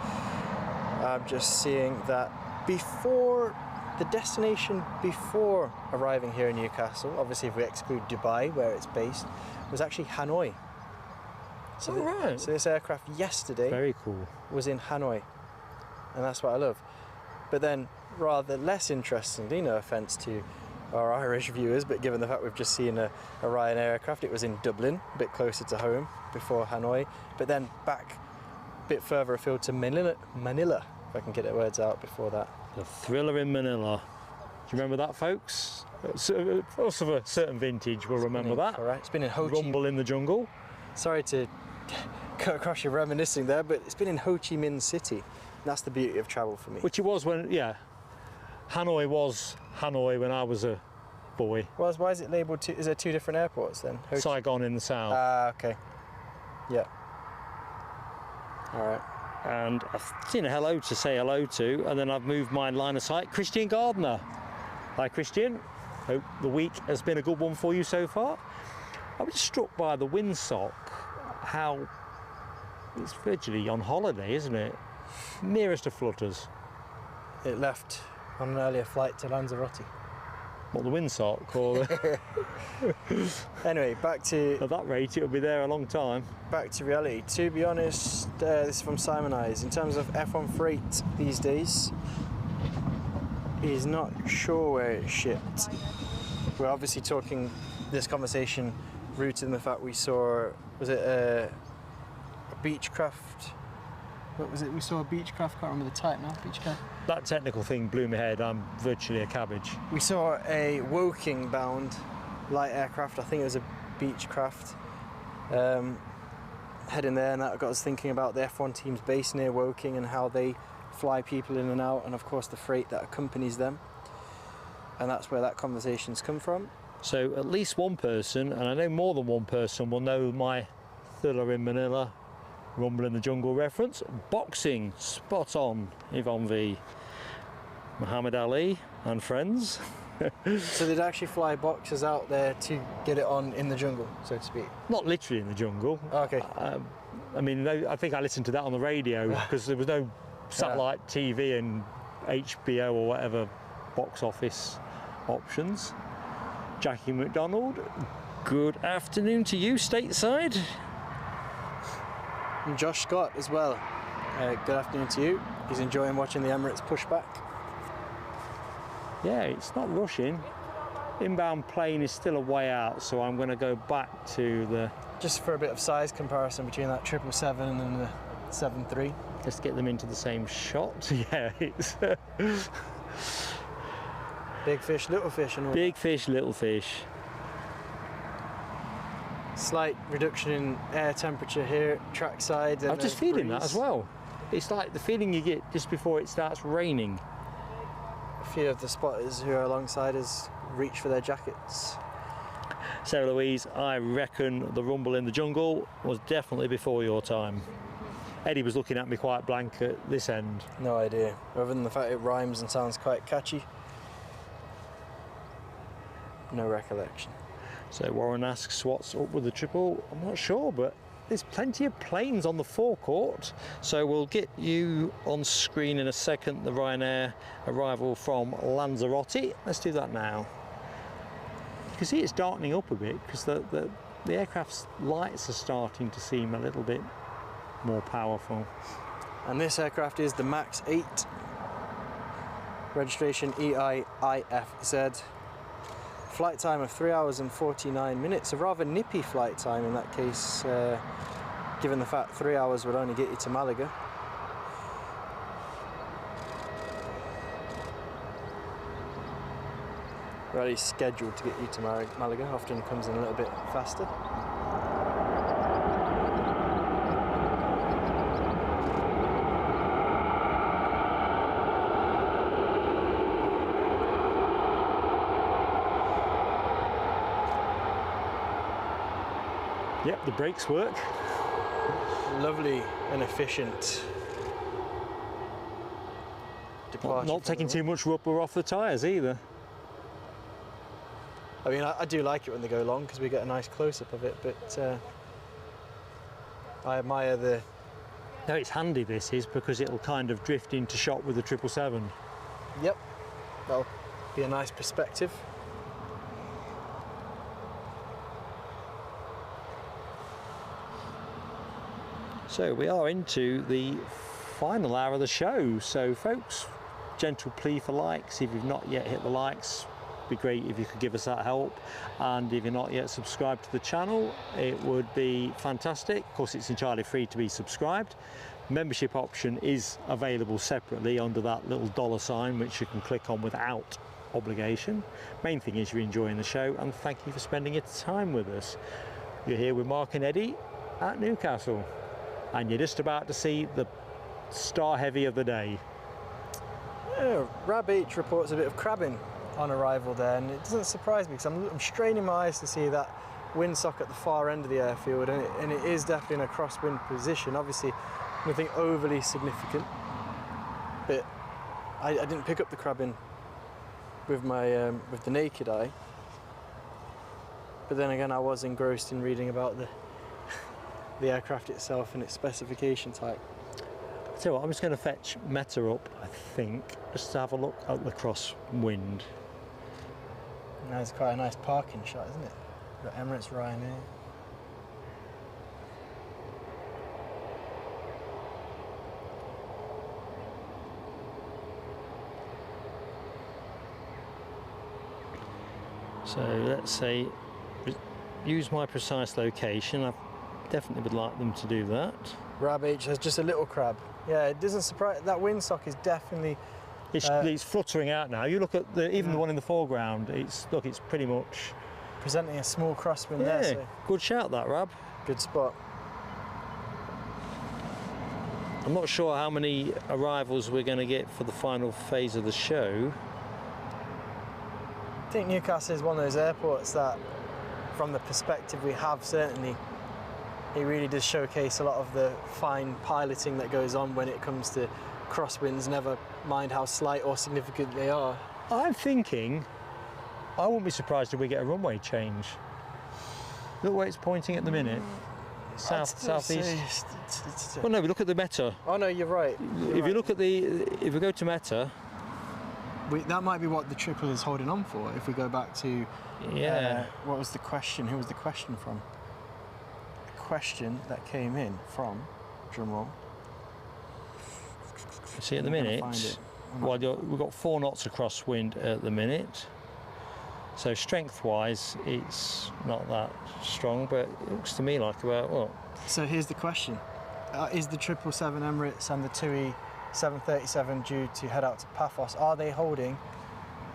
I'm just seeing that before the destination before arriving here in Newcastle, obviously if we exclude Dubai where it's based, was actually Hanoi. So, right. So this aircraft yesterday Very cool. was in Hanoi, and that's what I love. But then, rather less interestingly, no offence to our Irish viewers, but given the fact we've just seen a Ryanair aircraft, it was in Dublin, a bit closer to home before Hanoi, but then back a bit further afield to Manila, if I can get the words out before that. The Thriller in Manila. Do you remember that, folks? So, us of a certain vintage will remember that. All right, it's been in Ho Chi. Rumble in the Jungle. Sorry to cut across your reminiscing there, but it's been in Ho Chi Minh City. That's the beauty of travel for me. Which it was when, yeah, Hanoi was Hanoi when I was a boy. Well, why is it labelled two? Is there 2 different airports then? Ho Chi- Saigon in the south. okay. Yeah. All right. And I've seen a hello to say hello to, and then I've moved my line of sight. Christian Gardner. Hi, Christian. Hope the week has been a good one for you so far. I was struck by the windsock, how it's virtually on holiday, isn't it? Nearest to flutters. It left on an earlier flight to Lanzarote. What, the windsock? Or Anyway, back to at that rate, it'll be there a long time. back to reality. To be honest, this is from Simon Eyes. In terms of F1 freight these days, he's not sure where it's shipped. We're obviously talking this conversation rooted in the fact we saw, was it a Beechcraft? What was it? We saw a Beechcraft, can't remember the type now. Beechcraft. That technical thing blew my head. I'm virtually a cabbage. We saw a Woking bound light aircraft, I think it was a Beechcraft, heading there, and that got us thinking about the F1 teams based near Woking and how they fly people in and out, and of course the freight that accompanies them. And that's where that conversation's come from. So at least one person, and I know more than one person, will know my Thriller in Manila, Rumble in the Jungle reference. Boxing, spot on, Yvonne V. Muhammad Ali and friends. So they'd actually fly boxers out there to get it on in the jungle, so to speak? Not literally in the jungle. Okay. I mean, I think I listened to that on the radio because there was no satellite TV and HBO or whatever box office options. Jackie McDonald, good afternoon to you stateside. And Josh Scott as well. Good afternoon to you. He's enjoying watching the Emirates pushback. Yeah, it's not rushing. Inbound plane is still a way out, so I'm going to go back to the... Just for a bit of size comparison between that 777 and the 73. Just get them into the same shot. Yeah, it's... Big fish, little fish and all. Big fish, little fish. Slight reduction in air temperature here, trackside. I'm just feeling that as well. It's like the feeling you get just before it starts raining. A few of the spotters who are alongside us reach for their jackets. Sarah Louise, I reckon the Rumble in the Jungle was definitely before your time. Eddie was looking at me quite blank at this end. No idea, other than the fact it rhymes and sounds quite catchy. No recollection. So Warren asks what's up with the triple. I'm not sure, but there's plenty of planes on the forecourt. So we'll get you on screen in a second, the Ryanair arrival from Lanzarote. Let's do that now. You can see it's darkening up a bit because the aircraft's lights are starting to seem a little bit more powerful. And this aircraft is the MAX 8. Registration EIIFZ. Flight time of 3 hours and 49 minutes, a rather nippy flight time in that case, given the fact 3 hours would only get you to Malaga. Rally scheduled to get you to Malaga, often comes in a little bit faster. Yep, the brakes work. Lovely and efficient departure. Not taking too much rubber off the tyres either. I mean, I do like it when they go long because we get a nice close-up of it, but I admire the... No, it's handy this is because it'll kind of drift into shot with the 777. Yep, that'll be a nice perspective. So we are into the final hour of the show. So folks, gentle plea for likes. If you've not yet hit the likes, it'd be great if you could give us that help. And if you're not yet subscribed to the channel, it would be fantastic. Of course, it's entirely free to be subscribed. Membership option is available separately under that little $sign, which you can click on without obligation. Main thing is you're enjoying the show, and thank you for spending your time with us. You're here with Mark and Eddie at Newcastle, and you're just about to see the star heavy of the day. Rab H reports a bit of crabbing on arrival there, and it doesn't surprise me because I'm straining my eyes to see that windsock at the far end of the airfield, and it is definitely in a crosswind position. Obviously nothing overly significant, but I didn't pick up the crabbing with my with the naked eye. But then again, I was engrossed in reading about the aircraft itself and its specification type. So I'm just going to fetch Meta up, I think, just to have a look at the crosswind. That's quite a nice parking shot, isn't it? Got Emirates, Ryanair. So let's say use my precise location. I definitely would like them to do that. Rab H has just a little crab. Yeah, it doesn't surprise. That windsock is definitely. It's fluttering out now. You look at even the one in the foreground. It's pretty much presenting a small crosswind there. So good shout that, Rab. Good spot. I'm not sure how many arrivals we're going to get for the final phase of the show. I think Newcastle is one of those airports that, from the perspective we have, certainly, it really does showcase a lot of the fine piloting that goes on when it comes to crosswinds, never mind how slight or significant they are. I'm thinking, I wouldn't be surprised if we get a runway change. Look where it's pointing at the minute. Southeast. Well, no, we look at the meta. Oh no, you're right. If you look at if we go to meta, that might be what the triple is holding on for. If we go back to, what was the question? Who was the question from? The question that came in from, drumroll. See at the minute, well, we've got 4 knots of crosswind at the minute. So strength-wise, it's not that strong, but it looks to me like about what? So here's the question: is the 777 Emirates and the Tui 737 due to head out to Paphos? Are they holding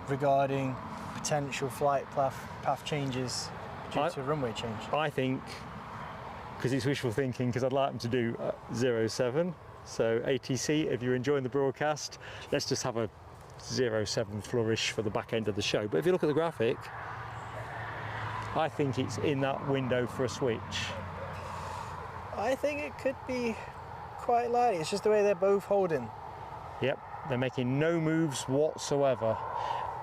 regarding potential flight path changes due to runway change? I think, because it's wishful thinking, because I'd like them to do 07. So ATC, if you're enjoying the broadcast, let's just have a 07 flourish for the back end of the show. But if you look at the graphic, I think it's in that window for a switch. I think it could be quite likely. It's just the way they're both holding. Yep, they're making no moves whatsoever.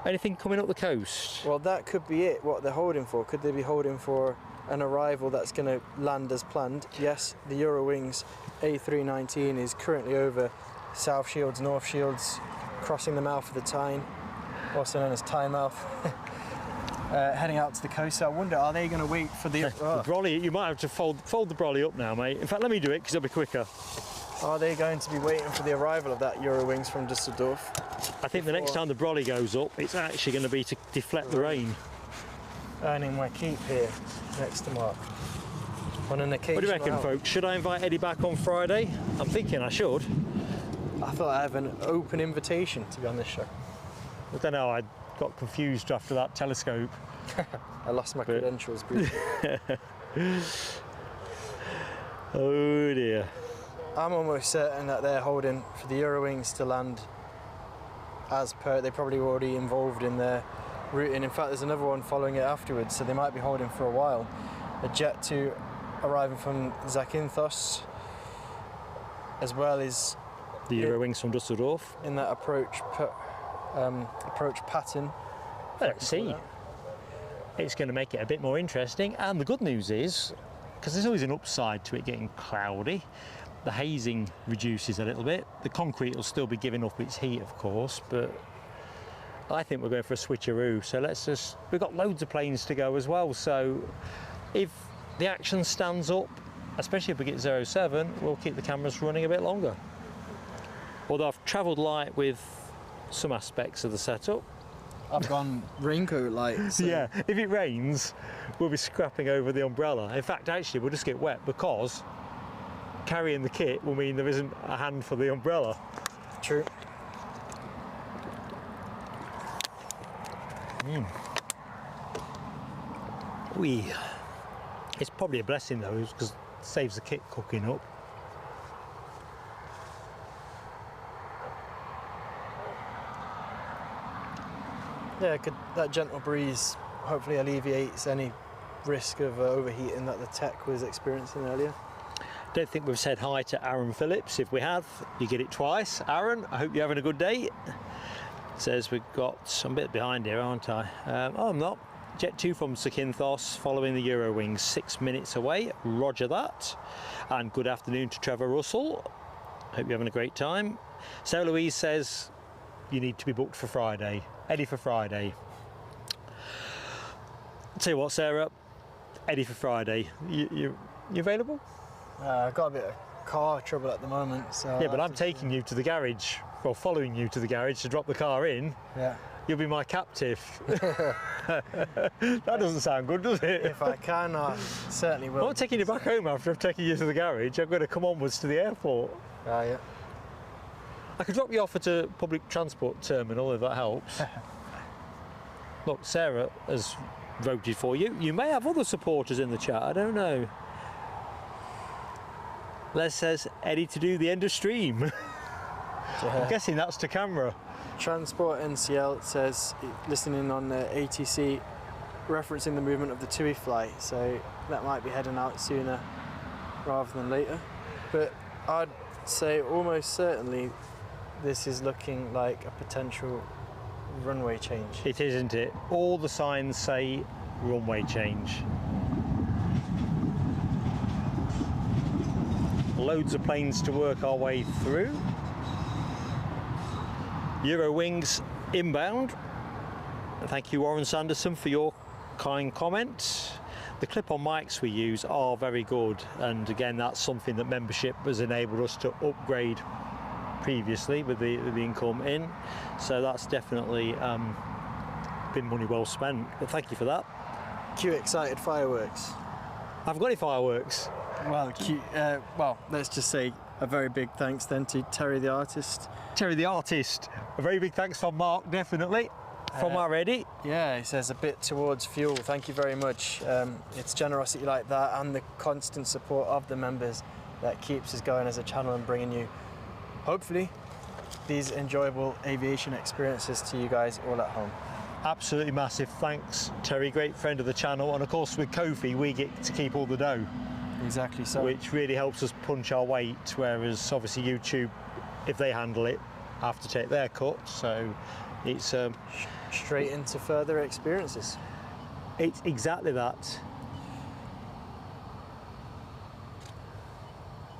Anything coming up the coast? Well, that could be it, what they're holding for. Could they be holding for an arrival that's going to land as planned? Yes, the Eurowings A319 is currently over South Shields, North Shields, crossing the mouth of the Tyne, also known as Tynemouth, heading out to the coast. So I wonder, are they going to wait for the brolly? You might have to fold the brolly up now, mate. In fact, let me do it because it'll be quicker. Are they going to be waiting for the arrival of that Eurowings from Düsseldorf? I think the next time the brolly goes up, it's actually going to be to deflect the rain. Earning my keep here next to Mark. On an occasional. What do you reckon, folks? Should I invite Eddie back on Friday? I'm thinking I should. I thought I have an open invitation to be on this show. I don't know, I got confused after that telescope. I lost my credentials briefly. Oh dear. I'm almost certain that they're holding for the Eurowings to land as per. They probably already involved in their routing. In fact, there's another one following it afterwards, so they might be holding for a while. A Jet2 arriving from Zakynthos, as well as the Eurowings from Düsseldorf. In that approach pattern. Let's see. It's going to make it a bit more interesting, and the good news is, because there's always an upside to it getting cloudy, the hazing reduces a little bit. The concrete will still be giving up its heat, of course, but I think we're going for a switcheroo. So we've got loads of planes to go as well, so if the action stands up, especially if we get 07, we'll keep the cameras running a bit longer. Although I've travelled light with some aspects of the setup. I've gone raincoat light. So. Yeah, if it rains, we'll be scrapping over the umbrella. In fact, actually, we'll just get wet because carrying the kit will mean there isn't a hand for the umbrella. True. It's probably a blessing though, because it saves the kit cooking up. Yeah, that gentle breeze hopefully alleviates any risk of overheating that the tech was experiencing earlier. Don't think we've said hi to Aaron Phillips. If we have, you get it twice. Aaron, I hope you're having a good day. Says we've got, I'm a bit behind here, aren't I? Oh, I'm not. Jet2 from Zakynthos following the Eurowings, 6 minutes away. Roger that. And good afternoon to Trevor Russell. Hope you're having a great time. Sarah Louise says you need to be booked for Friday. Eddie for Friday. Tell you what, Sarah, Eddie for Friday. You available? I've got a bit of car trouble at the moment, so... Yeah, but I'm taking you to the garage, well, following you to the garage to drop the car in. Yeah. You'll be my captive. That doesn't sound good, does it? If I can, I certainly will. I'm not taking you back home after I've taken you to the garage. I'm going to come onwards to the airport. Yeah. I could drop you off at a public transport terminal if that helps. Look, Sarah has voted for you. You may have other supporters in the chat, I don't know. Les says Eddie to do the end of stream. I'm guessing that's to camera. Transport NCL says listening on ATC, referencing the movement of the Tui flight, so that might be heading out sooner rather than later. But I'd say almost certainly this is looking like a potential runway change. It is, isn't it? All the signs say runway change. Loads of planes to work our way through. Eurowings inbound. Thank you, Warren Sanderson, for your kind comment. The clip-on mics we use are very good, and again, that's something that membership has enabled us to upgrade previously with the income in. So that's definitely been money well spent. But thank you for that. Cue excited fireworks. I haven't got any fireworks. Well, let's just say a very big thanks then to Terry the artist. Terry the artist. A very big thanks from Mark, definitely. From our Eddie. Yeah, he says a bit towards fuel. Thank you very much. It's generosity like that and the constant support of the members that keeps us going as a channel and bringing you, hopefully, these enjoyable aviation experiences to you guys all at home. Absolutely massive thanks, Terry, great friend of the channel. And of course with Ko-fi we get to keep all the dough. Exactly so. Which really helps us punch our weight, whereas obviously YouTube, if they handle it, have to take their cut. So it's straight into further experiences. It's exactly that.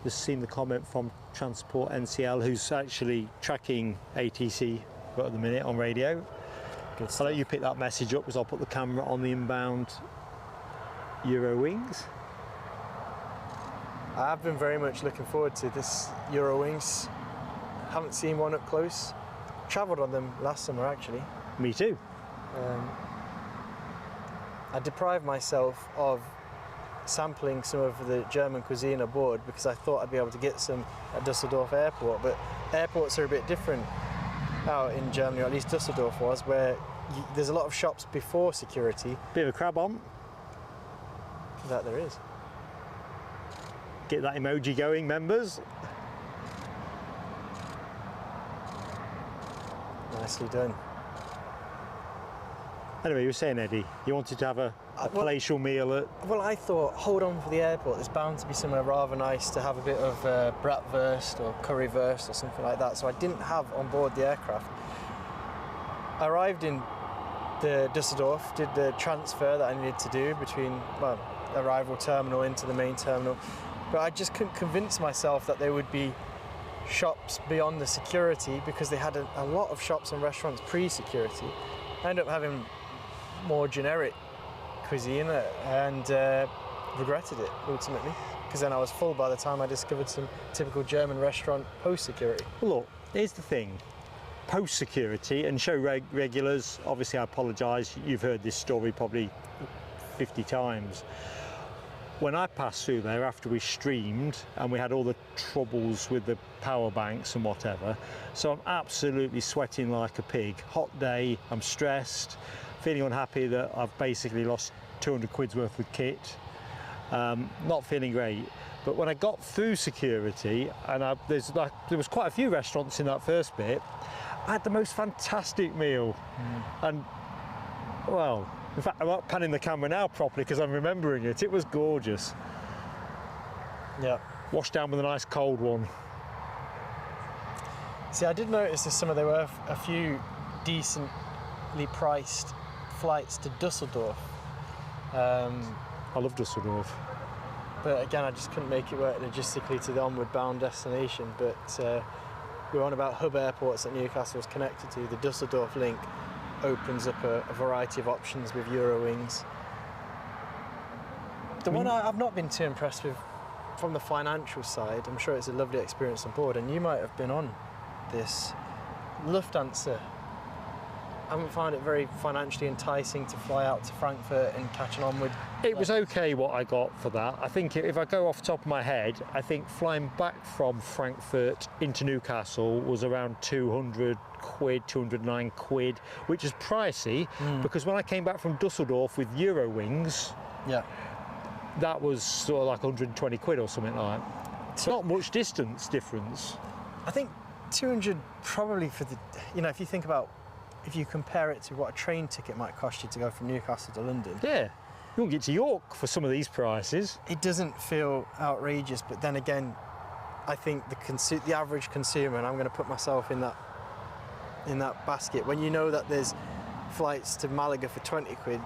Just seen the comment from Transport NCL, who's actually tracking ATC at the minute on radio. Good stuff. I'll let you pick that message up because I'll put the camera on the inbound Eurowings. I've been very much looking forward to this Eurowings. Haven't seen one up close. Travelled on them last summer actually. Me too. I deprived myself of sampling some of the German cuisine aboard because I thought I'd be able to get some at Dusseldorf Airport, but airports are a bit different out in Germany, or at least Dusseldorf was, where there's a lot of shops before security. Bit of a crab on. That there is. Get that emoji going, members. Nicely done. Anyway, you were saying, Eddie, you wanted to have a palatial meal at... Well, I thought, hold on for the airport, there's bound to be somewhere rather nice to have a bit of bratwurst or currywurst or something like that, so I didn't have on board the aircraft. I arrived in the Dusseldorf, did the transfer that I needed to do between, well, arrival terminal into the main terminal, but I just couldn't convince myself that there would be shops beyond the security because they had a lot of shops and restaurants pre-security. I ended up having more generic cuisine and regretted it ultimately because then I was full by the time I discovered some typical German restaurant post-security. Well, look, here's the thing. Post-security and show regulars, obviously I apologise, you've heard this story probably 50 times. When I passed through there after we streamed and we had all the troubles with the power banks and whatever, so I'm absolutely sweating like a pig. Hot day, I'm stressed, feeling unhappy that I've basically lost 200 quid's worth of kit, not feeling great. But when I got through security, and there was quite a few restaurants in that first bit, I had the most fantastic meal. And, well, in fact, I'm not panning the camera now properly because I'm remembering it. It was gorgeous. Yeah. Washed down with a nice cold one. See, I did notice this summer there were a few decently priced flights to Dusseldorf. I love Dusseldorf. But again, I just couldn't make it work logistically to the onward bound destination. But we were on about hub airports that Newcastle was connected to. The Dusseldorf link opens up a variety of options with Eurowings. The one I've not been too impressed with from the financial side, I'm sure it's a lovely experience on board, and you might have been on this, Lufthansa. I haven't found it very financially enticing to fly out to Frankfurt and catch an onward. It was okay what I got for that. I think if I go off the top of my head, I think flying back from Frankfurt into Newcastle was around 200 quid, 209 quid, which is pricey because when I came back from Dusseldorf with Eurowings, Yeah. that was sort of like 120 quid or something like that. It's not much distance difference. I think 200 probably for the, if you think about, if you compare it to what a train ticket might cost you to go from Newcastle to London. Yeah, you won't get to York for some of these prices. It doesn't feel outrageous, but then again, I think the average consumer, and I'm going to put myself in that basket, when you know that there's flights to Malaga for 20 quid,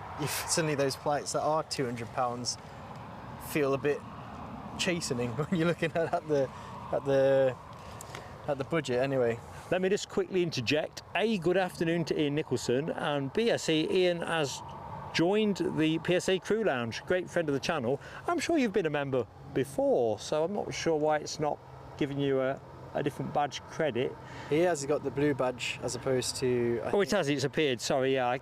suddenly those flights that are £200 feel a bit chastening when you're looking at the budget anyway. Let me just quickly interject. A, good afternoon to Ian Nicholson, and B, I see Ian has joined the PSA Crew Lounge, great friend of the channel. I'm sure you've been a member before, so I'm not sure why it's not giving you a different badge credit. He has got the blue badge as opposed to... It has, it's appeared, sorry, yeah.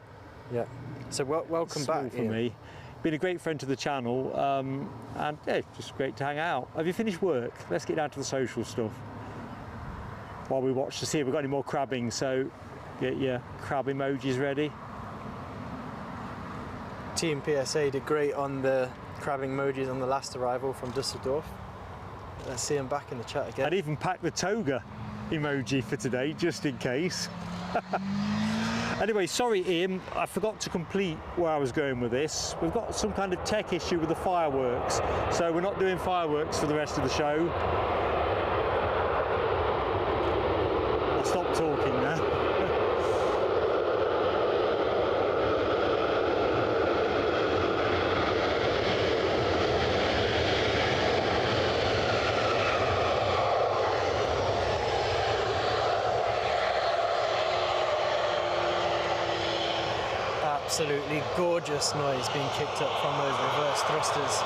Yeah. So welcome back, for Ian. me. Been a great friend to the channel, and yeah, just great to hang out. Have you finished work? Let's get down to the social stuff while we watch to see if we've got any more crabbing, so get your crab emojis ready. Team PSA did great on the crabbing emojis on the last arrival from Dusseldorf. Let's see him back in the chat again. I'd even packed the toga emoji for today, just in case. Anyway, sorry Ian, I forgot to complete where I was going with this. We've got some kind of tech issue with the fireworks, so we're not doing fireworks for the rest of the show. I'll stop talking now. Absolutely gorgeous noise being kicked up from those reverse thrusters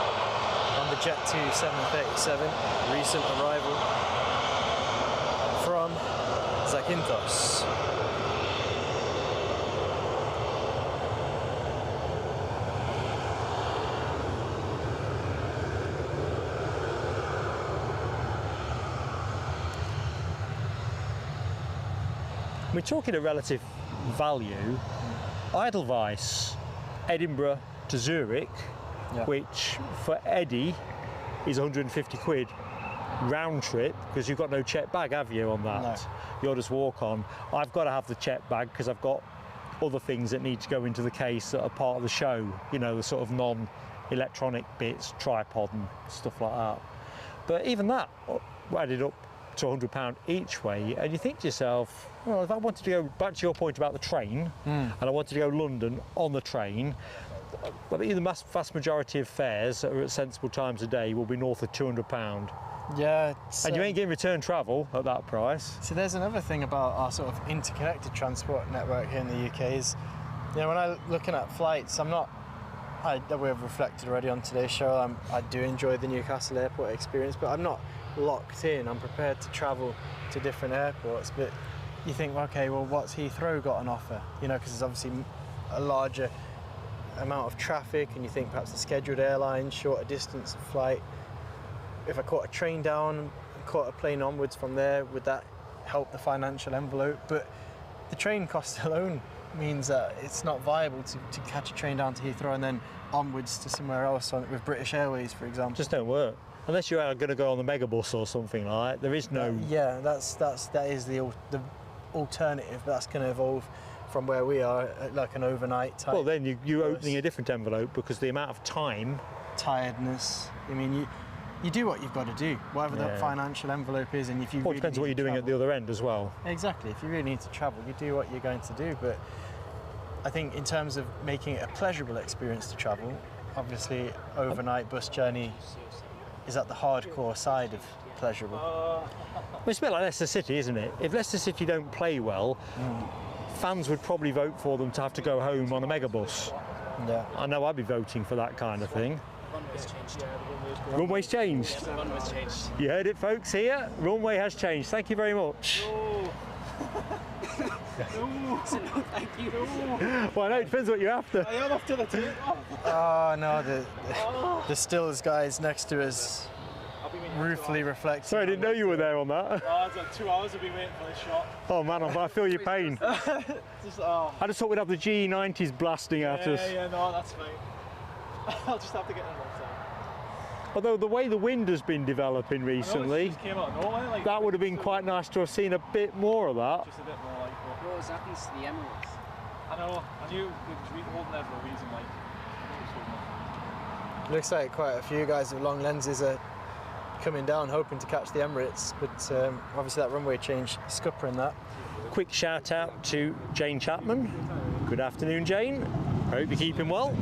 on the Jet2 737, recent arrival from Zakynthos. We're talking a relative value. Edelweiss, Edinburgh to Zurich, Yeah. which for Eddie is 150 quid round trip, because you've got no check bag, have you, on that? No. You'll just walk on. I've got to have the check bag because I've got other things that need to go into the case that are part of the show, the sort of non-electronic bits, tripod and stuff like that. But even that added up to £100 each way, and you think to yourself, well, if I wanted to go back to your point about the train, and I wanted to go London on the train, I think the vast majority of fares that are at sensible times a day will be north of £200. Yeah. And you ain't getting return travel at that price. So there's another thing about our sort of interconnected transport network here in the UK is, when I'm looking at flights, we've reflected already on today's show, I do enjoy the Newcastle airport experience, but I'm not locked in. I'm prepared to travel to different airports, but you think, okay, well, what's Heathrow got on offer? Because there's obviously a larger amount of traffic, and you think perhaps the scheduled airlines, shorter distance of flight. If I caught a train down and caught a plane onwards from there, would that help the financial envelope? But the train cost alone means that it's not viable to catch a train down to Heathrow and then onwards to somewhere else with British Airways, for example. Just don't work. Unless you are going to go on the megabus or something like that, there is no... Yeah, that is the alternative, but that's going to evolve from where we are, like an overnight type. Well, then you're opening a different envelope, because the amount of time... Tiredness. You do what you've got to do, whatever that financial envelope is, and if you Well, it depends on what you're doing at the other end as well. Exactly. If you really need to travel, you do what you're going to do. But I think in terms of making it a pleasurable experience to travel, obviously overnight bus journey is at the hardcore side of pleasurable. Well, it's a bit like Leicester City, isn't it? If Leicester City don't play well, fans would probably vote for them to have to go home on a megabus. Yeah. I know I'd be voting for that kind of thing. Runway's changed. Runway's changed? Runway's changed. You heard it, folks, here. Runway has changed. Thank you very much. So no, thank you. Well, no, it depends what you're after. I am after the tea. Oh no, the stills guys next to us ruefully reflect. Sorry, I didn't know you were there on that. Oh, it's like 2 hours I've been waiting for this shot. Oh man, I feel your pain. I just thought we'd have the G90s blasting at us. Yeah, no, that's fine. I'll just have to get in another time. Although the way the wind has been developing recently, It just came out of nowhere, like, that would have been quite nice to have seen a bit more of that. just a bit more like. But What happens to the Emirates? I know. I knew it was holding there for a reason. Like. Looks like quite a few guys with long lenses are coming down, hoping to catch the Emirates, but obviously that runway change scuppering that. Quick shout out to Jane Chapman. Good afternoon, Jane. Hope you're keeping well.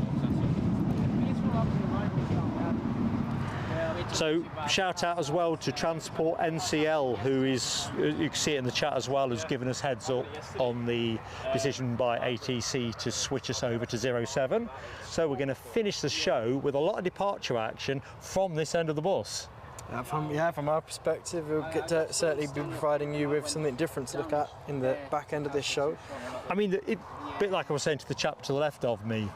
So shout out as well to Transport NCL, who is, you can see it in the chat as well, has given us heads up on the decision by ATC to switch us over to 07. So we're going to finish the show with a lot of departure action from this end of the bus. From our perspective, we'll get to certainly be providing you with something different to look at in the back end of this show. I mean, a bit like I was saying to the chap to the left of me,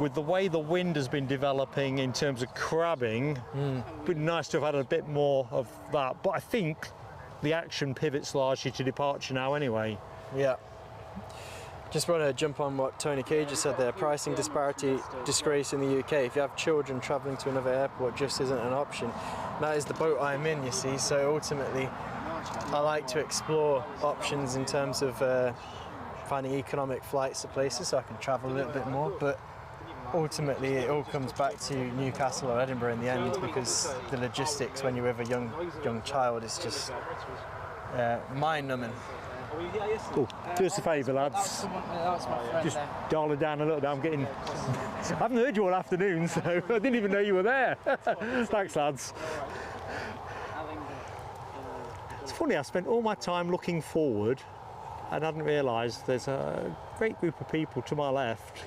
with the way the wind has been developing in terms of crabbing, it'd be nice to have had a bit more of that. But I think the action pivots largely to departure now anyway. Yeah. Just want to jump on what Tony Cage just said there. Pricing disparity disgrace in the UK. If you have children travelling to another airport, just isn't an option. That is the boat I'm in, you see. So ultimately, I like to explore options in terms of finding economic flights to places so I can travel a little bit more. But ultimately, it all comes back to Newcastle or Edinburgh in the end, because the logistics when you're with a young child is just mind-numbing. Oh, do us a favour, lads. Just dial it down a little bit. I haven't heard you all afternoon, so I didn't even know you were there. Thanks, lads. It's funny, I spent all my time looking forward and hadn't realised there's a great group of people to my left.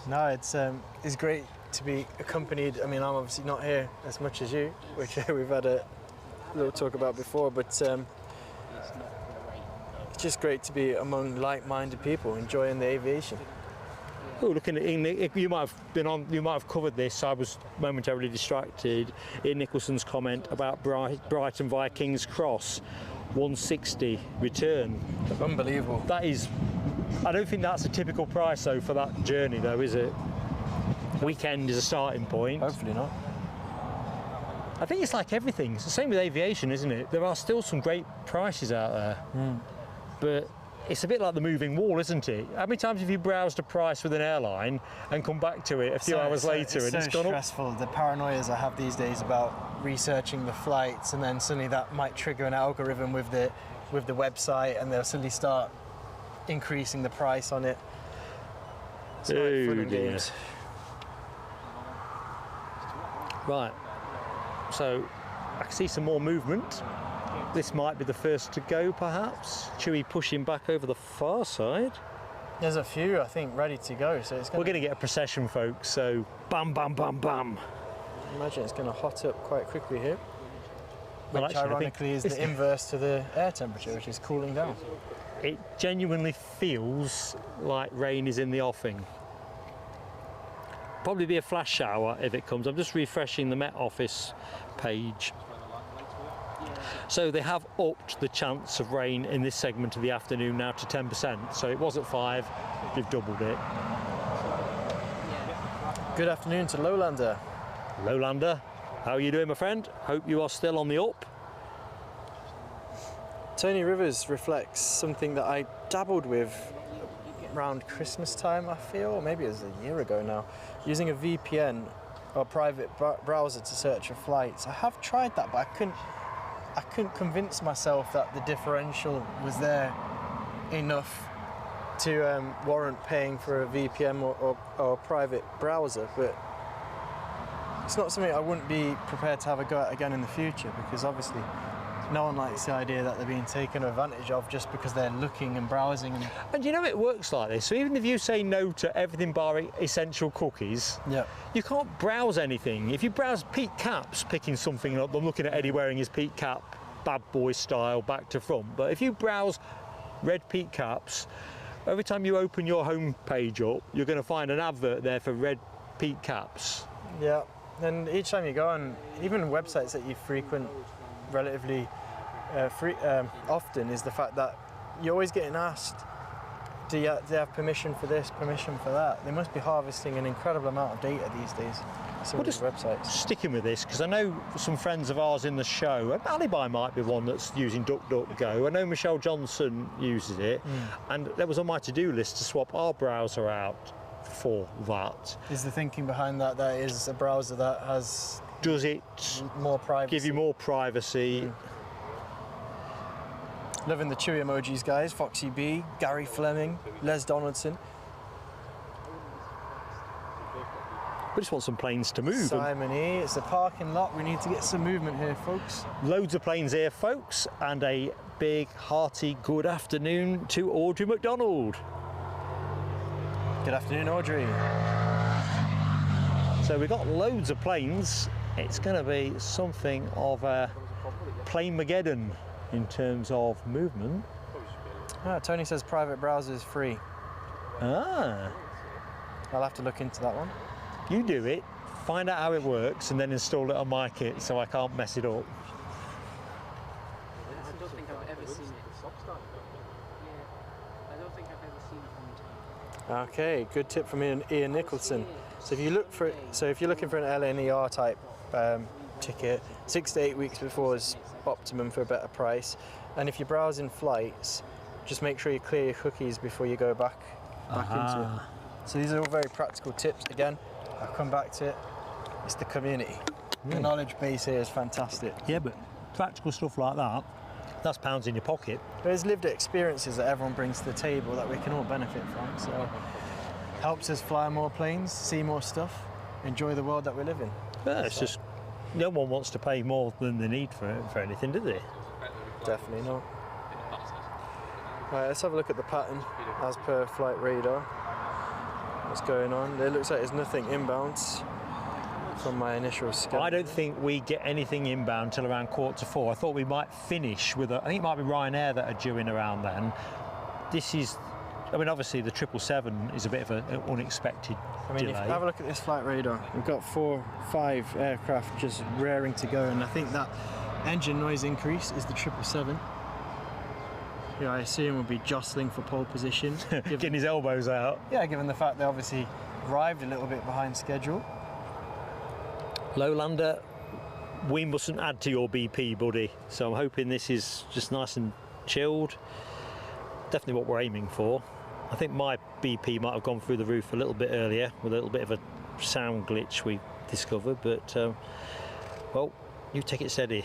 No, it's great to be accompanied. I mean, I'm obviously not here as much as you, which we've had a little talk about before, but it's just great to be among like-minded people enjoying the aviation. Oh, looking at Ian, you might have covered this. I was momentarily distracted. Ian Nicholson's comment about Brighton Vikings Cross 160 return. Unbelievable. That is, I don't think that's a typical price though for that journey though, is it? Weekend is a starting point. Hopefully not. I think it's like everything. It's the same with aviation, isn't it? There are still some great prices out there. But it's a bit like the moving wall, isn't it? How many times have you browsed a price with an airline and come back to it a few hours later and it's gone up? It's so stressful. The paranoias I have these days about researching the flights, and then suddenly that might trigger an algorithm with the website, and they'll suddenly start increasing the price on it. It's like fun and games. Right. So I can see some more movement. This might be the first to go, perhaps. Tui pushing back over the far side. There's a few, I think, ready to go. So we're going to get a procession, folks. So bam, bam, bam, bam. I imagine it's going to hot up quite quickly here. Well, which actually, ironically is the inverse to the air temperature, which is cooling down. It genuinely feels like rain is in the offing. Probably be a flash shower if it comes. I'm just refreshing the Met Office page. So they have upped the chance of rain in this segment of the afternoon now to 10%. So it was at 5, they've doubled it. Good afternoon to Lowlander. Lowlander, how are you doing, my friend? Hope you are still on the up. Tony Rivers reflects something that I dabbled with around Christmas time, I feel, or maybe it was a year ago now, using a VPN or private browser to search for flights. I have tried that, but I couldn't convince myself that the differential was there enough to warrant paying for a VPN or a private browser. But it's not something I wouldn't be prepared to have a go at again in the future, because obviously no one likes the idea that they're being taken advantage of just because they're looking and browsing. And you know it works like this. So even if you say no to everything bar essential cookies, Yeah. you can't browse anything. If you browse Pete Caps, picking something up, I'm looking at Eddie wearing his Pete Cap, bad boy style, back to front. But if you browse red Pete Caps, every time you open your home page up, you're going to find an advert there for red Pete Caps. Yeah. And each time you go on, even websites that you frequent relatively often, is the fact that you're always getting asked, do you have permission for this, permission for that? They must be harvesting an incredible amount of data these days. Some of these websites. Sticking with this, because I know some friends of ours in the show, and Alibi might be one that's using DuckDuckGo. I know Michelle Johnson uses it, and there was on my to-do list to swap our browser out for that. Is the thinking behind that that is a browser that has Does it more privacy? give you more privacy? Loving the Tui emojis, guys. Foxy B, Gary Fleming, Les Donaldson, We just want some planes to move. Simon E. It's a parking lot. We need to get some movement here, folks. Loads of planes here, folks, and a big, hearty good afternoon to Audrey McDonald. Good afternoon, Audrey. So we've got loads of planes. It's going to be something of a plane-mageddon in terms of movement. Ah, Tony says private browser is free. Ah, I'll have to look into that one. you do it, find out how it works, and then install it on my kit so I can't mess it up. I don't think I've ever seen it. Yeah, I don't think I've ever seen it on time. Okay, good tip from Ian Nicholson. So if you look for, if you're looking for an LNER type ticket, 6 to 8 weeks before is optimum for a better price. And if you're browsing flights, just make sure you clear your cookies before you go back into it. So these are all very practical tips. Again, I'll come back to it. It's the community. The knowledge base here is fantastic. Yeah, but practical stuff like that, that's pounds in your pocket. There's lived experiences that everyone brings to the table that we can all benefit from. So helps us fly more planes, see more stuff, enjoy the world that we live in. Yeah, it's just no one wants to pay more than they need for anything, do they? Definitely not. Right, let's have a look at the pattern as per flight radar. What's going on? It looks like there's nothing inbound from my initial scan. I don't think we get anything inbound till around 3:45. I thought we might finish with I think it might be Ryanair that are due in around then. This is, I mean, obviously the 777 is a bit of an unexpected I mean, if delay. you have a look at this flight radar, we've got 4-5 aircraft just raring to go, and I think that engine noise increase is the 777. Yeah, I assume we'll be jostling for pole position. Getting his elbows out. Yeah, given the fact they obviously arrived a little bit behind schedule. Lowlander, we mustn't add to your BP, buddy. So I'm hoping this is just nice and chilled. Definitely what we're aiming for. I think my BP might have gone through the roof a little bit earlier with a little bit of a sound glitch we discovered, but well, you take it steady.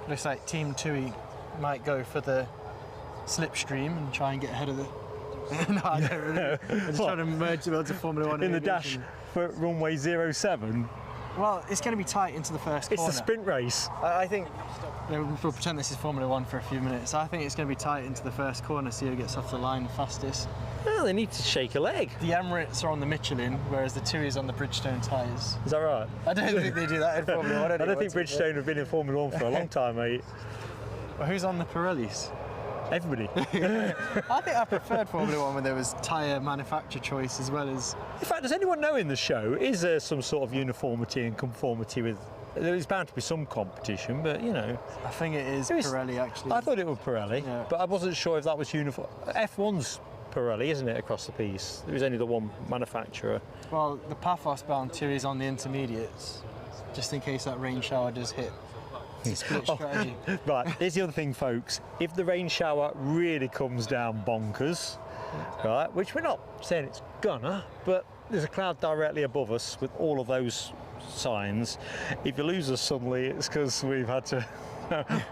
Looks like Team Tui might go for the slipstream and try and get ahead of the... No, I don't really. I'm just trying to merge the worlds of Formula 1 In the aviation. dash for runway 07. Well, it's going to be tight into the first It's corner. the sprint race. I think we'll pretend this is Formula 1 for a few minutes. I think it's going to be tight into the first corner, see who gets off the line the fastest. Well, they need to shake a leg. The Emirates are on the Michelin, whereas the Tui is on the Bridgestone tyres. Is that right? I don't think they do that in Formula 1. I don't think Bridgestone have been in Formula 1 for a long time, mate. Well, who's on the Pirellis? Everybody. I think I preferred Formula 1 when there was tyre manufacturer choice as well as... In fact, does anyone know in the show, is there some sort of uniformity and conformity with... There's bound to be some competition, but, you know... I think it is Pirelli, actually. I thought it was Pirelli, Yeah. but I wasn't sure if that was uniform. F1's Pirelli, isn't it, across the piece? There was only the one manufacturer. Well, the Paphos-bound Tui is on the intermediates, just in case that rain shower does hit. It's a split strategy. Right, here's the other thing, folks. If the rain shower really comes down bonkers, right, which we're not saying it's gonna, but there's a cloud directly above us with all of those signs. If you lose us suddenly, it's because we've had to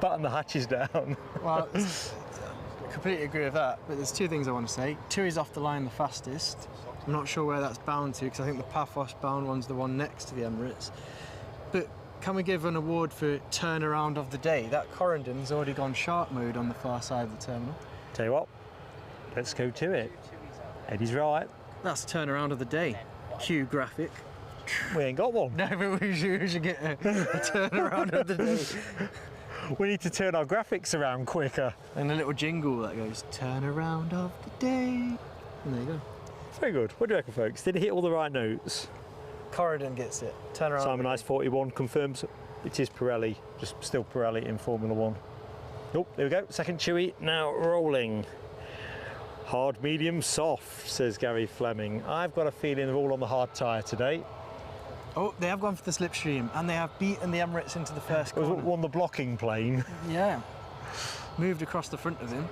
batten the hatches down. Well, I completely agree with that, but there's two things I want to say. Tui's off the line the fastest. I'm not sure where that's bound to, because I think the Paphos-bound one's the one next to the Emirates. But can we give an award for turnaround of the day? That Coredon's already gone shark mode on the far side of the terminal. Tell you what, let's go to it. Eddie's right. That's turnaround of the day. Cue graphic. We ain't got one. No, but we should get a turnaround of the day. We need to turn our graphics around quicker. And a little jingle that goes, turnaround of the day. And there you go. Very good. What do you reckon, folks? Did he hit all the right notes? Corridon gets it. Turnaround. Simon Ice 41 confirms it is Pirelli, just still Pirelli in Formula One. Oh, there we go. Second Tui, now rolling. Hard, medium, soft, says Gary Fleming. I've got a feeling they're all on the hard tyre today. Oh, they have gone for the slipstream and they have beaten the Emirates into the first corner. Won the blocking plane. Yeah. Moved across the front of him.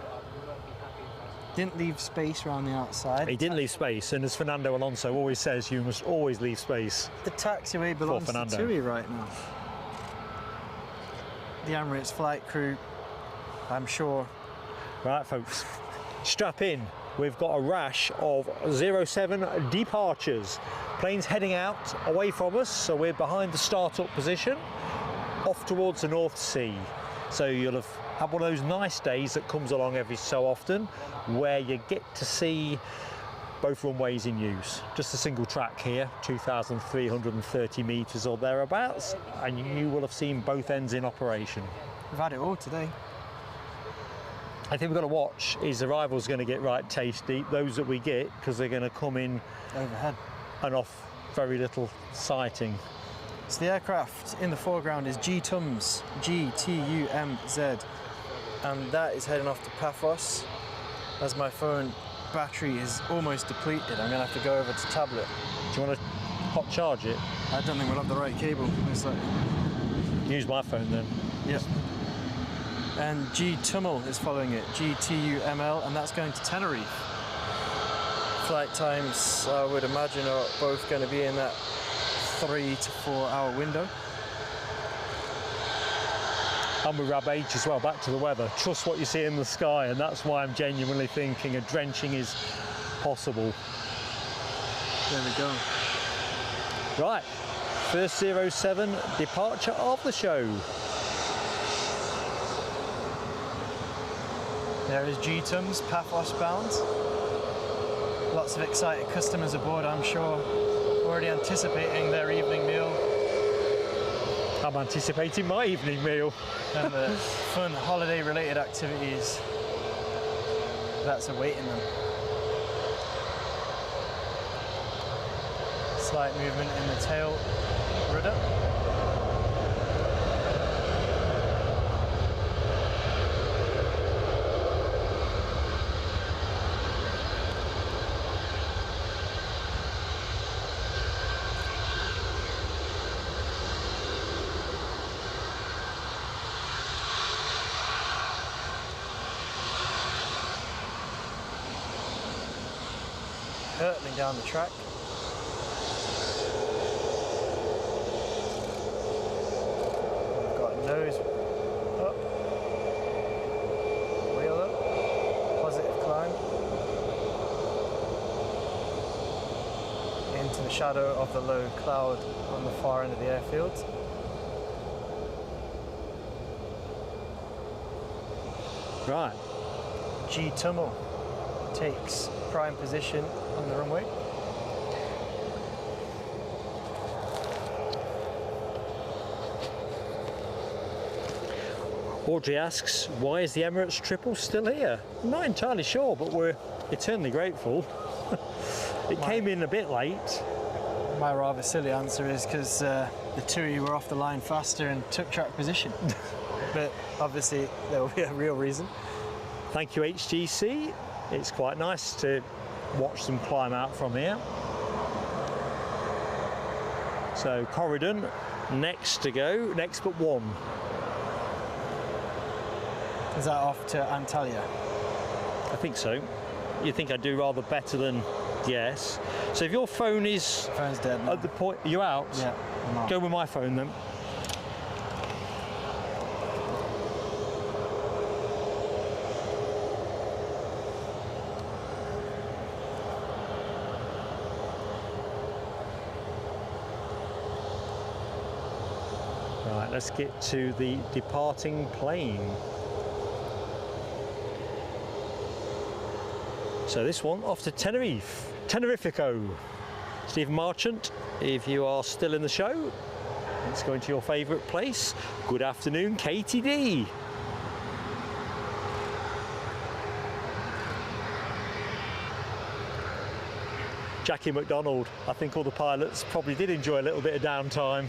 Didn't leave space around the outside. He didn't leave space, and as Fernando Alonso always says, you must always leave space. The taxiway belongs to Tui right now. The Emirates flight crew, I'm sure. Right, folks, strap in. We've got a rash of 07 departures. Planes heading out away from us, so we're behind the start-up position, off towards the North Sea. So you'll have had one of those nice days that comes along every so often, where you get to see both runways in use. Just a single track here, 2,330 metres or thereabouts, and you will have seen both ends in operation. We've had it all today. I think we've got to watch, is the rivals going to get right tasty, those that we get, because they're going to come in Overhead. and off very little sighting. So the aircraft in the foreground is G-Tums, G-T-U-M-Z, and that is heading off to Paphos. As my phone battery is almost depleted, I'm going to have to go over to tablet. Do you want to hot charge it? I don't think we'll have the right cable. It's like... Use my phone then. Yep. And G-Tummel is following it, G-T-U-M-L, and that's going to Tenerife. Flight times, I would imagine, are both going to be in that 3 to 4 hour window. And with Rab H as well, back to the weather. Trust what you see in the sky, and that's why I'm genuinely thinking a drenching is possible. There we go. Right, first 07 departure of the show. There is G-Tums, Paphos bound. Lots of excited customers aboard, I'm sure. Already anticipating their evening meal. I'm anticipating my evening meal. And the fun holiday-related activities that's awaiting them. Slight movement in the tail rudder. Hurtling down the track. We've got nose up, wheel up, positive climb, into the shadow of the low cloud on the far end of the airfield. Right. G-Tummel takes prime position on the runway. Audrey asks, why is the Emirates triple still here? I'm not entirely sure, but we're eternally grateful. It came in a bit late. My rather silly answer is because the Tui were off the line faster and took track position. But obviously there will be a real reason. Thank you, HGC. It's quite nice to watch them climb out from here. So Coredon next to go, next but one. Is that off to Antalya? I think so. You think I'd do rather better than yes. So if your phone is Phone's dead now. at the point, are you out? Yeah, I'm out. Go with my phone then. let's get to the departing plane. So this one off to Tenerife, Tenerifico. Stephen Marchant, if you are still in the show, let's go into your favourite place. Good afternoon, KTD. Jackie McDonald, I think all the pilots probably did enjoy a little bit of downtime.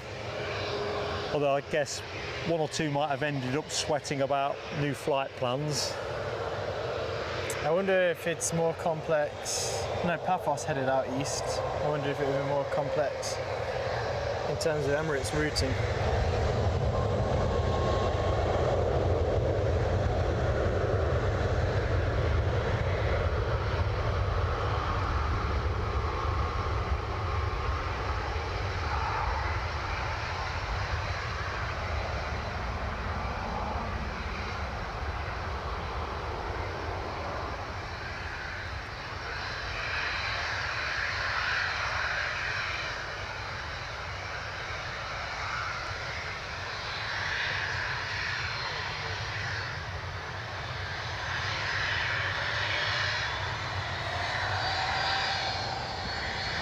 Although I guess one or two might have ended up sweating about new flight plans. I wonder if it's more complex. No, Paphos headed out east. I wonder if it would be more complex in terms of Emirates routing.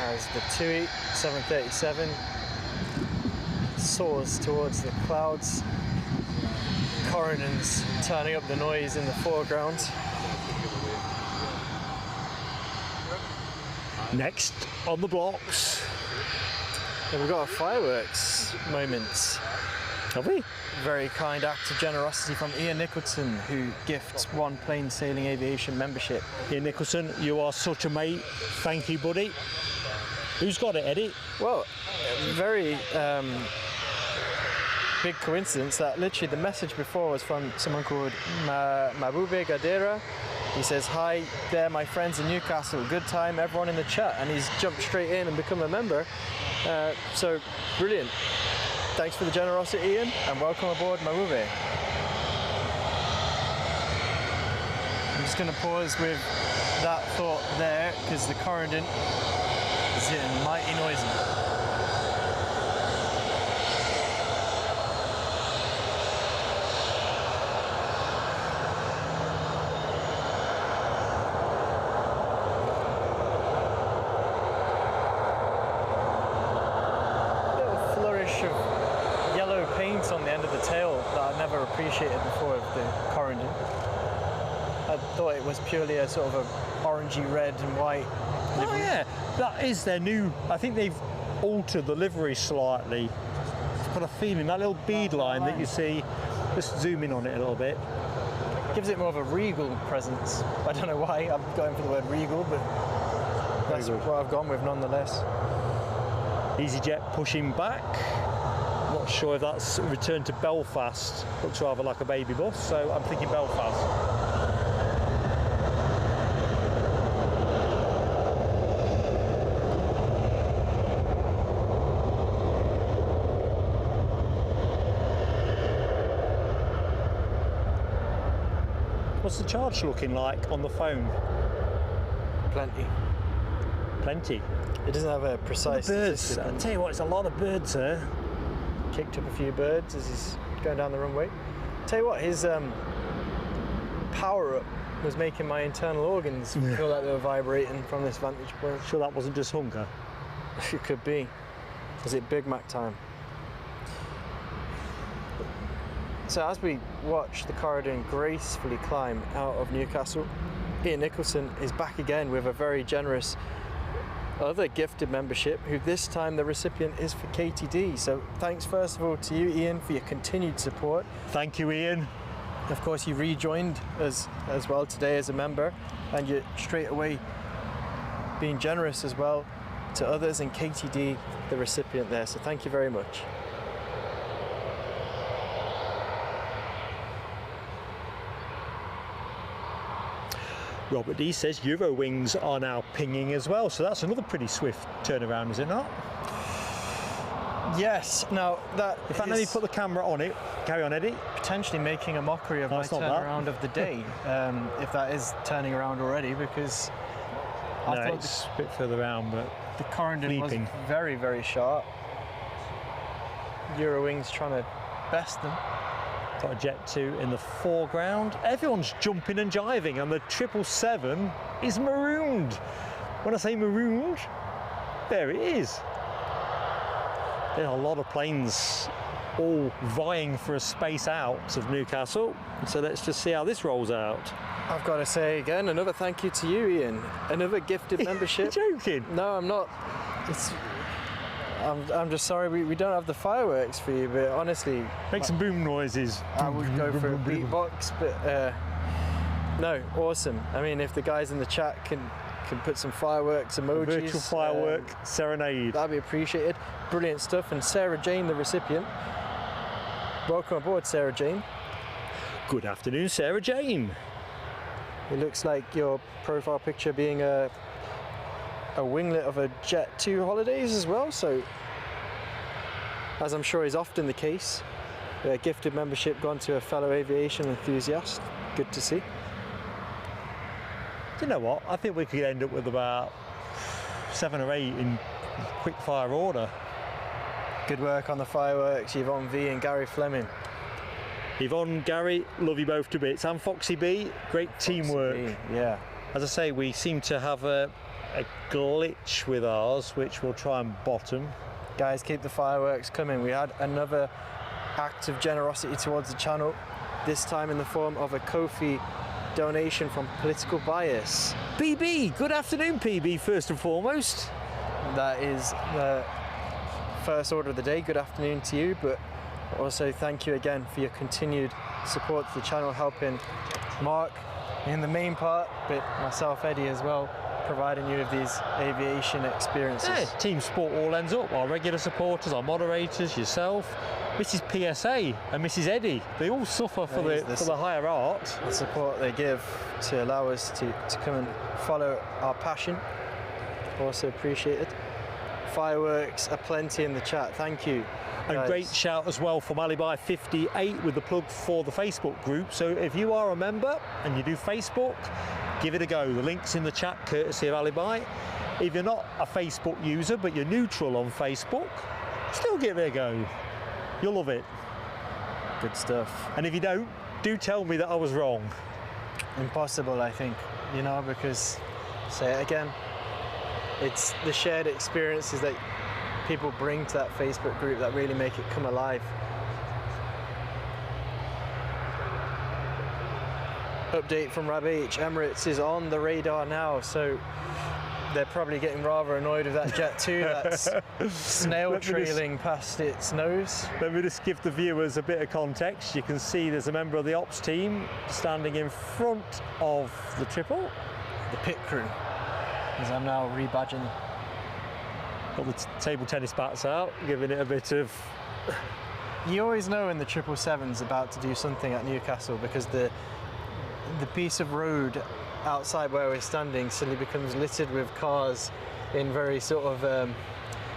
As the Tui 737 soars towards the clouds, Coredon's turning up the noise in the foreground. Next on the blocks. And we've got a fireworks moment. Have we? Very kind act of generosity from Ian Nicholson, who gifts one plain sailing aviation membership. Ian Nicholson, you are such a mate. Thank you, buddy. Who's got it, Eddie? Well, very big coincidence that literally the message before was from someone called Mabube Gadera. He says, "Hi there, my friends in Newcastle. Good time, everyone in the chat." And he's jumped straight in and become a member. So brilliant. Thanks for the generosity, Ian, and welcome aboard, Mabube. I'm just going to pause with that thought there because the Coredon is getting mighty noisy. Little flourish of yellow paint on the end of the tail that I never appreciated before of the Coredon. I thought it was purely a sort of a orangey red and white. Oh yeah, that is their new, I think they've altered the livery slightly. I've got a feeling, that little bead line that you see, just zoom in on it a little bit. Gives it more of a regal presence. I don't know why I'm going for the word regal, but that's what I've gone with nonetheless. EasyJet pushing back. Not sure if that's returned to Belfast. Looks rather like a baby bus, so I'm thinking Belfast. What's the charge looking like on the phone? Plenty. Plenty. It doesn't have a precise Birds. statistic. I'll tell you what, it's a lot of birds here. Kicked up a few birds as he's going down the runway. Tell you what, his power up was making my internal organs feel like they were vibrating from this vantage point. Sure that wasn't just hunger? It could be. Is it Big Mac time? So as we watch the Coredon gracefully climb out of Newcastle, Ian Nicholson is back again with a very generous other gifted membership, who this time the recipient is for KTD. So thanks first of all to you, Ian, for your continued support. Thank you, Ian. Of course, you rejoined us as well today as a member, and you're straight away being generous as well to others, and KTD, the recipient there. So thank you very much. Robert D says Eurowings are now pinging as well, so that's another pretty swift turnaround, is it not? Yes. Now that In fact, let me put the camera on it. Carry on, Eddie. potentially making a mockery of my it's not that. turnaround of the day, if that is turning around already, because I No, thought it's a bit further around, but the Coredon was leaping. very, very sharp. Eurowings trying to best them. Got a Jet2 in the foreground. Everyone's jumping and jiving, and the 777 is marooned. When I say marooned, there it is. There are a lot of planes all vying for a space out of Newcastle. So let's just see how this rolls out. I've got to say again, another thank you to you, Ian. Another gifted membership. You're joking? No, I'm not. I'm just sorry we don't have the fireworks for you, but honestly, Make some boom noises. I would go for a beatbox, but no, awesome. I mean, if the guys in the chat can put some fireworks emojis, Virtual firework serenade. that'd be appreciated. Brilliant stuff. And Sarah Jane, the recipient. Welcome aboard, Sarah Jane. Good afternoon, Sarah Jane. It looks like your profile picture being a winglet of a Jet2 holidays as well, so as I'm sure is often the case, a gifted membership gone to a fellow aviation enthusiast. Good to see. Do you know what? I think we could end up with about 7 or 8 in quick fire order. Good work on the fireworks, Yvonne V and Gary Fleming. Yvonne, Gary, love you both to bits. And Foxy B, great teamwork. Foxy B, yeah. As I say, we seem to have a glitch with ours, which we'll try and bottom. Guys, keep the fireworks coming. We had another act of generosity towards the channel, this time in the form of a Ko-fi donation from Political Bias. PB, good afternoon, PB, first and foremost. That is the first order of the day. Good afternoon to you, but also thank you again for your continued support to the channel, helping Mark in the main part, but myself, Eddie, as well, providing you with these aviation experiences. Yeah, Team Sport all ends up. Our regular supporters, our moderators, yourself, Mrs. PSA and Mrs. Eddie, they all suffer for the higher art. The support they give to allow us to come and follow our passion. Also appreciated. Fireworks aplenty in the chat. Thank you. And guys. great shout as well from Alibi58 with the plug for the Facebook group. So if you are a member and you do Facebook, give it a go. The link's in the chat courtesy of Alibi. If you're not a Facebook user but you're neutral on Facebook, still give it a go. You'll love it. Good stuff. And if you don't, do tell me that I was wrong. Impossible, I think, you know, because, say it again, it's the shared experiences that people bring to that Facebook group that really make it come alive. Update from Rab H, Emirates is on the radar now, so they're probably getting rather annoyed with that Jet2 that's snail trailing past its nose. Let me just give the viewers a bit of context. You can see there's a member of the ops team standing in front of the triple. The pit crew, as I'm now rebadging. Got the table tennis bats out, giving it a bit of... You always know when the 777's about to do something at Newcastle, because the piece of road outside where we're standing suddenly becomes littered with cars in very sort of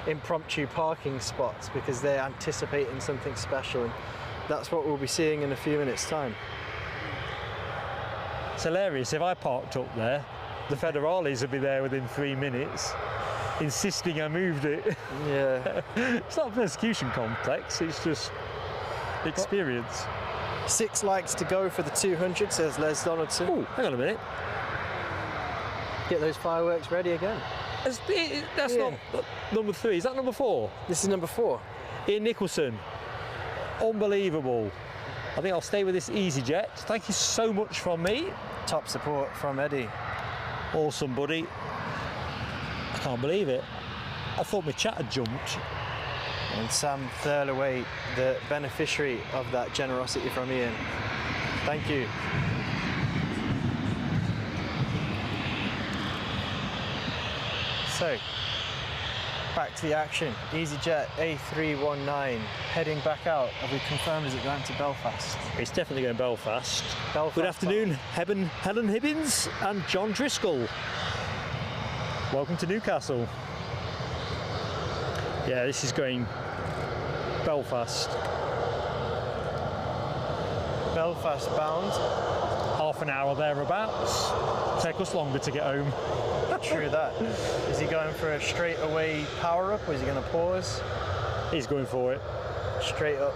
impromptu parking spots, because they're anticipating something special, and that's what we'll be seeing in a few minutes' time. It's hilarious. If I parked up there, the federales would be there within 3 minutes, insisting I moved it. Yeah. It's not a persecution complex, it's just experience. 6 likes to go for the 200, says Les Donaldson. Oh, hang on a minute. Get those fireworks ready again. That's not number 3, is that number 4? This is number 4. Ian Nicholson. Unbelievable. I think I'll stay with this EasyJet. Thank you so much from me. Top support from Eddie. Awesome, buddy. I can't believe it. I thought my chat had jumped. And Sam Thurlaway, the beneficiary of that generosity from Ian. Thank you. So, back to the action. EasyJet A319 heading back out. Have we confirmed, is it going to Belfast? It's definitely going Belfast. Belfast. Good afternoon, Helen Hibbins and John Driscoll. Welcome to Newcastle. Yeah, this is going Belfast. Belfast bound. Half an hour thereabouts. Take us longer to get home. True that. Is he going for a straight away power up, or is he going to pause? He's going for it. Straight up.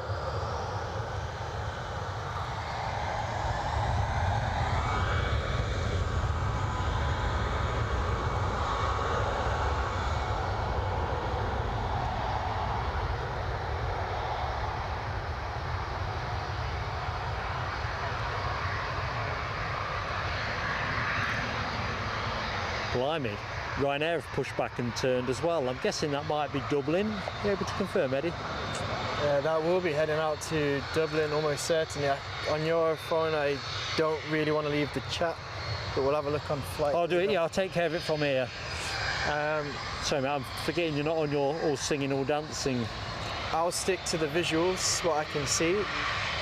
Blimey. Ryanair have pushed back and turned as well. I'm guessing that might be Dublin. You able to confirm, Eddie? That will be heading out to Dublin almost certainly. On your phone, I don't really want to leave the chat, but we'll have a look on flight. I'll do it, yeah, I'll take care of it from here. Sorry, mate, I'm forgetting you're not on your all singing, all dancing. I'll stick to the visuals, what I can see,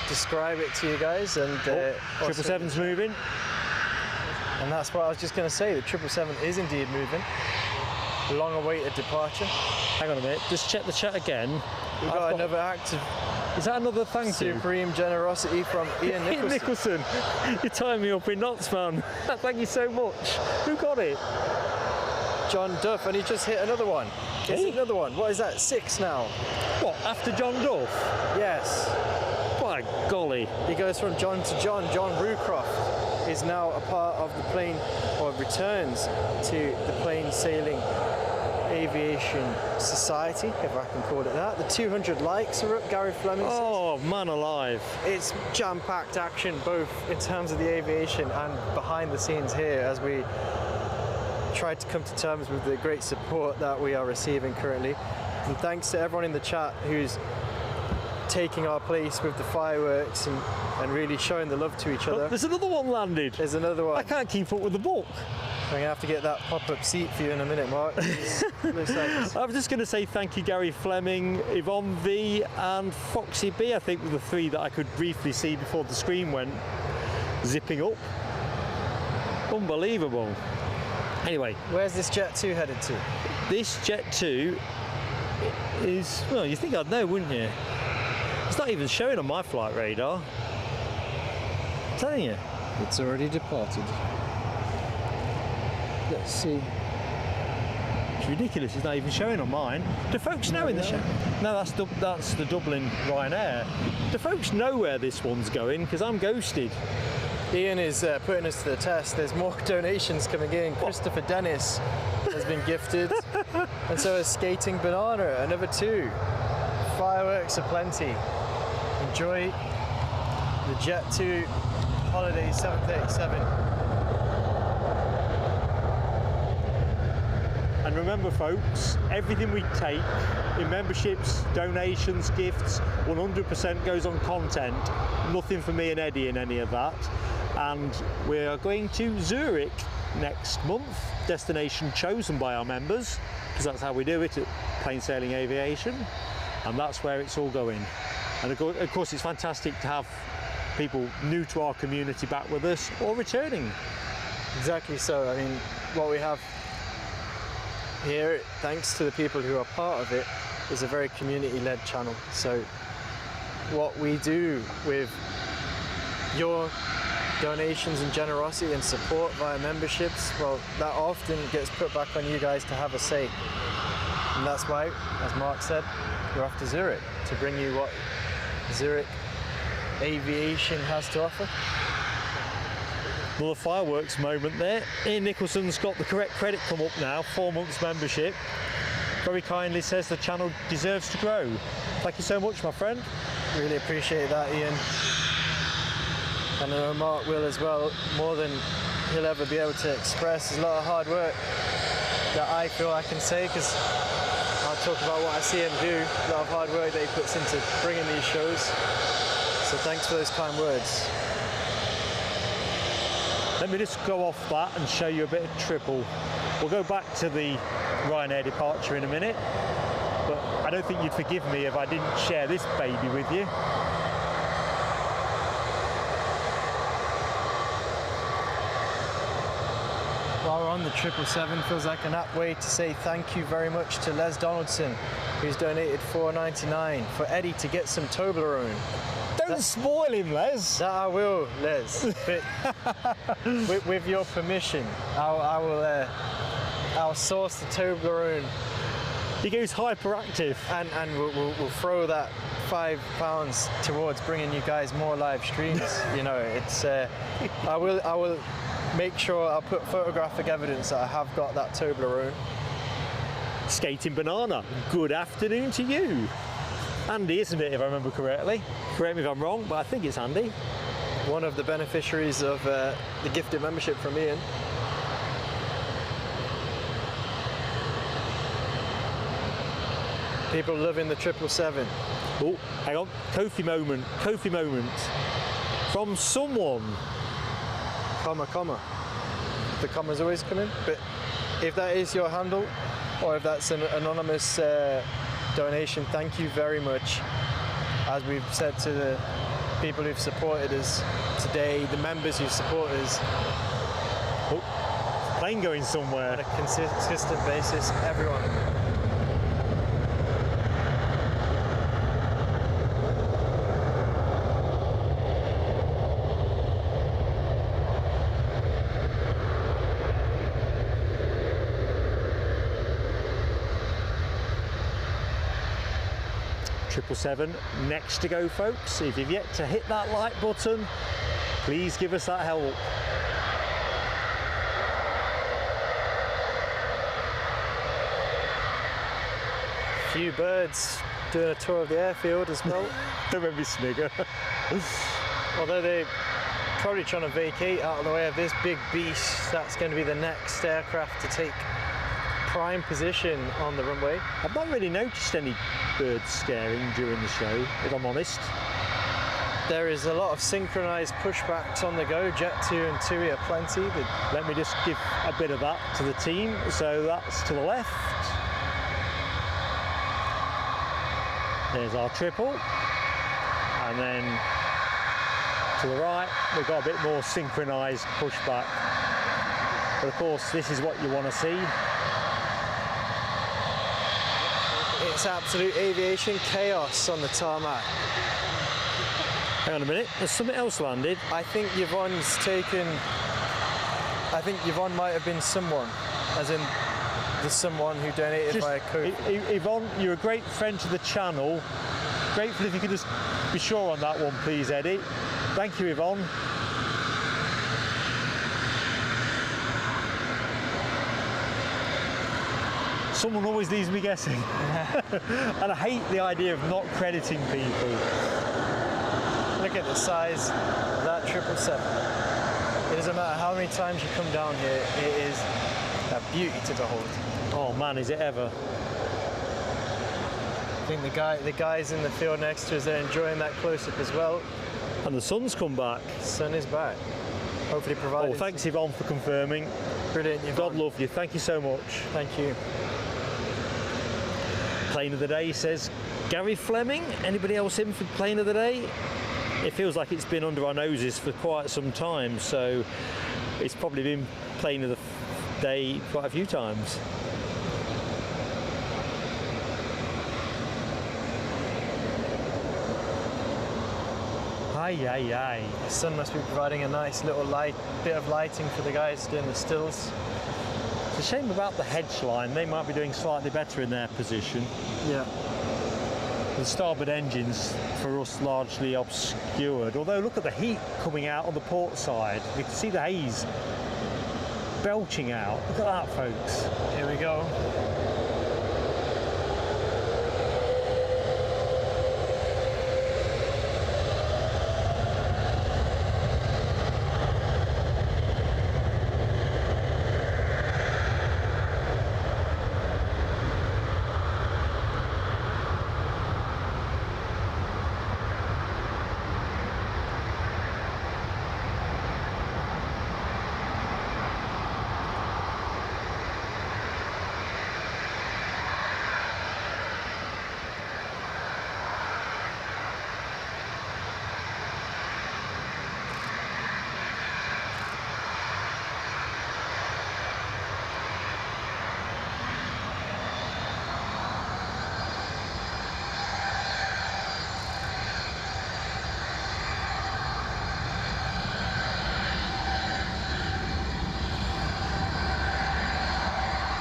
describe it to you guys, and 777's moving. And that's what I was just going to say, the 777 is indeed moving. Long-awaited departure. Hang on a minute, just check the chat again. We've got another act of Is that another thank you? supreme generosity from Ian Nicholson. Ian Nicholson, you're tying me up in knots, man. Thank you so much. Who got it? John Duff, and he just hit another one. Hit another one. What is that, 6 now? What, after John Duff? Yes. By golly. He goes from John to John. John Rucroft is now a part of the plane, or returns to the Plane Sailing Aviation Society, if I can call it that. The 200 likes are up, Gary Fleming says. Oh, man alive. It's jam-packed action, both in terms of the aviation and behind the scenes here, as we try to come to terms with the great support that we are receiving currently. And thanks to everyone in the chat who's taking our place with the fireworks and really showing the love to each other. There's another one landed. There's another one. I can't keep up with the book. I'm going to have to get that pop-up seat for you in a minute, Mark. Looks like I was just going to say thank you, Gary Fleming, Yvonne V and Foxy B, I think were the 3 that I could briefly see before the screen went zipping up. Unbelievable. Anyway. Where's this Jet 2 headed to? This Jet 2 is, well, you think I'd know, wouldn't you? It's not even showing on my flight radar. I'm telling you. It's already departed. Let's see. It's ridiculous, it's not even showing on mine. Do folks know in the show? No, that's the Dublin Ryanair. Do folks know where this one's going? Because I'm ghosted. Ian is putting us to the test. There's more donations coming in. Christopher Dennis has been gifted. And so is Skating Banana, another 2. Fireworks aplenty. Enjoy the Jet 2 Holiday 737. And remember folks, everything we take in memberships, donations, gifts, 100% goes on content. Nothing for me and Eddie in any of that. And we are going to Zurich next month, destination chosen by our members, because that's how we do it at Plain Sailing Aviation, and that's where it's all going. And of course it's fantastic to have people new to our community back with us or returning. Exactly so. I mean, what we have here, thanks to the people who are part of it, is a very community-led channel. So what we do with your donations and generosity and support via memberships, well, that often gets put back on you guys to have a say. And that's why, as Mark said, we're off to Zurich to bring you what Zurich Aviation has to offer. Another fireworks moment there. Ian Nicholson's got the correct credit come up now, 4 months membership. Very kindly says the channel deserves to grow. Thank you so much, my friend. Really appreciate that, Ian. And I know Mark will as well, more than he'll ever be able to express. There's a lot of hard work that I feel I can say, because I'll talk about what I see him do. A lot of hard work that he puts into bringing these shows. So thanks for those kind words. Let me just go off that and show you a bit of triple. We'll go back to the Ryanair departure in a minute, but I don't think you'd forgive me if I didn't share this baby with you. While we're on the 777, feels like an apt way to say thank you very much to Les Donaldson, who's donated $4.99 for Eddie to get some Toblerone. Don't spoil him, Les. That I will, Les. But with your permission, I'll source the Toblerone. He goes hyperactive. And we'll throw that £5 towards bringing you guys more live streams. You know, it's I will make sure I'll put photographic evidence that I have got that Toblerone. Skating Banana, good afternoon to you. Andy, isn't it, if I remember correctly? Correct me if I'm wrong, but I think it's Andy. One of the beneficiaries of the gifted membership from Ian. People loving the 777. Oh, hang on. Kofi moment. Kofi moment. From someone. Comma. The commas always come in. But if that is your handle, or if that's an anonymous donation, thank you very much. As we've said to the people who've supported us today, the members who support us. Oh, plane going somewhere. On a consistent basis, everyone. Seven next to go, folks. If you've yet to hit that like button, please give us that help. Few birds doing a tour of the airfield as well. Don't make me snigger. Although they're probably trying to vacate out of the way of this big beast, that's going to be the next aircraft to take prime position on the runway. I've not really noticed any birds scaring during the show, if I'm honest. There is a lot of synchronized pushbacks on the go. Jet2 and Tui are plenty. Let me just give a bit of that to the team. So that's to the left. There's our triple. And then to the right, we've got a bit more synchronized pushback. But of course, this is what you want to see. It's absolute aviation chaos on the tarmac. Hang on a minute, there's something else landed. I think Yvonne's taken... I think Yvonne might have been someone, as in the someone who donated via code. Yvonne, you're a great friend to the channel. Grateful if you could just be sure on that one, please, Eddie. Thank you, Yvonne. Someone always leaves me guessing. And I hate the idea of not crediting people. Look at the size of that 777. It doesn't matter how many times you come down here, it is a beauty to behold. Oh man, is it ever. I think the guys in the field next to us, they're enjoying that close-up as well. And the sun's come back. The sun is back. Hopefully provided. Oh, thanks Yvonne for confirming. Brilliant, Yvonne. God love you, thank you so much. Thank you. Plane of the day says Gary Fleming. Anybody else in for plane of the day? It feels like it's been under our noses for quite some time, so it's probably been plane of the day quite a few times. Aye, aye, aye. The sun must be providing a nice little bit of lighting for the guys doing the stills. It's a shame about the hedge line. They might be doing slightly better in their position. Yeah. The starboard engines for us largely obscured, although look at the heat coming out on the port side. You can see the haze belching out. Look at that, folks. Here we go.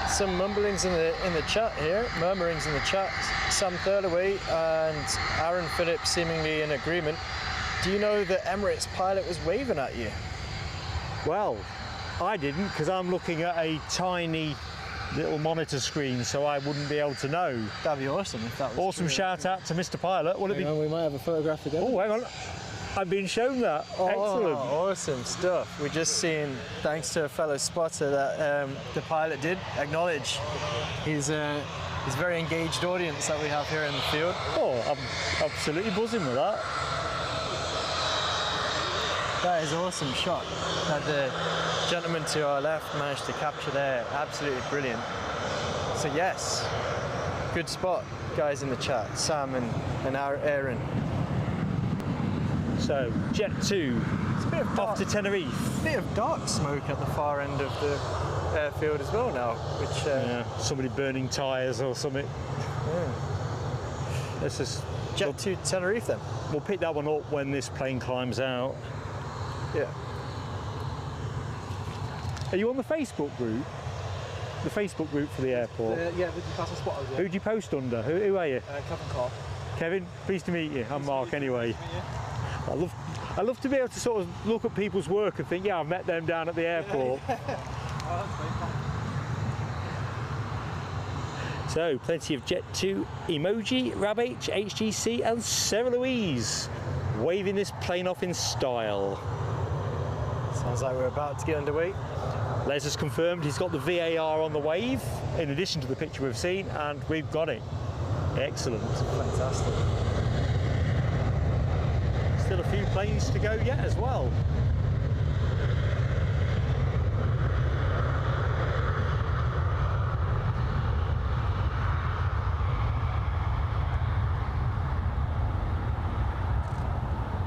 Some mumblings in the chat here, murmurings in the chat. Sam Thurlaway and Aaron Phillips seemingly in agreement. Do you know the Emirates pilot was waving at you? Well, I didn't, because I'm looking at a tiny little monitor screen, so I wouldn't be able to know. That'd be awesome if that was Awesome true. shout out to Mr. Pilot. Will it be? Hang on, we might have a photograph again. Oh, hang on. I'm being shown that. Oh, Excellent. awesome stuff. We're just seeing, thanks to a fellow spotter, that the pilot did acknowledge his It's a very engaged audience that we have here in the field. Oh, I'm absolutely buzzing with that. That is an awesome shot that the gentleman to our left managed to capture there. Absolutely brilliant. So yes, good spot, guys in the chat, Sam and Aaron. So, Jet2 It's a bit of off to Tenerife. bit of dark smoke at the far end of the airfield as well now, which Yeah, somebody burning tyres or something. yeah. Let's just, Jet2 Tenerife then. we'll pick that one up when this plane climbs out. Yeah. Are you on the Facebook group? The Facebook group for the airport? Yeah, the Newcastle spotters, yeah. Who'd you post under? Who are you? Kevin Carr. Kevin, pleased to meet you. I'm Mark anyway. I love to be able to sort of look at people's work and think, yeah, I've met them down at the airport. So, plenty of Jet2 emoji, RabH, HGC and Sarah Louise waving this plane off in style. Sounds like we're about to get underway. Les has confirmed he's got the VAR on the wave, in addition to the picture we've seen, and we've got it. Excellent. Fantastic. Still a few planes to go yet as well.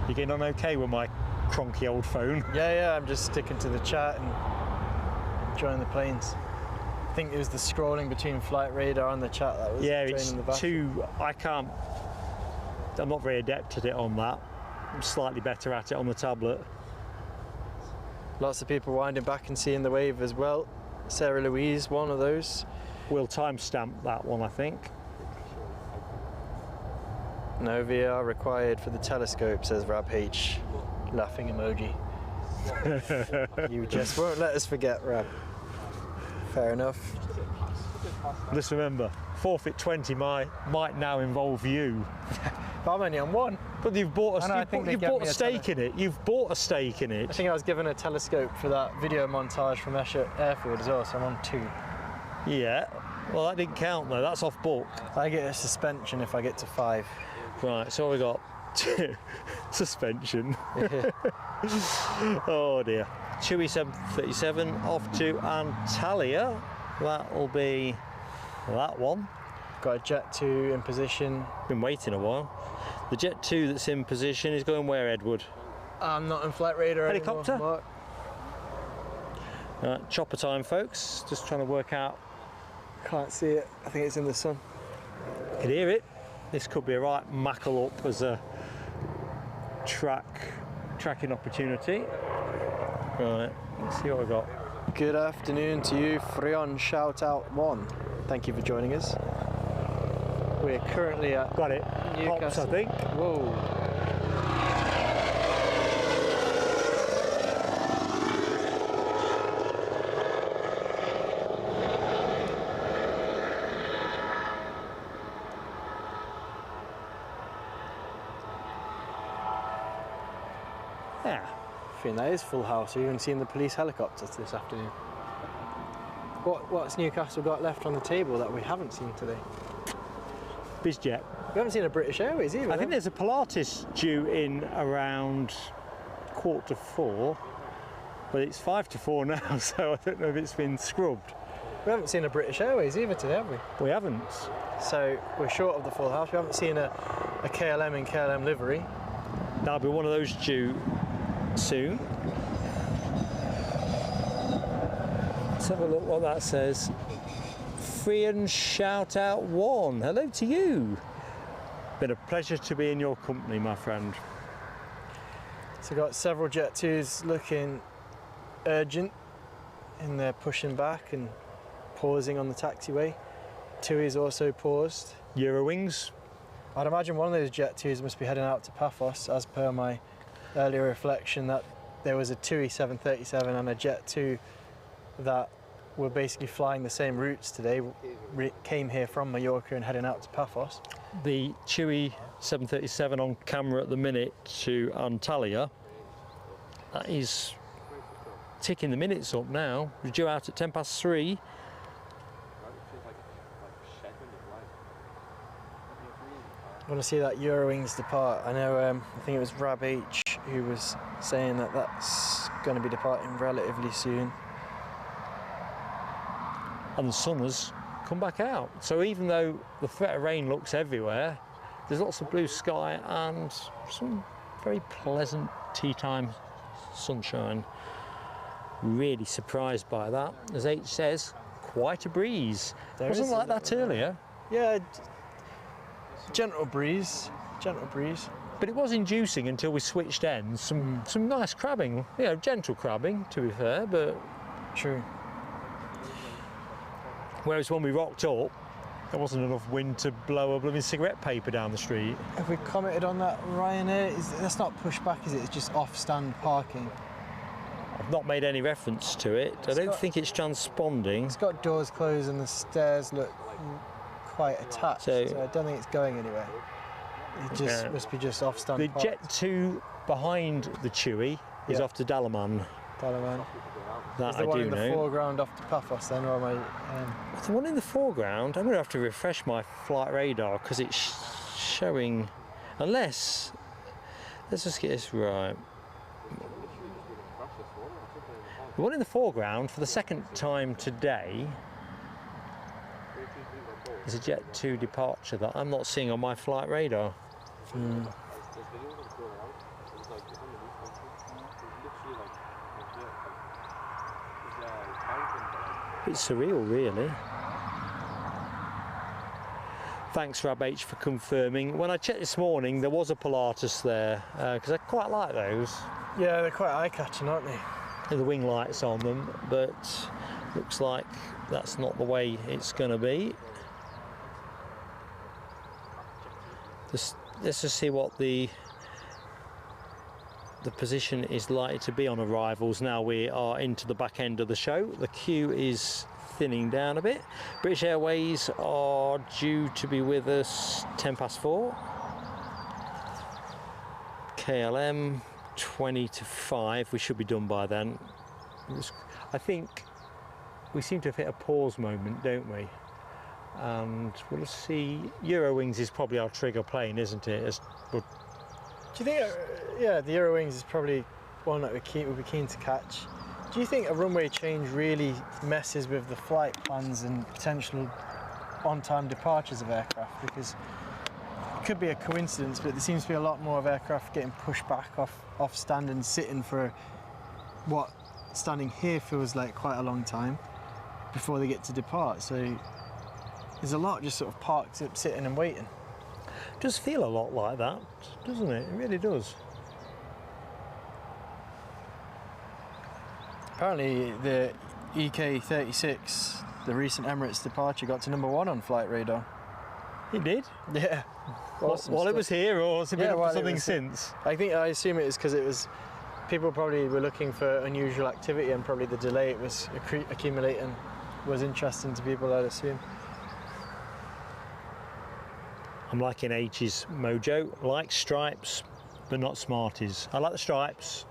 You getting on okay with my cronky old phone? Yeah, I'm just sticking to the chat and enjoying the planes. I think it was the scrolling between flight radar and the chat that was Yeah, draining it's the battery. I'm not very adept at it on that. I'm slightly better at it on the tablet. Lots of people winding back and seeing the wave as well. Sarah Louise, one of those. We'll timestamp that one, I think. No VR required for the telescope, says RabH. Laughing emoji. You just won't let us forget, Rab. Fair enough. Just remember, forfeit 20 might now involve you. But I'm only on one. But you've bought I you've bought a stake in it. You've bought a stake in I it. think I was given a telescope for that video montage from Esher Airfield as well, so I'm on 2. Yeah. Well, that didn't count though. That's off book. I get a suspension if I get to 5. Right. So we got suspension. Oh dear. Tui 737 off to Antalya. That'll be that one. Got a Jet2 in position. Been waiting a while. The Jet2 that's in position is going where, Edward? I'm not in flight radar Helicopter? anymore, Mark. Chopper time, folks. Just trying to work out. Can't see it. I think it's in the sun. Can hear it. This could be a right mackle up as a tracking opportunity. Right, let's see what we've got. Good afternoon to you, Freon Shout Out 1. Thank you for joining us. We're currently at Got it. Hops, I Newcastle. think. Whoa. Yeah. I think that is full house. We've even seen the police helicopters this afternoon. What's Newcastle got left on the table that we haven't seen today? BizJet. We haven't seen a British Airways either. I think there's a Pilates due in around 3:45, but it's 5:45 now, so I don't know if it's been scrubbed. We haven't seen a British Airways either today, have we? We haven't. So we're short of the full house. We haven't seen a KLM in KLM livery. There'll be one of those due soon. Let's have a look what that says. Free and Shout Out 1. Hello to you. Been a pleasure to be in your company, my friend. So we've got several Jet2s looking urgent in their pushing back and pausing on the taxiway. Tui's also paused. Eurowings. I'd imagine one of those Jet2s must be heading out to Paphos, as per my earlier reflection that there was a Tui 737 and a Jet2 that were basically flying the same routes today, came here from Mallorca and heading out to Paphos. The Tui 737 on camera at the minute to Antalya. That is ticking the minutes up now. We're due out at 3:10. I want to see that Eurowings depart. I know, I think it was Rab H who was saying that that's going to be departing relatively soon. And the sun has come back out. So even though the threat of rain looks everywhere, there's lots of blue sky and some very pleasant tea time sunshine. Really surprised by that. As H says, quite a breeze. Wasn't like that earlier. Yeah, gentle breeze, gentle breeze. But it was inducing until we switched ends. Some nice crabbing, you know, gentle crabbing to be fair, but True. whereas when we rocked up, there wasn't enough wind to blow a blooming cigarette paper down the street. Have we commented on that Ryanair? That's not pushback, is it? It's just off-stand parking. I've not made any reference to it. I don't think it's transponding. It's got doors closed and the stairs look quite attached, so I don't think it's going anywhere. It just must be just off-stand The parked. Jet2 behind the Tui is off to Dalaman. Dalaman. That Is the I one do in the know. foreground off to Paphos then, or am I... The one in the foreground, I'm going to have to refresh my flight radar because it's showing, unless, let's just get this right. The one in the foreground for the second time today is a Jet2 departure that I'm not seeing on my flight radar. It's surreal, really. Thanks, Rab H, for confirming. When I checked this morning, there was a Pilatus there, because I quite like those. Yeah, they're quite eye-catching, aren't they? With the wing lights on them, but looks like that's not the way it's going to be. Let's just see what the position is likely to be on arrivals. Now we are into the back end of the show. The queue is thinning down a bit. British Airways are due to be with us 4:10. KLM 20 to 5. We should be done by then. I think we seem to have hit a pause moment, don't we? And we'll see. Eurowings is probably our trigger plane, isn't it? Do you think, yeah, the Eurowings is probably one that we'll be keen to catch. Do you think a runway change really messes with the flight plans and potential on-time departures of aircraft? Because it could be a coincidence, but there seems to be a lot more of aircraft getting pushed back off stand and sitting for what standing here feels like quite a long time before they get to depart. So there's a lot just sort of parked up, sitting and waiting. It does feel a lot like that, doesn't it? It really does. Apparently the EK36, the recent Emirates departure, got to #1 on flight radar. It did? Yeah. Awesome While it stuff. was here, or has it been up while for it something was- since? I assume it was because it was, people probably were looking for unusual activity, and probably the delay it was accumulating was interesting to people, I'd assume. I'm liking H's mojo. Like stripes, but not Smarties. I like the stripes.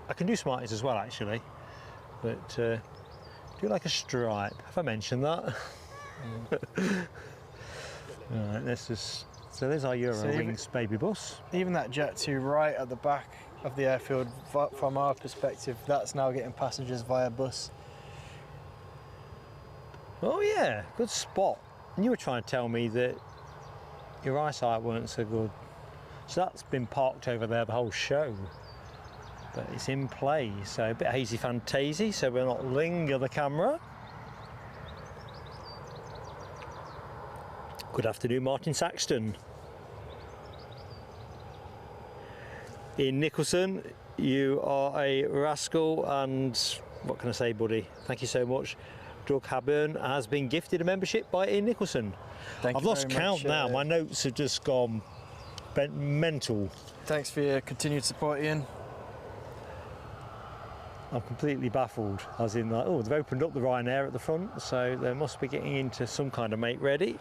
I can do Smarties as well, actually. But do like a stripe. Have I mentioned that? Alright, let's just... So there's our Eurowings baby bus. Even that Jet2 right at the back of the airfield, from our perspective, that's now getting passengers via bus. Oh yeah, good spot. And you were trying to tell me that your eyesight weren't so good. So that's been parked over there the whole show. But it's in play, so a bit hazy fantasy, so we'll not linger the camera. Good afternoon, Martin Saxton. Ian Nicholson, you are a rascal, and what can I say, buddy? Thank you so much. Doug Haburn has been gifted a membership by Ian Nicholson. I've lost count now, my notes have just gone mental. Thanks for your continued support, Ian. I'm completely baffled, as in like, oh, they've opened up the Ryanair at the front, so they must be getting into some kind of make ready.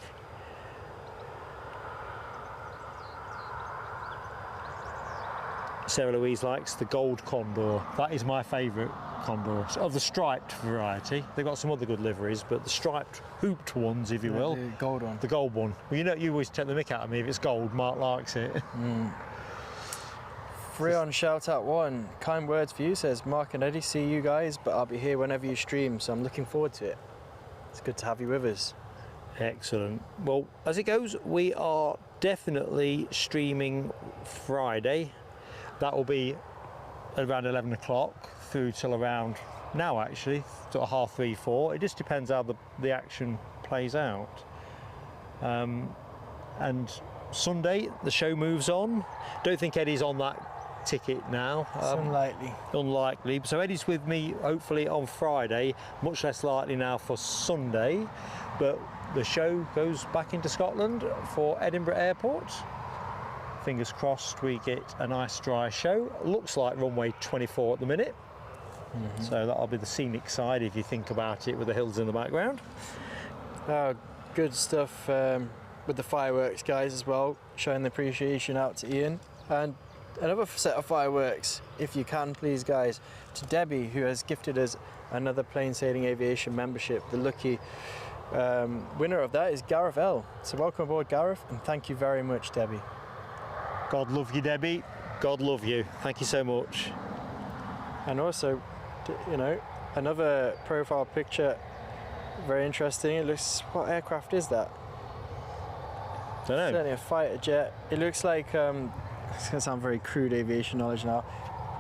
Sarah Louise likes the gold condor. That is my favourite condor. Of the striped variety. They've got some other good liveries, but the striped hooped ones, if you will. The gold one. The gold one. Well, you know, you always take the mick out of me if it's gold. Mark likes it. Freon shout out 1. Kind words for you, says Mark and Eddie. See you guys, but I'll be here whenever you stream, so I'm looking forward to it. It's good to have you with us. Excellent. Well, as it goes, we are definitely streaming Friday. That will be around 11 o'clock through till around now, actually, sort of 3:30, 4. It just depends how the action plays out. And Sunday, the show moves on. Don't think Eddie's on that ticket now. It's unlikely. Unlikely. So Eddie's with me, hopefully, on Friday. Much less likely now for Sunday. But the show goes back into Scotland for Edinburgh Airport. Fingers crossed we get a nice dry show. Looks like runway 24 at the minute. So that'll be the scenic side if you think about it, with the hills in the background. Good stuff with the fireworks, guys, as well. Showing the appreciation out to Ian. And another set of fireworks, if you can, please, guys, to Debbie, who has gifted us another Plain Sailing Aviation membership. The lucky winner of that is Gareth L. So welcome aboard, Gareth, and thank you very much, Debbie. God love you, Debbie. God love you. Thank you so much. And also, you know, another profile picture, very interesting. It looks, what aircraft is that? Don't know. Certainly a fighter jet. It looks like, it's going to sound very crude aviation knowledge now.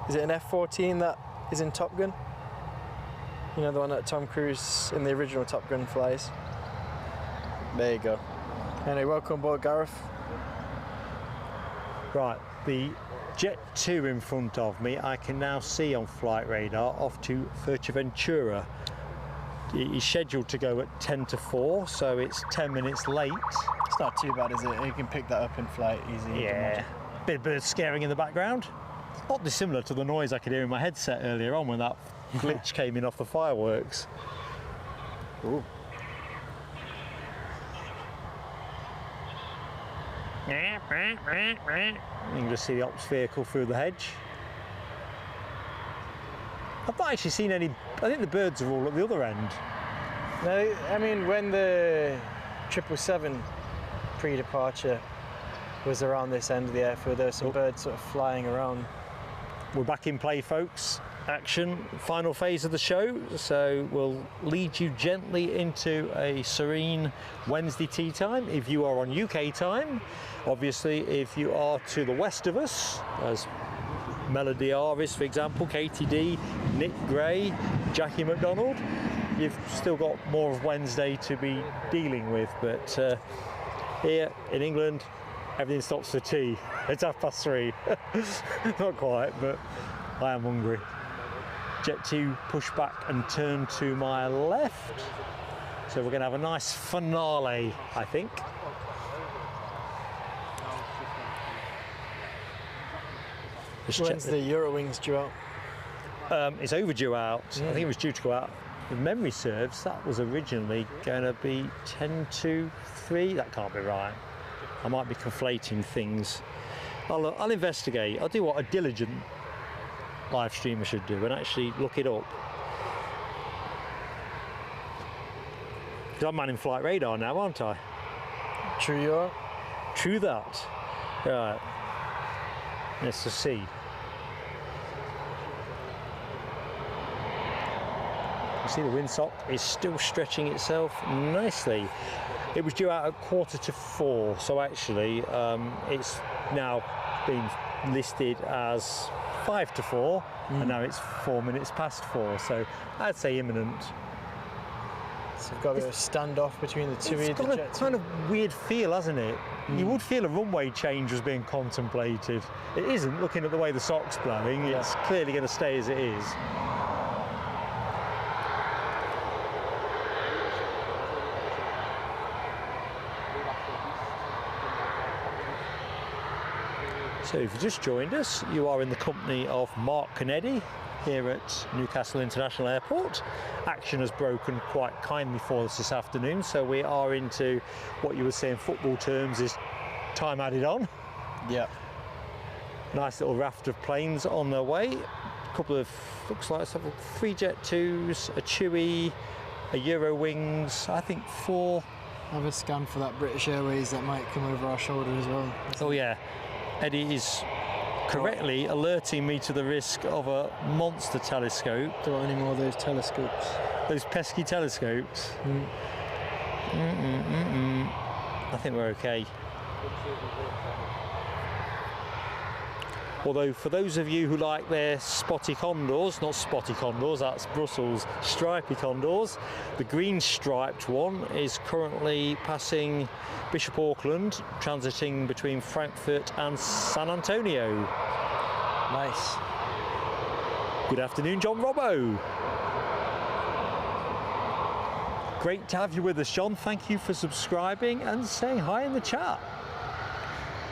Is it an F-14 that is in Top Gun? You know, the one that Tom Cruise in the original Top Gun flies? There you go. Anyway, welcome aboard, Gareth. Right, the Jet2 in front of me, I can now see on flight radar off to Fuerteventura. He's scheduled to go at 10 to 4, so it's 10 minutes late. It's not too bad, is it? You can pick that up in flight easy. Yeah, bit of bird scaring in the background. Not dissimilar to the noise I could hear in my headset earlier on when that glitch came in off the fireworks. Ooh. You can just see the ops vehicle through the hedge. I've not actually seen any. I think the birds are all at the other end. No, I mean, when the 777 pre-departure was around this end of the airfield, there were some birds sort of flying around. We're back in play, folks. Action, final phase of the show. So we'll lead you gently into a serene Wednesday tea time if you are on UK time. Obviously, if you are to the west of us, as Melody Arvis, for example, Katie D, Nick Gray, Jackie McDonald, you've still got more of Wednesday to be dealing with. But here in England, everything stops for tea. It's 3:30. Not quite, but I am hungry. Jet2 push back and turn to my left. So we're going to have a nice finale, I think. When's the Eurowings due out? It's overdue out. I think it was due to go out. If memory serves, that was originally going to be 10 to 3. That can't be right. I might be conflating things. I'll investigate. I'll do what a diligent live streamer should do and actually look it up. Because I'm manning flight radar now, aren't I? True you are. True that. Right. Let's just see. You see the windsock is still stretching itself nicely. It was due out at 4:45, so actually it's now been listed as 5 to 4, and now it's 4 minutes past 4, so I'd say imminent. So we've got a standoff between the Tui and It's got a Jet2. kind of weird feel, hasn't it? You would feel a runway change was being contemplated. It isn't, looking at the way the sock's blowing. It's clearly going to stay as it is. So if you just joined us, you are in the company of Mark and Eddie here at Newcastle International Airport. Action has broken quite kindly for us this afternoon, so we are into what you would say in football terms is time added on. Yeah. Nice little raft of planes on their way. A couple of, looks like several, 3 Jet2s, a Tui, a Eurowings, I think 4. Have a scan for that British Airways that might come over our shoulder as well. Oh yeah, Eddie is correctly alerting me to the risk of a monster telescope. Don't want any more of those telescopes. Those pesky telescopes. I think we're okay. Although for those of you who like their spotty condors, not spotty condors, that's Brussels, stripy condors, the green striped one is currently passing Bishop Auckland, transiting between Frankfurt and San Antonio. Nice. Good afternoon, John Robbo. Great to have you with us, John. Thank you for subscribing and saying hi in the chat.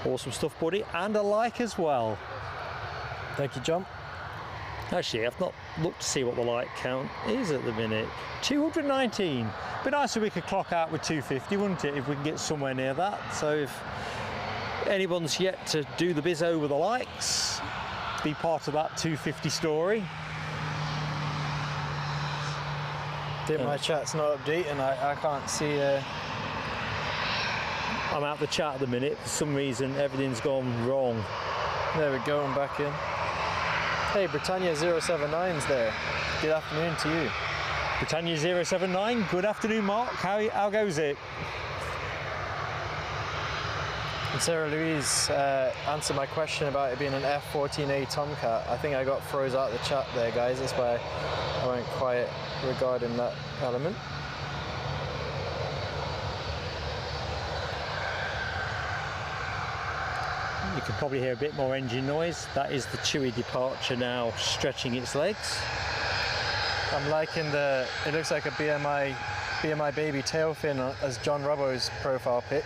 Awesome stuff, buddy, and a like as well. Thank you, John. Actually, I've not looked to see what the like count is at the minute. 219. Be nice if we could clock out with 250, wouldn't it, if we can get somewhere near that. So if anyone's yet to do the biz over the likes, be part of that 250 story. My chat's not updating. I can't see. I'm out the chat at the minute. For some reason, everything's gone wrong. There we go. I'm back in. Hey, Britannia 079's there. Good afternoon to you. Britannia 079. Good afternoon, Mark. How goes it? And Sarah Louise answered my question about it being an F-14A Tomcat. I think I got froze out of the chat there, guys. That's why I went quiet regarding that element. You can probably hear a bit more engine noise. That is the Tui departure now stretching its legs. I'm liking it looks like a BMI baby tail fin as John Robbo's profile pic.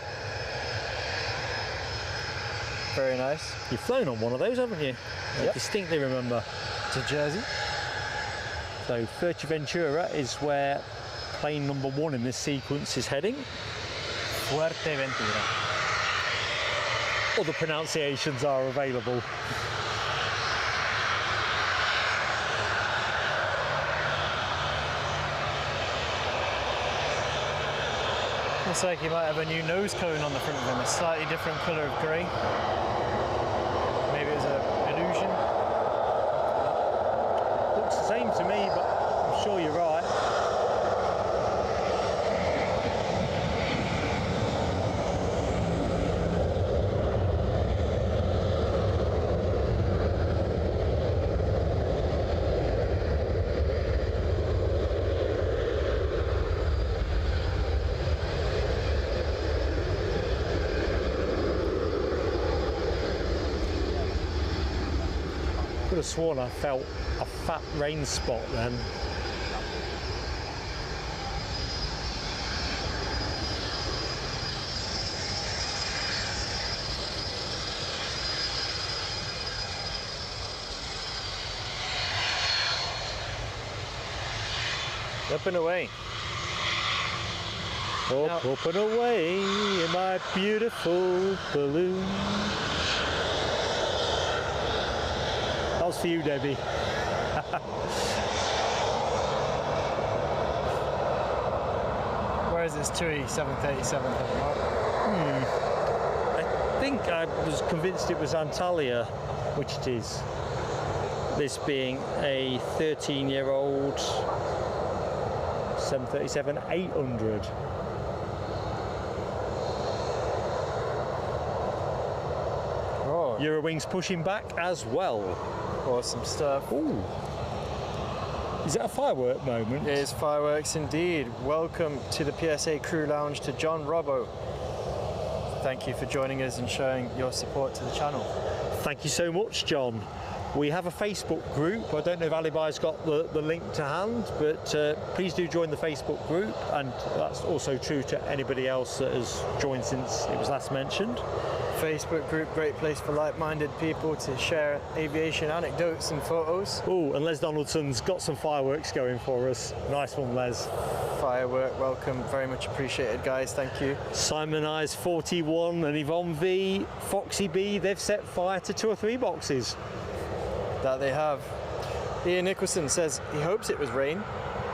Very nice. You've flown on one of those, haven't you? Yep. I distinctly remember. To Jersey. So Fuerteventura is where plane number 1 in this sequence is heading. Fuerteventura. Other pronunciations are available. Looks like he might have a new nose cone on the front of him, a slightly different colour of grey. Maybe it's an illusion. Looks the same to me, but I'm sure you're right. Could have sworn I felt a fat rain spot then. Up and away. Up and away in my beautiful balloon. That was for you, Debbie. Where is this Tui 737 heading, Mark? I think I was convinced it was Antalya, which it is. This being a 13-year-old 737-800. Oh, Eurowings pushing back as well. awesome stuff. Ooh. Is that a firework moment? It is fireworks indeed. Welcome to the PSA Crew Lounge to John Robbo. Thank you for joining us and showing your support to the channel. Thank you so much, John. We have a Facebook group. I don't know if Alibi's got the link to hand, but please do join the Facebook group, and that's also true to anybody else that has joined since it was last mentioned. Facebook group, great place for like-minded people to share aviation anecdotes and photos. Oh, and Les Donaldson's got some fireworks going for us. Nice one, Les. Firework, welcome, very much appreciated, guys, thank you. Simon Eyes 41 and Yvonne V, Foxy B, they've set fire to 2 or 3 boxes. That they have. Ian Nicholson says he hopes it was rain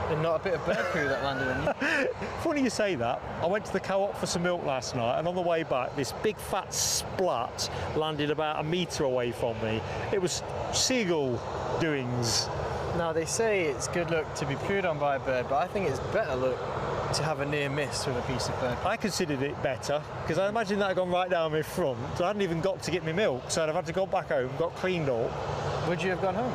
and not a bit of bird poo that landed on you. Funny you say that. I went to the co-op for some milk last night, and on the way back this big fat splat landed about a metre away from me. It was seagull doings. Now they say it's good luck to be pooed on by a bird, but I think it's better luck to have a near miss with a piece of bird. I considered it better because I imagined that had gone right down my front. I hadn't even got to get my milk, so I'd have had to go back home, got cleaned up. Would you have gone home?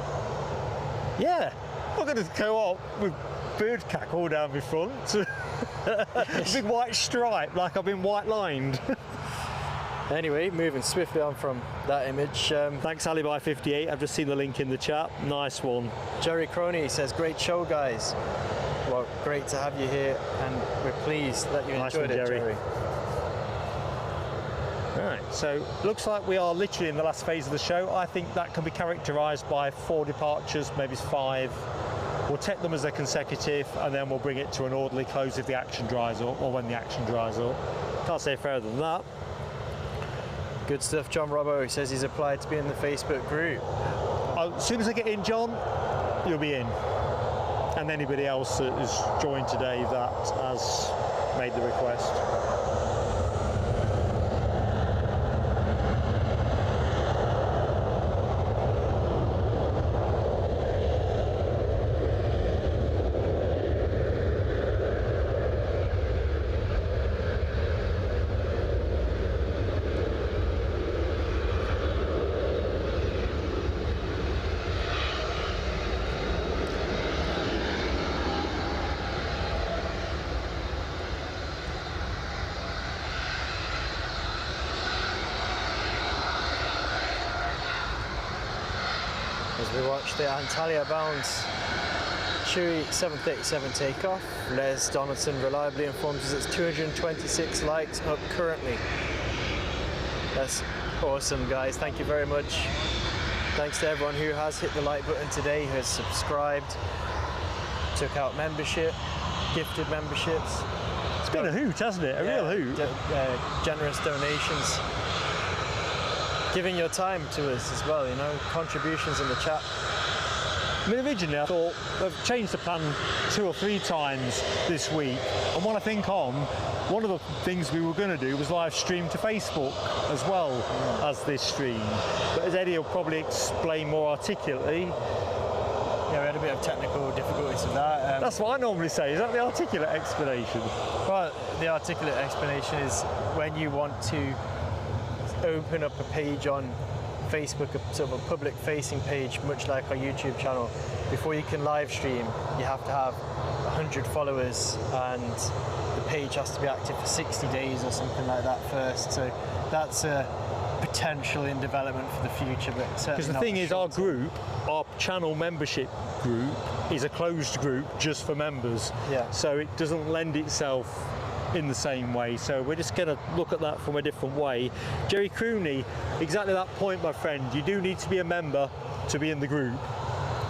Yeah, I'm going to co-op with bird cack all down my front. A big white stripe, like I've been white lined. Anyway, moving swiftly on from that image. Thanks, Alibi58. I've just seen the link in the chat. Nice one. Jerry Croney says, great show, guys. Well, great to have you here, and we're pleased that you Nice enjoyed one, it, Jerry. Jerry. Right, so looks like we are literally in the last phase of the show. I think that can be characterised by 4 departures, maybe 5. We'll take them as they're consecutive, and then we'll bring it to an orderly close if the action dries up, or when the action dries up. Can't say further than that. Good stuff. John Robbo says he's applied to be in the Facebook group. As soon as I get in, John, you'll be in. And anybody else that has joined today that has made the request. We watch the Antalya bounds Tui 737 takeoff. Les Donaldson reliably informs us it's 226 likes up currently. That's awesome, guys. Thank you very much. Thanks to everyone who has hit the like button today, who has subscribed, took out membership, gifted memberships. It's been a hoot, hasn't it? A real hoot. Generous donations. Giving your time to us as well, you know, contributions in the chat. I mean, originally I thought I've changed the plan 2 or 3 times this week, and when I think on, one of the things we were going to do was live stream to Facebook as well as this stream. But as Eddie will probably explain more articulately. Yeah, we had a bit of technical difficulties with that. That's what I normally say. Is that the articulate explanation? Well, the articulate explanation is when you want to open up a page on Facebook, a sort of a public facing page, much like our YouTube channel. Before you can live stream, you have to have 100 followers, and the page has to be active for 60 days or something like that first. So that's a potential in development for the future, but because the thing is, our group, our channel membership group, is a closed group just for members. Yeah. So it doesn't lend itself in the same way, so we're just going to look at that from a different way. Jerry Crooney, exactly that point, my friend. You do need to be a member to be in the group.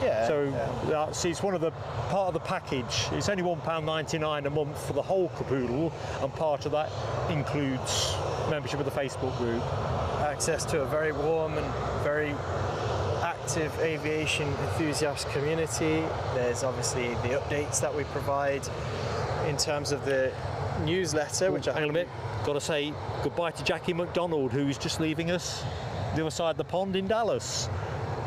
Yeah. So that's, it's one of the part of the package. It's only £1.99 a month for the whole caboodle, and part of that includes membership of the Facebook group. Access to a very warm and very active aviation enthusiast community. There's obviously the updates that we provide in terms of the newsletter, which hang on a minute, got to say goodbye to Jackie McDonald, who's just leaving us the other side of the pond in Dallas.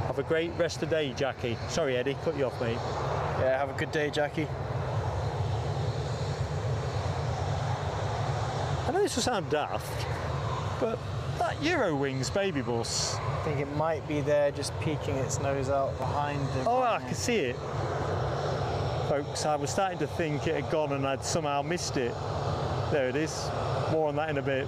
Have a great rest of the day, Jackie. Sorry, Eddie, cut you off, mate. Yeah, have a good day, Jackie. I know this will sound daft, but that Eurowings baby bus, I think it might be there, just peeking its nose out behind the... oh, I can see it. Folks, I was starting to think it had gone and I'd somehow missed it. There it is. More on that in a bit.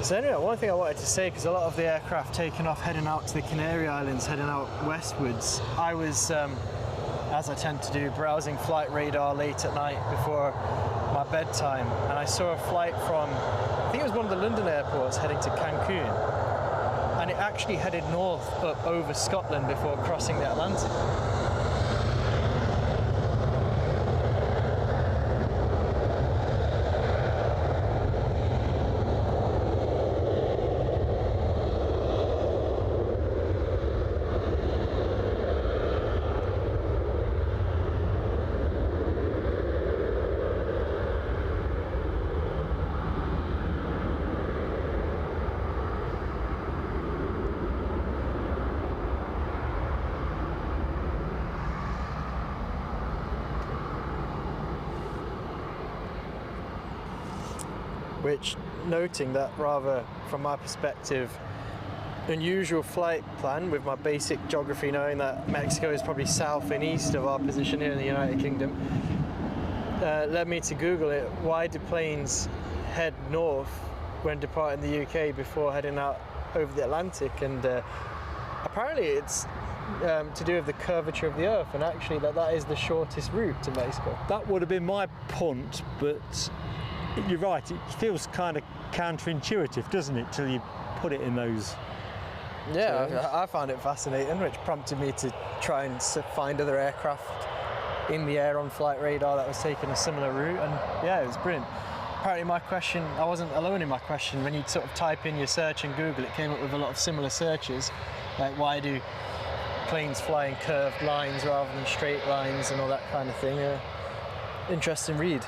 So anyway, one thing I wanted to say, because a lot of the aircraft taking off heading out to the Canary Islands, heading out westwards, I was, as I tend to do, browsing flight radar late at night before my bedtime, and I saw a flight from, I think it was one of the London airports heading to Cancun, and it actually headed north up over Scotland before crossing the Atlantic. Which, noting that rather, from my perspective, unusual flight plan with my basic geography, knowing that Mexico is probably south and east of our position here in the United Kingdom, led me to Google it. Why do planes head north when departing the UK before heading out over the Atlantic? And apparently it's to do with the curvature of the Earth, and actually that is the shortest route to Mexico. That would have been my punt, but you're right, it feels kind of counterintuitive, doesn't it, till you put it in those terms. I found it fascinating, which prompted me to try and find other aircraft in the air on flight radar that was taking a similar route, and yeah, it was brilliant. Apparently my question, I wasn't alone in my question. When you sort of type in your search in Google, it came up with a lot of similar searches, like why do planes fly in curved lines rather than straight lines and all that kind of thing. Interesting read.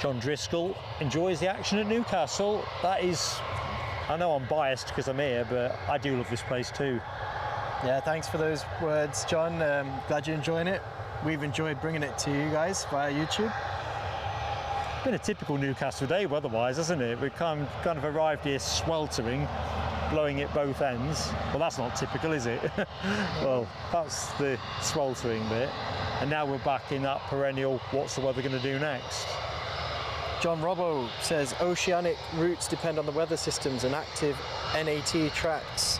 John Driscoll enjoys the action at Newcastle. That is, I know I'm biased because I'm here, but I do love this place too. Yeah, thanks for those words, John. Glad you're enjoying it. We've enjoyed bringing it to you guys via YouTube. Been a typical Newcastle day weather-wise, hasn't it? We've kind of arrived here sweltering, blowing at both ends. Well, that's not typical, is it? Well, that's the sweltering bit. And now we're back in that perennial, what's the weather going to do next? John Robbo says oceanic routes depend on the weather systems and active NAT tracks.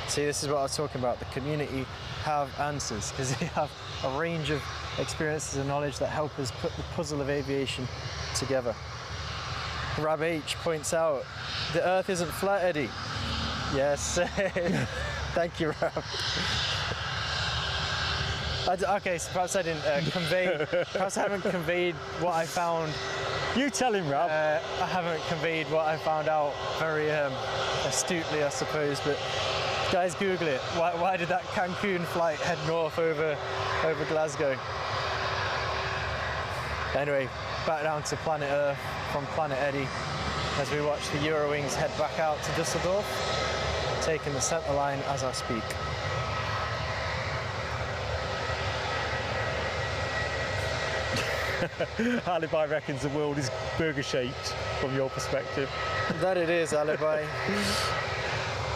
See, this is what I was talking about. The community have answers because they have a range of experiences and knowledge that help us put the puzzle of aviation together. Rab H points out, the Earth isn't flat, Eddie. Yes. Thank you, Rab. Okay, so perhaps I didn't perhaps I haven't conveyed what I found. You tell him, Rab. I haven't conveyed what I found out very astutely, I suppose, but guys, Google it. Why did that Cancun flight head north over Glasgow? Anyway, back down to planet Earth from planet Eddie as we watch the Eurowings head back out to Düsseldorf, taking the centre line as I speak. Alibi reckons the world is burger-shaped from your perspective. That it is, Alibi.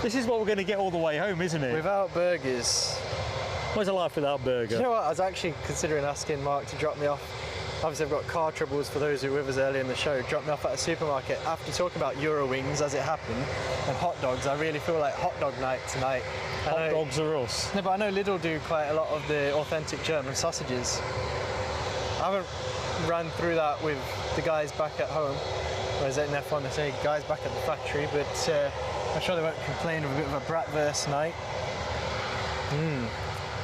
This is what we're going to get all the way home, isn't it? Without burgers. What's a life without burger? You know what, I was actually considering asking Mark to drop me off. Obviously I've got car troubles for those who were with us earlier in the show. Drop me off at a supermarket. After talking about Eurowings as it happened, and hot dogs, I really feel like hot dog night tonight. Hot dogs are us. No, but I know Lidl do quite a lot of the authentic German sausages. I haven't ran through that with the guys back at home. Whereas in F1 they say guys back at the factory, but I'm sure they won't complain of a bit of a bratwurst night.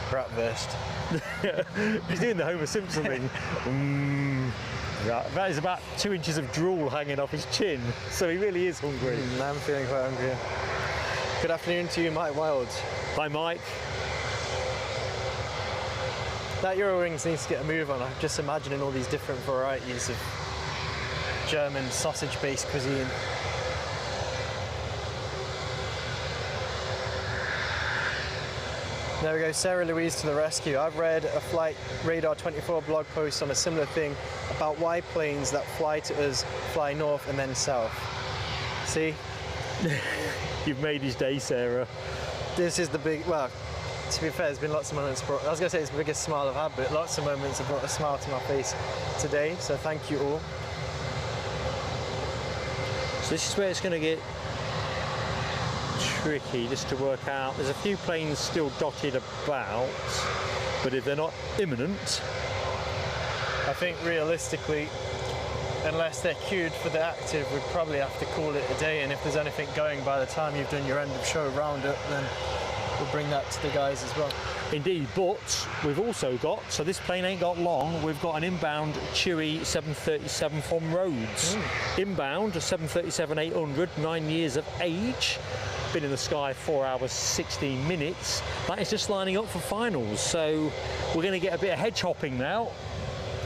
Bratwurst. He's doing the Homer Simpson thing. That is about 2 inches of drool hanging off his chin, so he really is hungry. I'm feeling quite hungry. Good afternoon to you, Mike Wild. Hi, Mike. That Eurowings needs to get a move on. I'm just imagining all these different varieties of German sausage-based cuisine. There we go, Sarah Louise to the rescue. I've read a Flight Radar 24 blog post on a similar thing about why planes that fly to us fly north and then south. See? You've made his day, Sarah. This is the big, well, to be fair, there's been lots of moments, I was going to say it's the biggest smile I've had, but lots of moments have brought a smile to my face today, so thank you all. So this is where it's going to get tricky just to work out. There's a few planes still dotted about, but if they're not imminent, I think realistically, unless they're queued for the active, we'd probably have to call it a day, and if there's anything going by the time you've done your end of show roundup, then we'll bring that to the guys as well. indeed. But we've also got, so this plane ain't got long, we've got an inbound Tui 737 from Rhodes. Inbound, a 737-800, 9 years of age. Been in the sky 4 hours 16 minutes. That is just lining up for finals, so we're going to get a bit of hedge hopping now.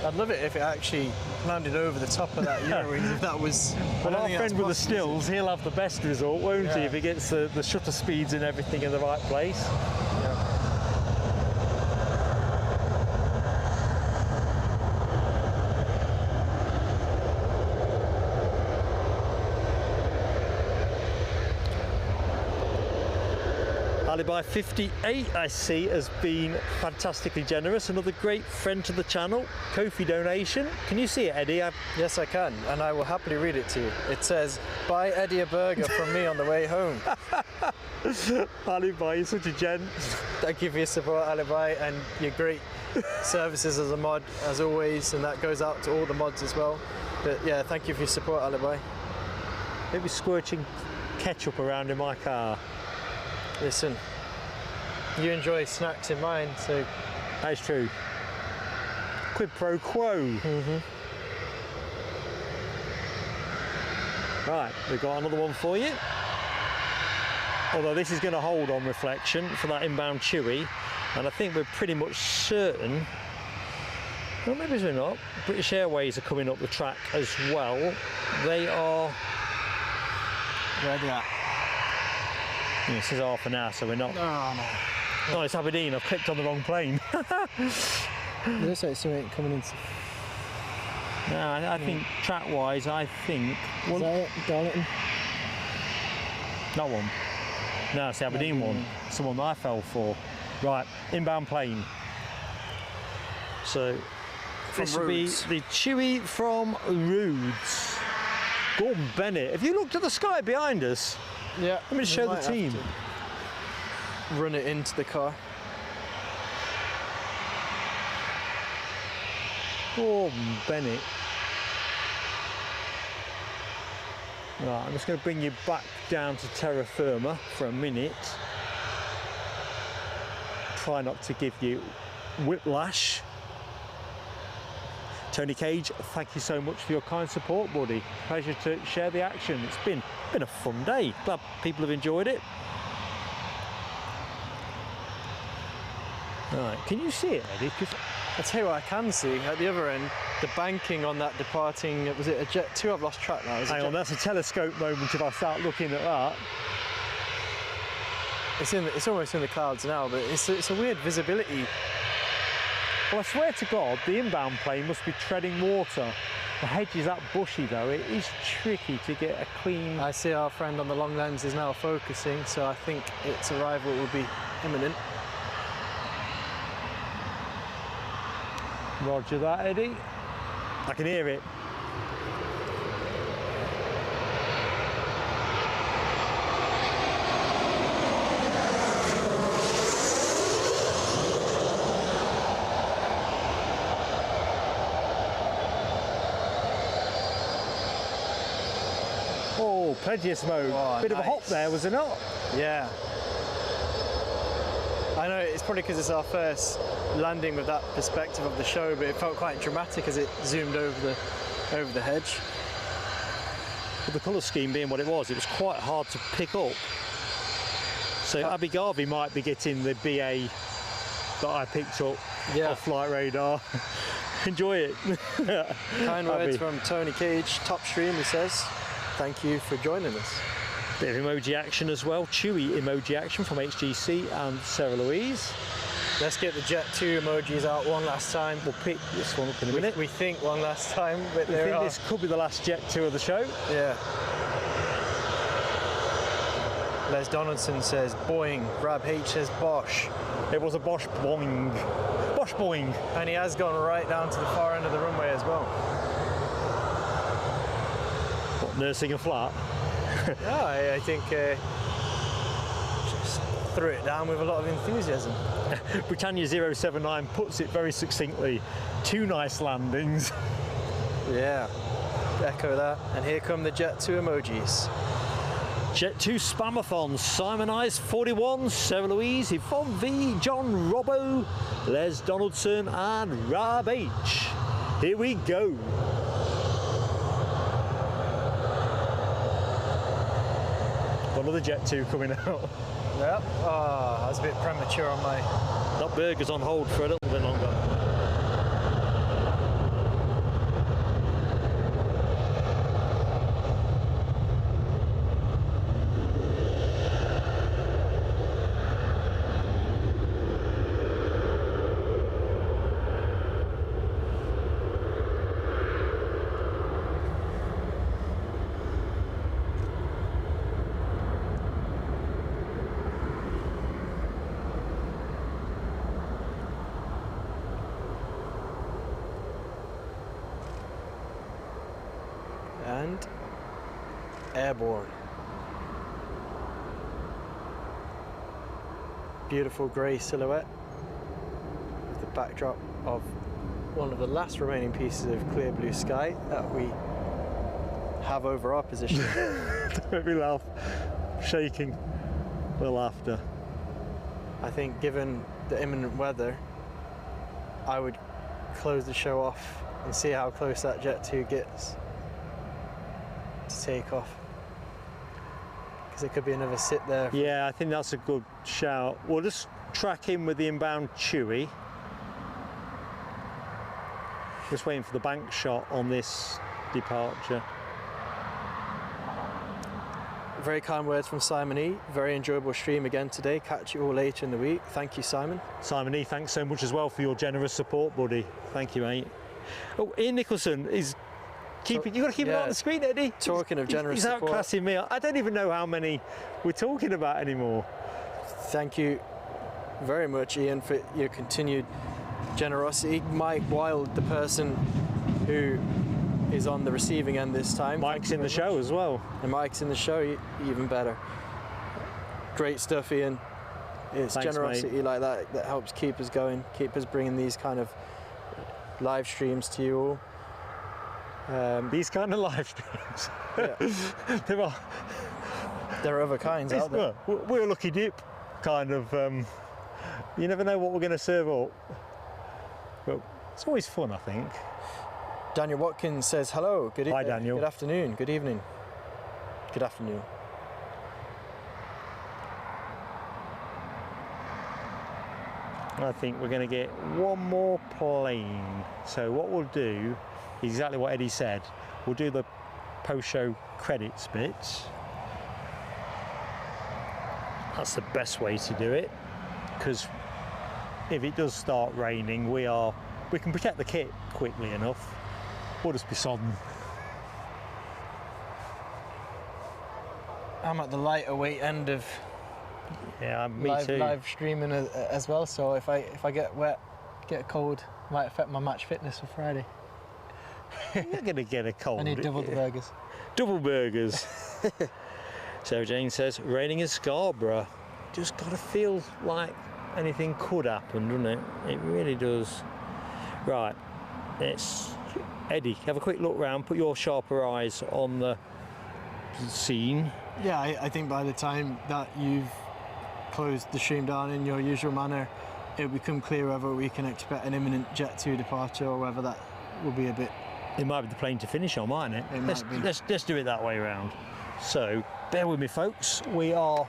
I'd love it if it actually landed over the top of that Eurowings, if that was... Well, our friend with the stills, he'll have the best result, won't he, if he gets the shutter speeds and everything in the right place. Alibi 58, I see, has been fantastically generous. Another great friend to the channel. Kofi donation. Can you see it, Eddie? Yes, I can, and I will happily read it to you. It says, "Buy Eddie a burger from me on the way home." Alibi, you're such a gent. Thank you for your support, Alibi, and your great services as a mod, as always, and that goes out to all the mods as well. But yeah, thank you for your support, Alibi. Maybe squirting ketchup around in my car. Listen, you enjoy snacks in mine, so... That's true. Quid pro quo. Right, we've got another one for you. Although this is going to hold on reflection for that inbound Tui, and I think we're pretty much certain, well, maybe we're not, British Airways are coming up the track as well. They are... Where are they at? Yeah, this is half an hour, so we're not... Oh, no. Oh, it's Aberdeen. I've clicked on the wrong plane. It looks like something coming into... No, I think track-wise, I think... Is that it? Darlington? That one. No, it's the Aberdeen one. It's the one that I fell for. Right, inbound plane. So, this will be the Tui from Rhodes. Gordon Bennett. Have you looked at the sky behind us? Yeah. Let me show the team. Run it into the car. Gordon Bennett. Right, I'm just going to bring you back down to terra firma for a minute. Try not to give you whiplash. Tony Cage, thank you so much for your kind support, buddy. Pleasure to share the action. It's been a fun day. Glad people have enjoyed it. Right, can you see it, Eddie? I'll tell you what I can see at the other end, the banking on that departing, was it a Jet2? I've lost track now. Hang on, that's a telescope moment if I start looking at that. It's almost in the clouds now, but it's a weird visibility. Well, I swear to God, the inbound plane must be treading water. The hedge is that bushy though, it is tricky to get a clean... I see our friend on the long lens is now focusing, so I think its arrival will be imminent. Roger that, Eddie. I can hear it. Oh, plenty of smoke. Oh, bit of a hop there, was it not? Yeah. I know it's probably because it's our first landing with that perspective of the show, but it felt quite dramatic as it zoomed over the hedge. With the colour scheme being what it was quite hard to pick up. So Abby Garvey might be getting the BA that I picked up off flight radar. Enjoy it. Kind words from Tony Cage, top stream, he says. Thank you for joining us. Bit of emoji action as well. Tui emoji action from HGC and Sarah Louise. Let's get the Jet2 emojis out one last time. We'll pick this one up in a minute. We think one last time, but I think this could be the last Jet2 of the show. Yeah. Les Donaldson says Boeing. Rab H says Bosch. It was a Bosch Boeing. Bosch Boeing. And he has gone right down to the far end of the runway as well. What, nursing a flat? No, I think just threw it down with a lot of enthusiasm. Britannia 079 puts it very succinctly. 2 nice landings. Yeah, echo that. And here come the Jet2 emojis. Jet2 Spamathon, Simon Ice 41, Sarah Louise, Yvonne V, John Robbo, Les Donaldson and Rab H. Here we go. Another Jet2 coming out. Yep. Oh, I was a bit premature on my... That burger's on hold for a little bit longer. And airborne. Beautiful grey silhouette with the backdrop of one of the last remaining pieces of clear blue sky that we have over our position. Don't make me laugh. Shaking with laughter. I think given the imminent weather, I would close the show off and see how close that Jet2 gets to take off, because it could be another sit there. Yeah, I think that's a good shout. We'll just track in with the inbound Tui. Just waiting for the bank shot on this departure. Very kind words from Simon E. Very enjoyable stream again today. Catch you all later in the week. Thank you, Simon. Simon E, thanks so much as well for your generous support, buddy. Thank you, mate. Oh, Ian Nicholson is keeping. You've got to keep it on the screen, Eddie. Talking of generous support, he's outclassing me. I don't even know how many we're talking about anymore. Thank you very much, Ian, for your continued generosity. Mike Wild, the person who is on the receiving end this time. Mike's in the show as well. And Mike's in the show, even better. Great stuff, Ian. It's Thanks, generosity mate. like that that helps keep us going, keep us bringing these kind of live streams to you all. These kind of live streams. Yeah. There are other kinds out there. We're a lucky dip, kind of. You never know what we're going to serve up. But it's always fun, I think. Daniel Watkins says hello. Hi, Daniel. Good afternoon. Good evening. Good afternoon. I think we're going to get one more plane. So what we'll do is exactly what Eddie said. We'll do the post-show credits bits. That's the best way to do it, because if it does start raining, we can protect the kit quickly enough. We'll just be sodden. I'm at the lighter weight end of me too. live streaming as well, so if I get wet, get cold, might affect my match fitness for Friday. You're going to get a cold. I need double the burgers. Double burgers. Sarah Jane says, raining in Scarborough. Just got to feel like anything could happen, doesn't it? It really does. Right, let's... Eddie, have a quick look round, put your sharper eyes on the scene. Yeah, I think by the time that you've closed the stream down in your usual manner, it'll become clear whether we can expect an imminent Jet2 departure or whether that will be a bit... It might be the plane to finish on, mightn't it? It might be. Let's do it that way around. So, bear with me, folks. We are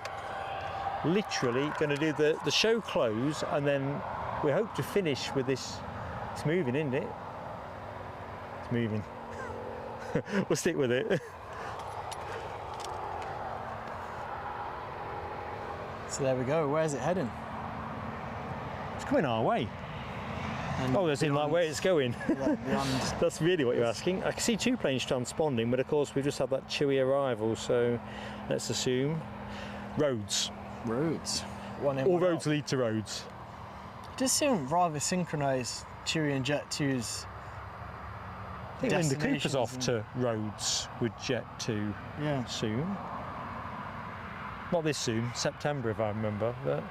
literally going to do the show close, and then we hope to finish with this. It's moving, isn't it? It's moving. We'll stick with it. So there we go. Where's it heading? It's coming our way. And Oh, as in like where it's going. beyond. That's really what you're asking. I can see 2 planes transponding, but of course we've just had that Tui arrival, so let's assume roads. Roads. One in, All one roads out. lead to roads. It does seem rather synchronised, Tui and Jet2's. I think Linda Cooper's destinations off and- to Rhodes with Jet2 Yeah. soon. Not this soon, September if I remember, but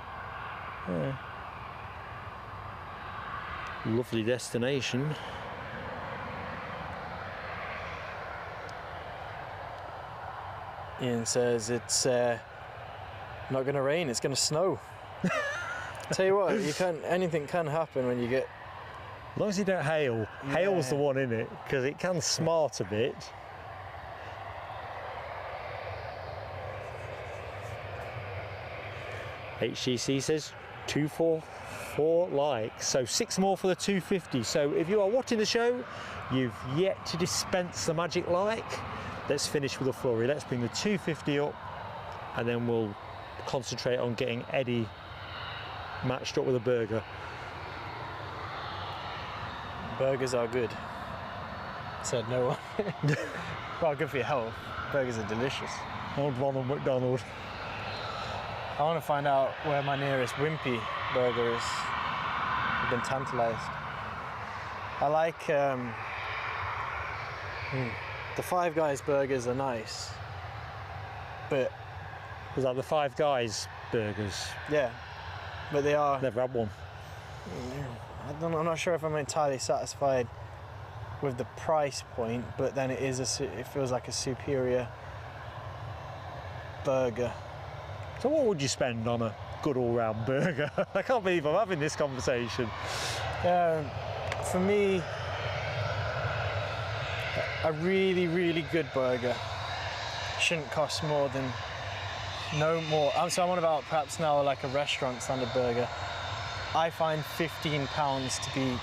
yeah. Lovely destination. Ian says it's not going to rain, it's going to snow. Tell you what, anything can happen when you get... As long as you don't hail. Yeah. Hail's the one in it, because it can smart a bit. HGC says 244 likes, so 6 more for the 250. So if you are watching the show, you've yet to dispense the magic like. Let's finish with a flurry. Let's bring the 250 up, and then we'll concentrate on getting Eddie matched up with a burger. Burgers are good, said no one. Well, good for your health. Burgers are delicious. Old Ronald McDonald. I want to find out where my nearest Wimpy burger is. I've been tantalised. I like the Five Guys burgers are nice, but Was that the Five Guys burgers? yeah, but they are. Never had one. I'm not sure if I'm entirely satisfied with the price point, but then it feels like a superior burger. So what would you spend on a good all-round burger? I can't believe I'm having this conversation. For me, a really, really good burger shouldn't cost more than, no more. So I'm on about perhaps now like a restaurant standard burger. I find £15 to be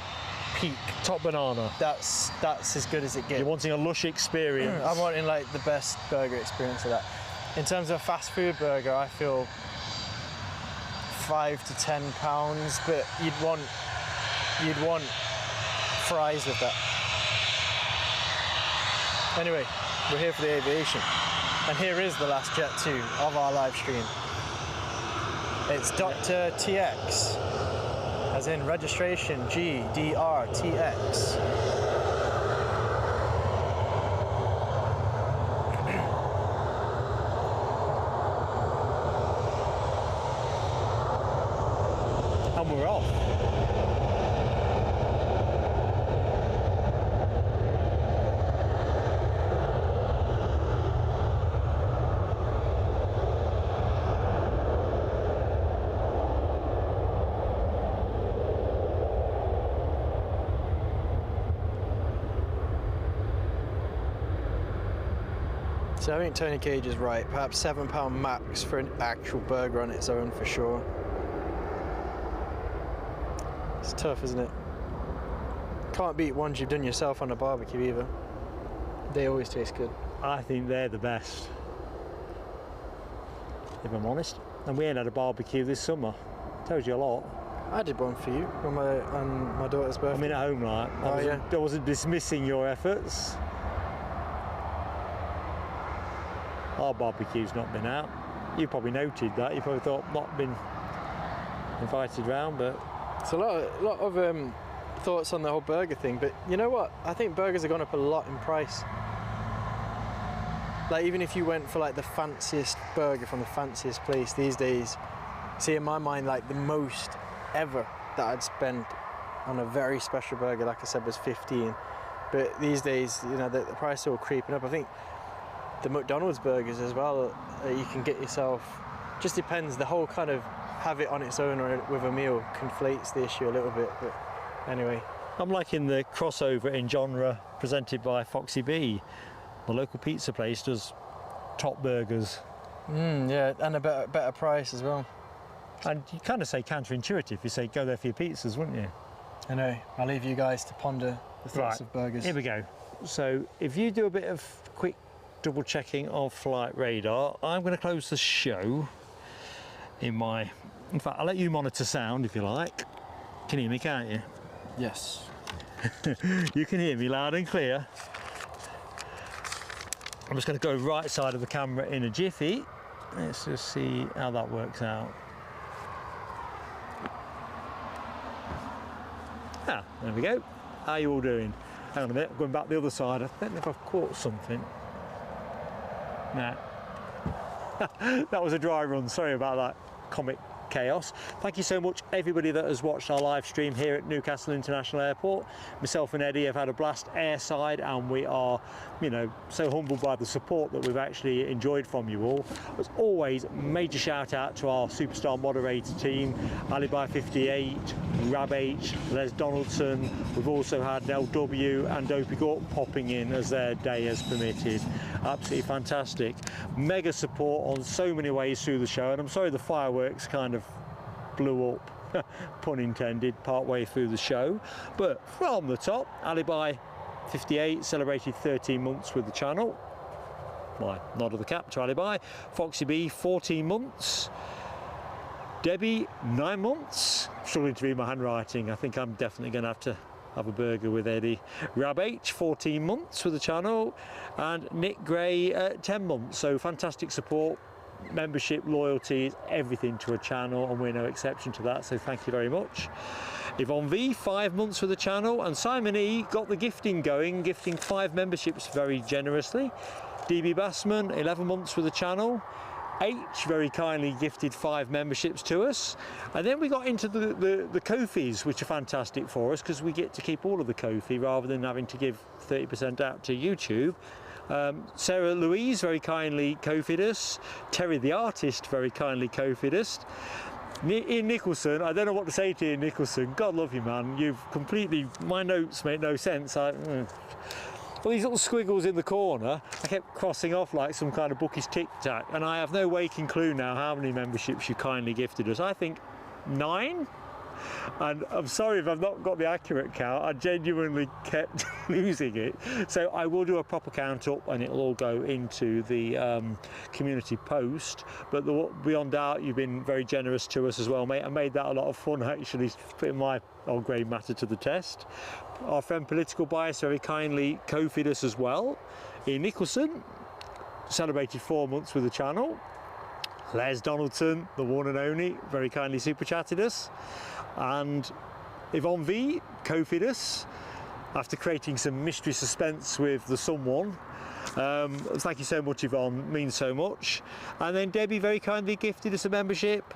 peak. Top banana. That's as good as it gets. You're wanting a lush experience. I'm wanting like the best burger experience of that. In terms of a fast food burger, I feel £5 to £10, but you'd want fries with that. Anyway, we're here for the aviation, and here is the last Jet2 of our live stream. It's Dr. TX, as in registration GDRTX. And we're off. So I think Tony Cage is right. Perhaps £7 max for an actual burger on its own for sure. It's tough, isn't it? Can't beat ones you've done yourself on a barbecue either. They always taste good. I think they're the best, if I'm honest. And we ain't had a barbecue this summer. Tells you a lot. I did one for you on my daughter's birthday. I mean, at home, like. I wasn't dismissing your efforts. Our barbecue's not been out. You probably noted that. You probably thought not been invited round, but it's a lot of thoughts on the whole burger thing. But you know what? I think burgers have gone up a lot in price. Like even if you went for like the fanciest burger from the fanciest place these days, see in my mind like the most ever that I'd spend on a very special burger, like I said, was 15. But these days, you know, the price is all creeping up. I think the McDonald's burgers as well, you can get yourself, just depends, the whole kind of have it on its own or with a meal conflates the issue a little bit, but anyway. I'm liking the crossover in genre presented by Foxy B. The local pizza place does top burgers. Yeah, and a better price as well. And you kind of say counterintuitive, you say go there for your pizzas, wouldn't you? I know, I'll leave you guys to ponder the thoughts of burgers. Here we go. So if you do a bit of quick double checking of flight radar, I'm going to close the show in fact, I'll let you monitor sound if you like. Can you hear me, can't you? Yes. You can hear me loud and clear. I'm just going to go right side of the camera in a jiffy. Let's just see how that works out. Ah, there we go. How are you all doing? Hang on a minute, going back the other side. I don't know if I've caught something. No. That was a dry run, sorry about that comic chaos. Thank you so much everybody that has watched our live stream here at Newcastle International Airport. Myself and Eddie have had a blast airside, and we are, you know, so humbled by the support that we've actually enjoyed from you all. As always, major shout out to our superstar moderator team, Alibi58, Rab H, Les Donaldson. We've also had LW and Dopey Gort popping in as their day has permitted. Absolutely fantastic. Mega support on so many ways through the show, and I'm sorry the fireworks kind of blew up, pun intended, part way through the show. But from the top, Alibi58 celebrated 13 months with the channel. My nod of the cap to Alibi. Foxy B, 14 months. Debbie, 9 months. Struggling to read my handwriting. I think I'm definitely going to have to have a burger with Eddie. Rab H, 14 months with the channel. And Nick Gray, 10 months. So fantastic support. Membership, loyalty, everything to a channel, and we're no exception to that, so thank you very much. Yvonne V, 5 months with the channel, and Simon E got the gifting going, gifting 5 memberships very generously. DB Bassman, 11 months with the channel. H very kindly gifted 5 memberships to us, and then we got into the Ko-fis, which are fantastic for us because we get to keep all of the Ko-fi rather than having to give 30% out to YouTube. Sarah Louise very kindly Ko-fi'd us. Terry the artist very kindly Ko-fi'd us. Ian Nicholson, I don't know what to say to Ian Nicholson. God love you, man. You've completely, my notes make no sense. Well, these little squiggles in the corner, I kept crossing off like some kind of bookish tic-tac, and I have no waking clue now how many memberships you kindly gifted us. I think 9? And I'm sorry if I've not got the accurate count, I genuinely kept losing it. So I will do a proper count up and it'll all go into the community post. But beyond doubt, you've been very generous to us as well, mate. I made that a lot of fun, actually, putting my old grey matter to the test. Our friend Political Bias very kindly Ko-fi'd us as well. Ian Nicholson celebrated 4 months with the channel. Les Donaldson, the one and only, very kindly super chatted us. And Yvonne V Ko-fi'd us after creating some mystery suspense with the someone. Thank you so much, Yvonne, means so much. And then Debbie very kindly gifted us a membership,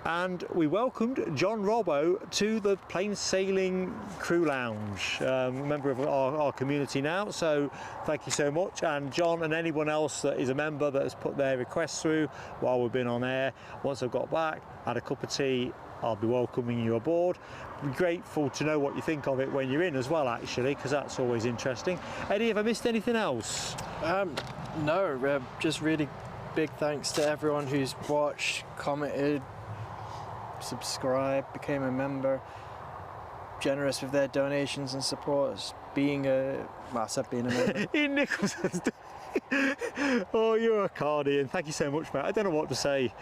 and we welcomed John Robbo to the Plain Sailing Crew Lounge, member of our community now, so thank you so much. And John and anyone else that is a member that has put their requests through while we've been on air, once I've got back, had a cup of tea, I'll be welcoming you aboard. Be grateful to know what you think of it when you're in as well, actually, because that's always interesting. Eddie, have I missed anything else? No, just really big thanks to everyone who's watched, commented, subscribed, became a member, generous with their donations and supports, being a member. Ian Nicholson. Oh, you're a card, Ian. Thank you so much, mate. I don't know what to say.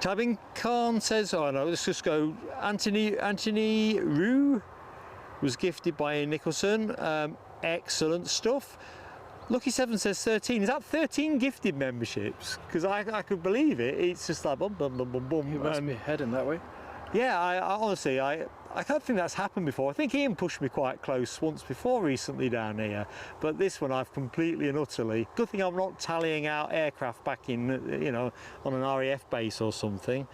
Tabin Khan says, oh no, let's just go. Anthony Rue was gifted by Ian Nicholson. Excellent stuff. Lucky 7 says 13. Is that 13 gifted memberships? Because I could believe it. It's just like bum bum bum bum bum. You must be heading that way. Yeah, I honestly, I can't think that's happened before. I think Ian pushed me quite close once before recently down here, but this one I've completely and utterly. Good thing I'm not tallying out aircraft back in, you know, on an RAF base or something.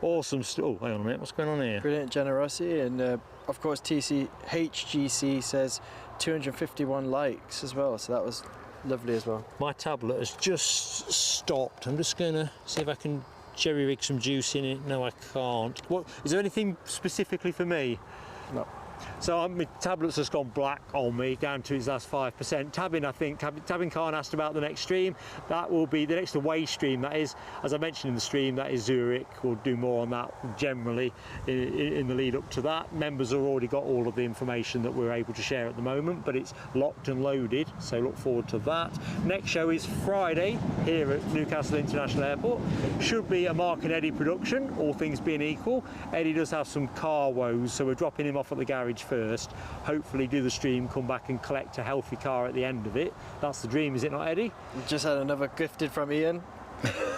Awesome. Oh, hang on a minute. What's going on here? Brilliant generosity, and of course HGC says 251 likes as well. So that was lovely as well. My tablet has just stopped. I'm just going to see if I can jerry rig some juice in it. No, I can't. What is there anything specifically for me? No. So my tablet's just gone black on me, down to its last 5%. Tabin, I think, Tabin Khan asked about the next stream. That will be the next away stream. That is, as I mentioned in the stream, that is Zurich. We'll do more on that generally in the lead up to that. Members have already got all of the information that we're able to share at the moment, but it's locked and loaded, so look forward to that. Next show is Friday here at Newcastle International Airport. Should be a Mark and Eddie production, all things being equal. Eddie does have some car woes, so we're dropping him off at the garage first, hopefully do the stream, come back and collect a healthy car at the end of it. That's the dream, is it not, Eddie? Just had another gifted from Ian.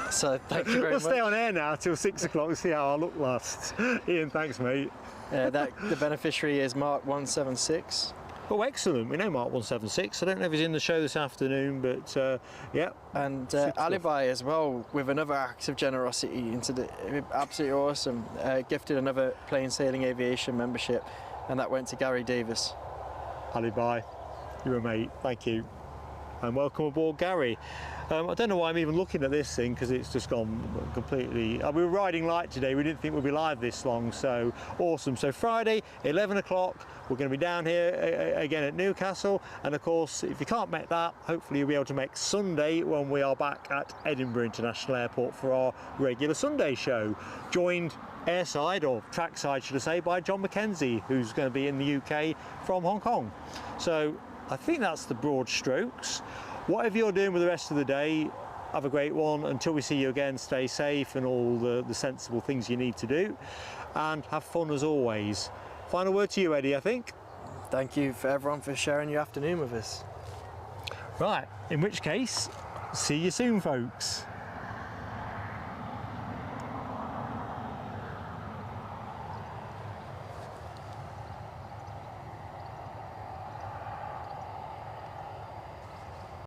So thank you very much. We'll stay on air now till 6 o'clock and see how our look lasts. Ian, thanks, mate. The beneficiary is Mark 176. Oh, excellent. We know Mark 176. I don't know if he's in the show this afternoon, but yeah. And Good stuff. Alibi as well, with another act of generosity into the absolutely awesome. Gifted another plain sailing aviation membership, and that went to Gary Davis. Alibi, you're a mate. Thank you. And welcome aboard, Gary. I don't know why I'm even looking at this thing, because it's just gone completely... we were riding light today, we didn't think we'd be live this long, so awesome. So Friday, 11 o'clock, we're going to be down here again at Newcastle, and of course, if you can't make that, hopefully you'll be able to make Sunday when we are back at Edinburgh International Airport for our regular Sunday show, joined airside, or trackside should I say, by John Mackenzie, who's going to be in the UK from Hong Kong. So I think that's the broad strokes. Whatever you're doing with the rest of the day, have a great one. Until we see you again, stay safe and all the sensible things you need to do, and have fun as always. Final word to you, Eddie, I think. Thank you for everyone for sharing your afternoon with us. Right, in which case, see you soon, folks.